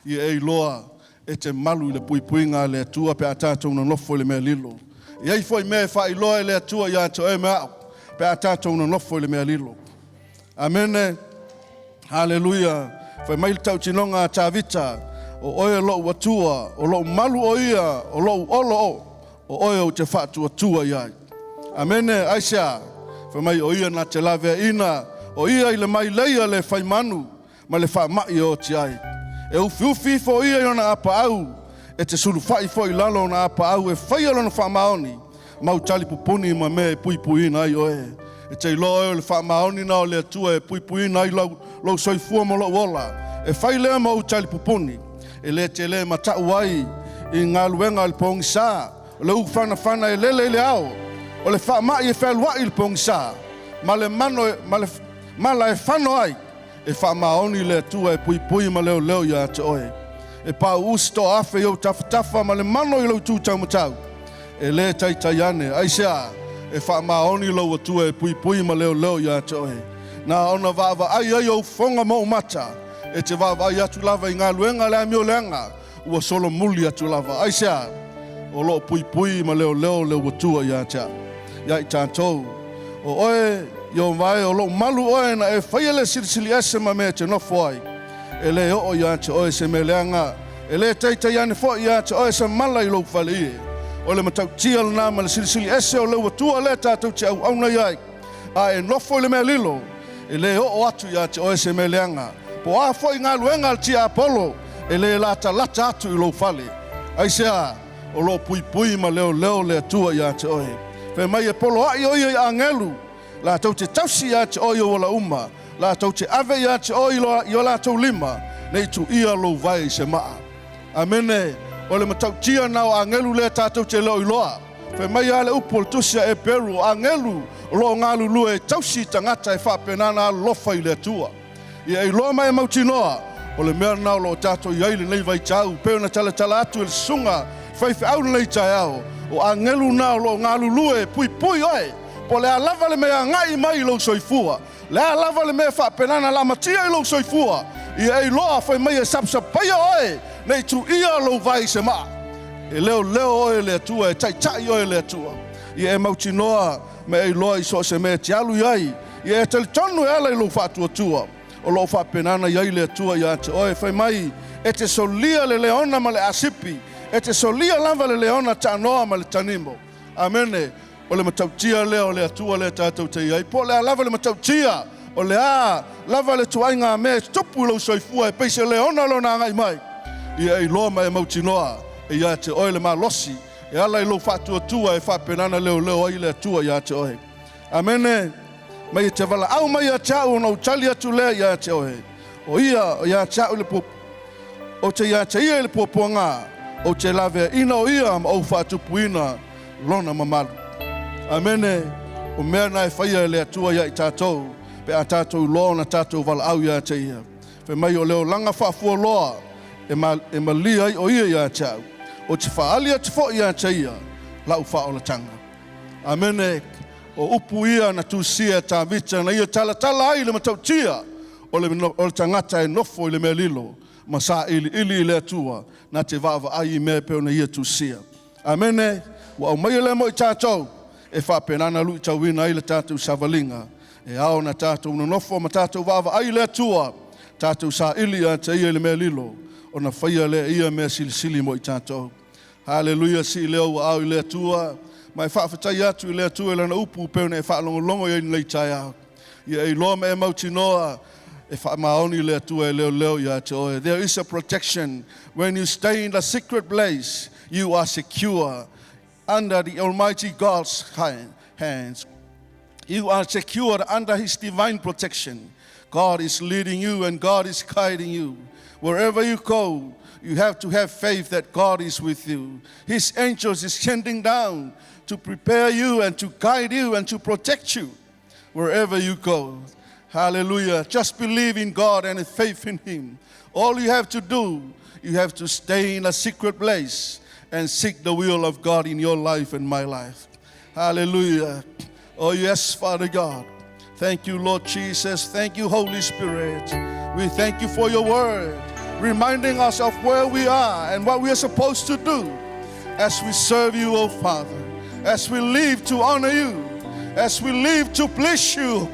Ia ei loa e te malu i le puipuinga le atua pe a tātou na nofo le mea lilo. Ia i foi mea whai loa le atua ia to e mea au pe a tātou na nofo le mea lilo. Amene, haleluia. Fai mai le tau tinonga tā vita o oe lo watua, o lo malu o ia, o lo olo o oe o te whatu atua iai. Amene, aisea, fai mai o ia na te lawe ina, o ia i le mai leia le whai manu, ma le wha mai o ti ai. E ufi fo ia i ona apa au, e te suru whai fo i lalo na apa au, e whai alona wha maoni, mau tali pupuni ma me pui ina ai oe. E te ilo e le wha maoni na o le atua e pui ina ai lau soifua mo lo wola. E whai lea mau tali pupuni, e le te le matau ai, i ngā luenga le pongi sā, o le ufana e lele le ao, o le wha mai e whelua i le pongi sā, ma le mano, ma la e whano ai, e wha maoni le atua e pui ma leo ia te oe. E pau usto afe i au tafa ma le mano i lau tūtau matau. E le tai ane, aisea, e wha maoni lau atua e pui ma leo ia te oe. Nā ona vava ai au whonga mau mata, e te vava ai atu lava i ngā luenga le amio leanga, ua solo muli atu lava. Aisea, o lo pui ma leo le atua ia te a. Ia i tātou, o oe, yo vai o lo malu oe na e whaiele sirisili ese ma me te nofo ai. E le o ia te oe se me leanga, e le teitei ane fo ia te oe se mala i lo whale ie. O le matau tia lana ma le sirisili ese o le watua le tātou te au auna iai. A e nofo i le mea lilo, e le o atu ia te oe se me leanga. Po a fo i ngā luenga al tia Apollo, e le lata atu i lo whale. Aisea, o lo pui ma leo le atua ia te oe. Fe mai e polo ai o i angelu, la tau te tausi ia te oi o wala uma, la tau te ave ia te oi i o la tau lima, nei tu ia lo vai se maa. Amene, o le matau tia nao angelu le tātou te leo i loa. Fe mai ale upo le tusia e peru, angelu lo ngā lulu e tausi tangata e whapenana lofa i le atua. Ia i loa mai mauti noa, o le mea nao lo tātou i aile nei vai tau, peo na tala atu e le sunga, whaife au nei tai au, o angelu nao lo ngā lulu e pui oe, po le alava le mea ngai mai lo soifua. Le alava le mea whapenana la matia i lo soifua. Ia ei loa whai mai e sapsapaia oe, nei tu ia lo vai se maa. E leo oe le atua, e tai oe le atua. Ia e mauti noa, me ei loa i so se mea te alu iai. Ia e tali tonu e ala i lo whatu atua. O lo whapenana iai le atua ia te oe. Whai mai, e te solia le leona ma le asipi. E te solia lava le leona ta noa ma le tanimo. Amene. O le matautia leo le atua le tātou te iai. Po le lava le matautia. O le lava le tuainga me tupu lau soifua e peise leona lo na ngai mai. Ia i loa mai e mauti noa. E ia te oe le malosi. E ala i lo whatu atua e whapenana leo ai le atua ia te oe. Amene. Mai e te wala au mai a tau na utali atu lea ia te oe. O ia tau le po. O te ia te ia le puapuanga. O te lave ina o ia ma au whatupu ina lona mamalu. Amene, o mea nai whaia le atua ia i tātou, pe a tātou loa na tātou wala au ia te ia. Whe mai o leo langa whaafua loa, e malia i o ia tau. O te whaalia te fo ia te ia, lau wha o la tanga. Amene, o upu ia na tūsia tā vita na ia tala ai le matautia, o le tangata e nofo i le mea lilo, ma sa ili le atua, na te vava ai i mea peo na ia tūsia. Amene, wa o mai le mo i tātou, e whapenana lui tauina ai le tātou savalinga. E ao na tātou na nofo ma tātou vava ai le atua. Tātou sa ili a te ia le mea lilo. O na whaia le ia mea sili mo i tātou. Haleluia si leo wa au i le atua. Mai whawhatai atu i le atua e lana upu peo na e whaalongolongo i nei tai au. Ia e loa me e mauti noa. E whaamaoni le atua e leo i a te oe. There is a protection. When you stay in the secret place, you are secure. Under the Almighty God's hands. You are secured under His divine protection. God is leading you and God is guiding you. Wherever you go, you have to have faith that God is with you. His angels is sending down to prepare you and to guide you and to protect you wherever you go. Hallelujah. Just believe in God and have faith in Him. All you have to do, you have to stay in a secret place and seek the will of God in your life and my life. Hallelujah. Oh, yes, Father God. Thank you, Lord Jesus. Thank you, Holy Spirit. We thank you for your word, reminding us of where we are and what we are supposed to do as we serve you, oh Father, as we live to honor you, as we live to please you,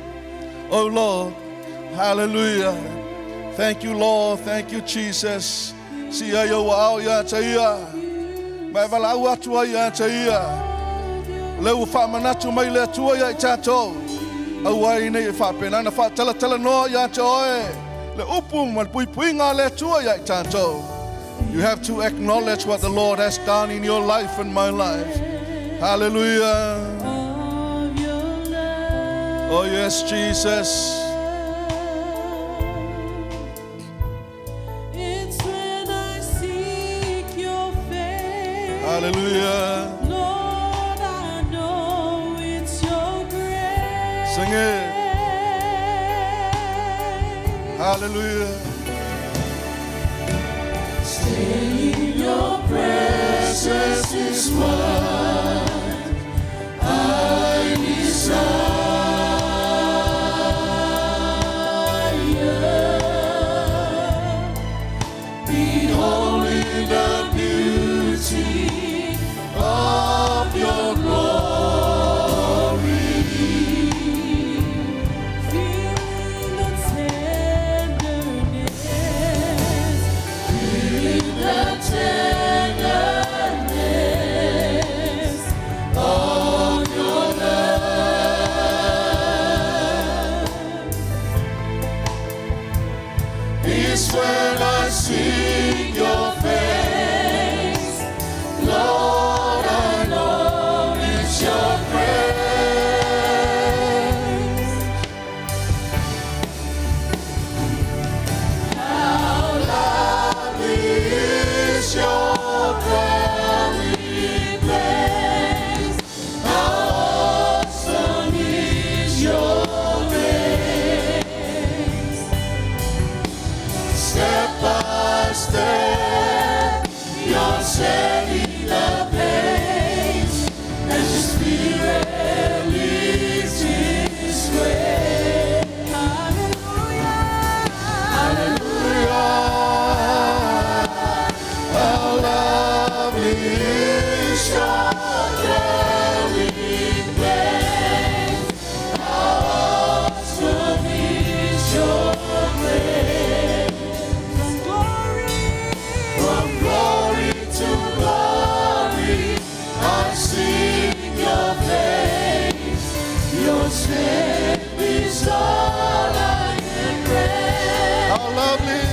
oh Lord. Hallelujah. Thank you, Lord. Thank you, Jesus. Sia yo wa ya chaia. Mai vala wa tua ya chaia. Leu fa manatu mai le tua ya chato. Au ai nei fa pena na fa tala no ya choe. Le upu mal pui nga le tua ya chato. You have to acknowledge what the Lord has done in your life and my life. Hallelujah. Oh yes, Jesus. Hallelujah. Lord, I know it's your grace. Sing it. Hallelujah. Stay in your presence is what I desire. Beholding the beauty of your glory, feeling the tenderness, of your love. Is when I see your face, Lord, I know it's your grace. How lovely is your dwelling place. How awesome is your grace. Step by step, you're setting the pace, as your spirit leads this way. Hallelujah, hallelujah. How lovely is your dwelling place. How awesome is your grace. From glory to glory, I seek your face. Your strength is all I embrace. How lovely.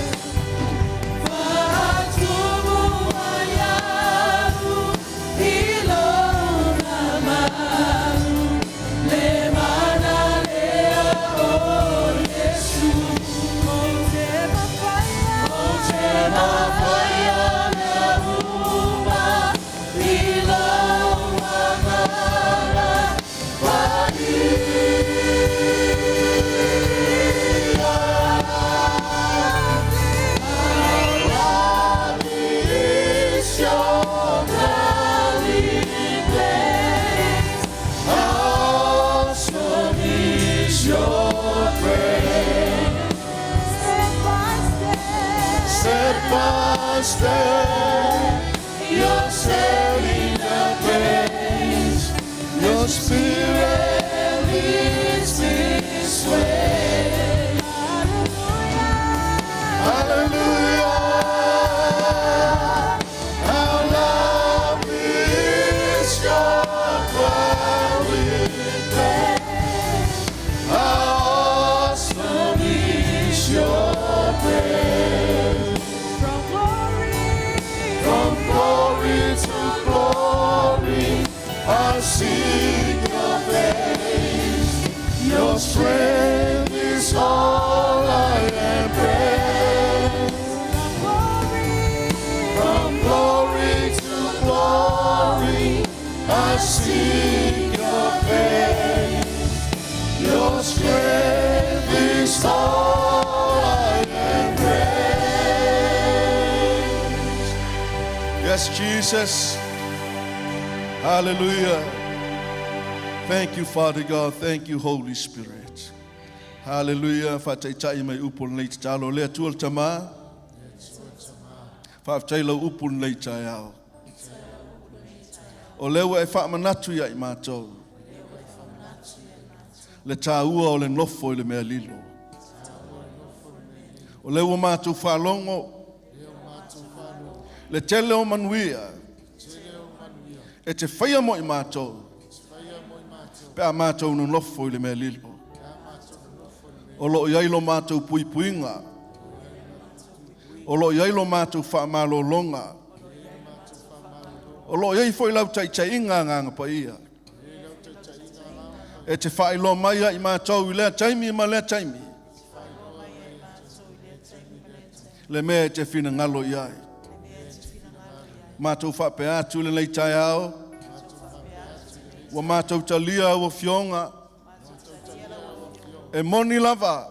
Step by step, you're setting the pace. Your spirit leads this way. Hallelujah. How lovely is your dwelling place. How awesome is your grace. From glory to glory, I see your face. Your strength is all I embrace. From glory to glory, I see your face. Your strength is all I embrace. Yes, Jesus. Hallelujah. Thank you, Father God. Thank you, Holy Spirit. Hallelujah. Whataitai mai upul nei te talo lea tual tama. Whaatai lau upul nei tai au. O lewa e whaamanatu ia I mātou. Le tāua o le nofo I le mea lilo. O lewa mātou whalongo. Le tele o manuia. E te whaia mo I mātou. Pea mātou no nofo I le mea lilo. O lo iailo mātou pui puinga. O lo iailo mātou whaamalo longa. O lo iai foi lau tai tai inga nganga pa ia. E te whailo mai I mātou I lea taimi ma lea taimi. Le mea te whina ngalo iai. Mātou whape atu le nei tai ao. Wa mātou talia o fionga. E moni lava.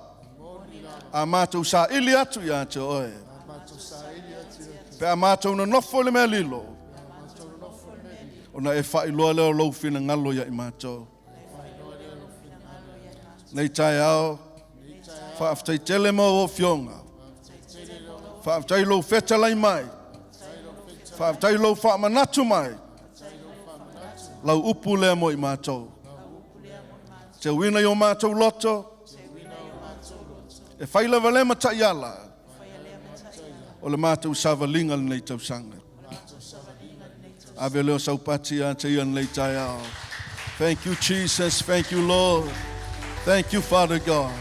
A mātou sa ili atu ia te oe. Pe a mātou no nofo le mea lilo. Ona e whailoa leo lau whina ngalo ia I mātou. Nei tai ao. Whaaftai tele mo o fionga. Whaaftai lau whetalai mai. Whaaftai lau whaamanatu mai. Lau upu lea mo I mātou. Te wina I o mātou loto. E whailawa le mata iala. O le mātou savalinga le nei tausanga. Ave leo saupati a te ian nei tai ao. Thank you, Jesus. Thank you, Lord. Thank you, Father God.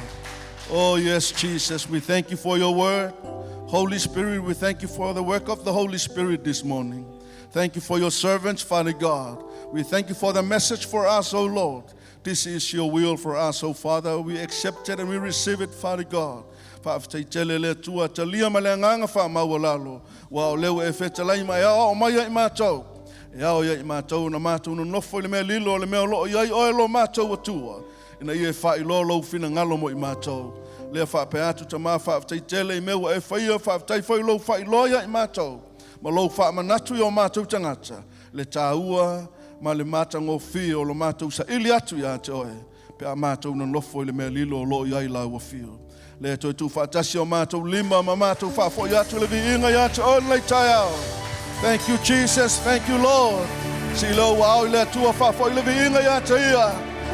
Oh, yes, Jesus. We thank you for your word. Holy Spirit, we thank you for the work of the Holy Spirit this morning. Thank you for your servants, Father God. We thank you for the message for us, oh Lord. This is your will for us, oh Father. We accept it and we receive it, Father God. Whaaftai tele le tua talia ma le nganga wha mawalalo. Wa o leo e whetalai mai ao o mai I mātou. E ao ia I mātou na mātou no nofo I le mea lilo le mea loo iai oe lo mātou atua. Ina ia e whai lolo whina ngalo mo I mātou. Lea whape atu ta maa whaaftai tele I mewa e whaia whaaftai whai lo whai loia I mātou. Ma lo whaamanatu I o mātou tangata. Le tāua ma le mātango whio o lo mātou sa ili atu ia te oe. Pe a mātou no nofo I le mea lilo o lo iai lau a whio. Le toi tu whaatasi o mātou lima ma mātou whaafoi atu le vi inga ia te oe lei tai au. Thank you, Jesus. Thank you, Lord. Si lo wa au le tua whaafoi le vi inga ia te ia.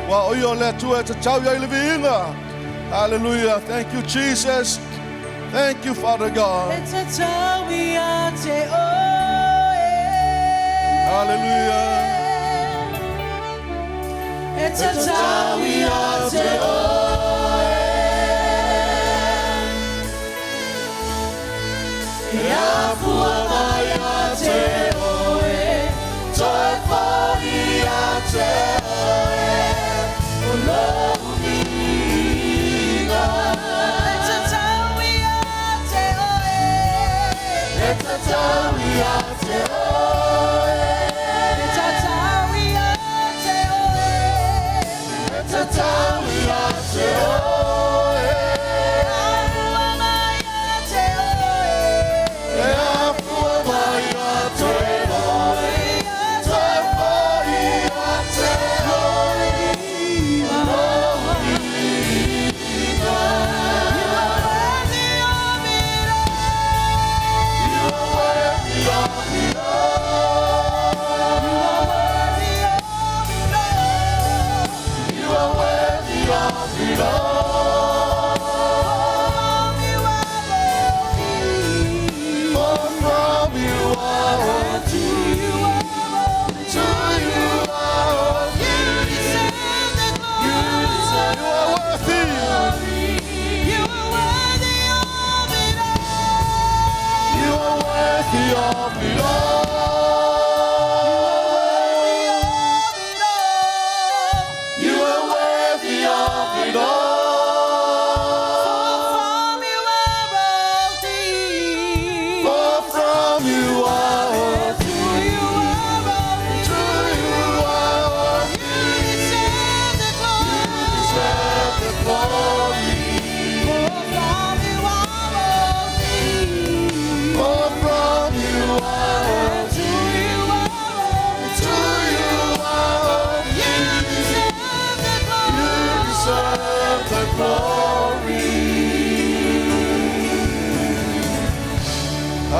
Wa oi o le tua te tau ia le vi inga. Hallelujah. Thank you, Jesus. Thank you, Father God. Hallelujah. It's a time we are to Ya fuama ya te oe, toe fari ya te oe, uloninga. It's a time we are te oe. It's a time we are te oe. It's a time we are te oe. It's a time we are te oe.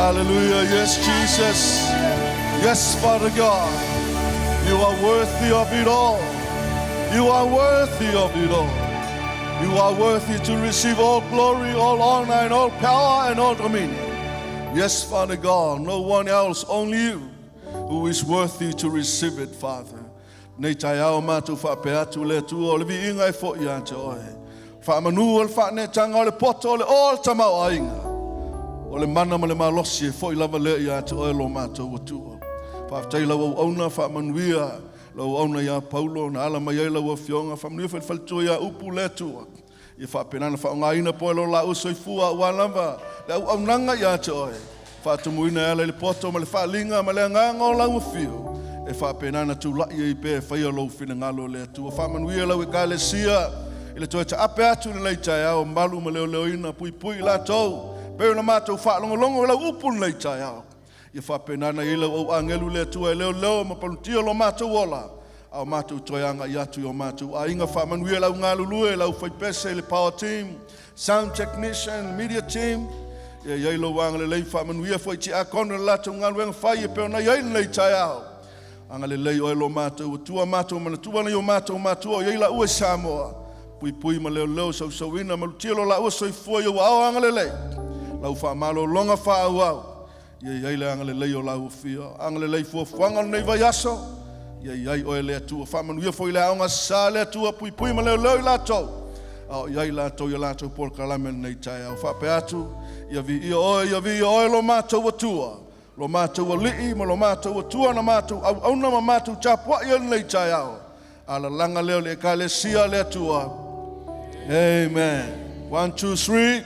Hallelujah. Yes, Jesus. Yes, Father God. You are worthy of it all. You are worthy of it all. You are worthy to receive all glory, all honor, and all power, and all dominion. Yes, Father God, no one else, only you, who is worthy to receive it, Father. Nei tai au mātou whapeatu le tu o le vi inga e fo i ante oe. Whaamanu o le whaane tanga o le poto o le o le tamau a inga. O le mana ma le malosi e fo i lava le i ante oe lo mātou o tua. Whaaftai lau au auna whaamanuia, lau auna ia Paulo, na ala mai ei lau a fionga, whaamanuia whalitua ia upu le tua. I whaapenana whaongaina po e lo la usoi fua ua lava, le au aunanga i ante oe. Whaatumuina ele le poto ma le whaalinga ma le anganga o lau a fio. E whaapenana tu lai e pe whaia lou whina ngalo le atua. Whaamanuia lau e kālesia, i le toe ta ape atu ni leitai au, malu ma leo leo ina pui pui la tau. Peo na mātou whaalongo lau upu ni leitai au. I whapenana i lau au angelu le atua e leo leo ma palutia lo mātou ola. Au mātou toianga i atu i o mātou. A inga whaamanuia lau ngā lulue, lau whaipese le power team, sound technician, media team. E iei lo wanga le lei whaamanuia fwoi ti akona la tau ngā luenga whai e peo na iei ni leitai au. Anga le lei o lo mātou, tua mātou mana tua na i o mātou, iei la ue Samoa. Pui pui ma leo leo sau sau ina, malutia lo la ue soi fua i o au anga le lei. Lau whaamalo longa wha au au. Iei le anga le lei o lau fia. Anga le lei fua fuanga nei vai aso. Iei o e le atua. Whaamanuia fo i le aonga sa le atua, pui pui ma leo leo i la tau. Au iei la tau por kalame nei tai au. Whape atu, ia vi o lo mātou atua. Lo mātou a li'i, ma lo mātou a tua na mātou, au auna ma mātou tāpua i nei tai au. Ala langa leo le ekalesia le atua. Amen. 1, 2, 3.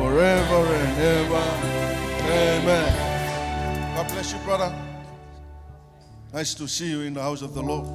Forever and ever. Amen. God bless you, brother. Nice to see you in the house of the Lord.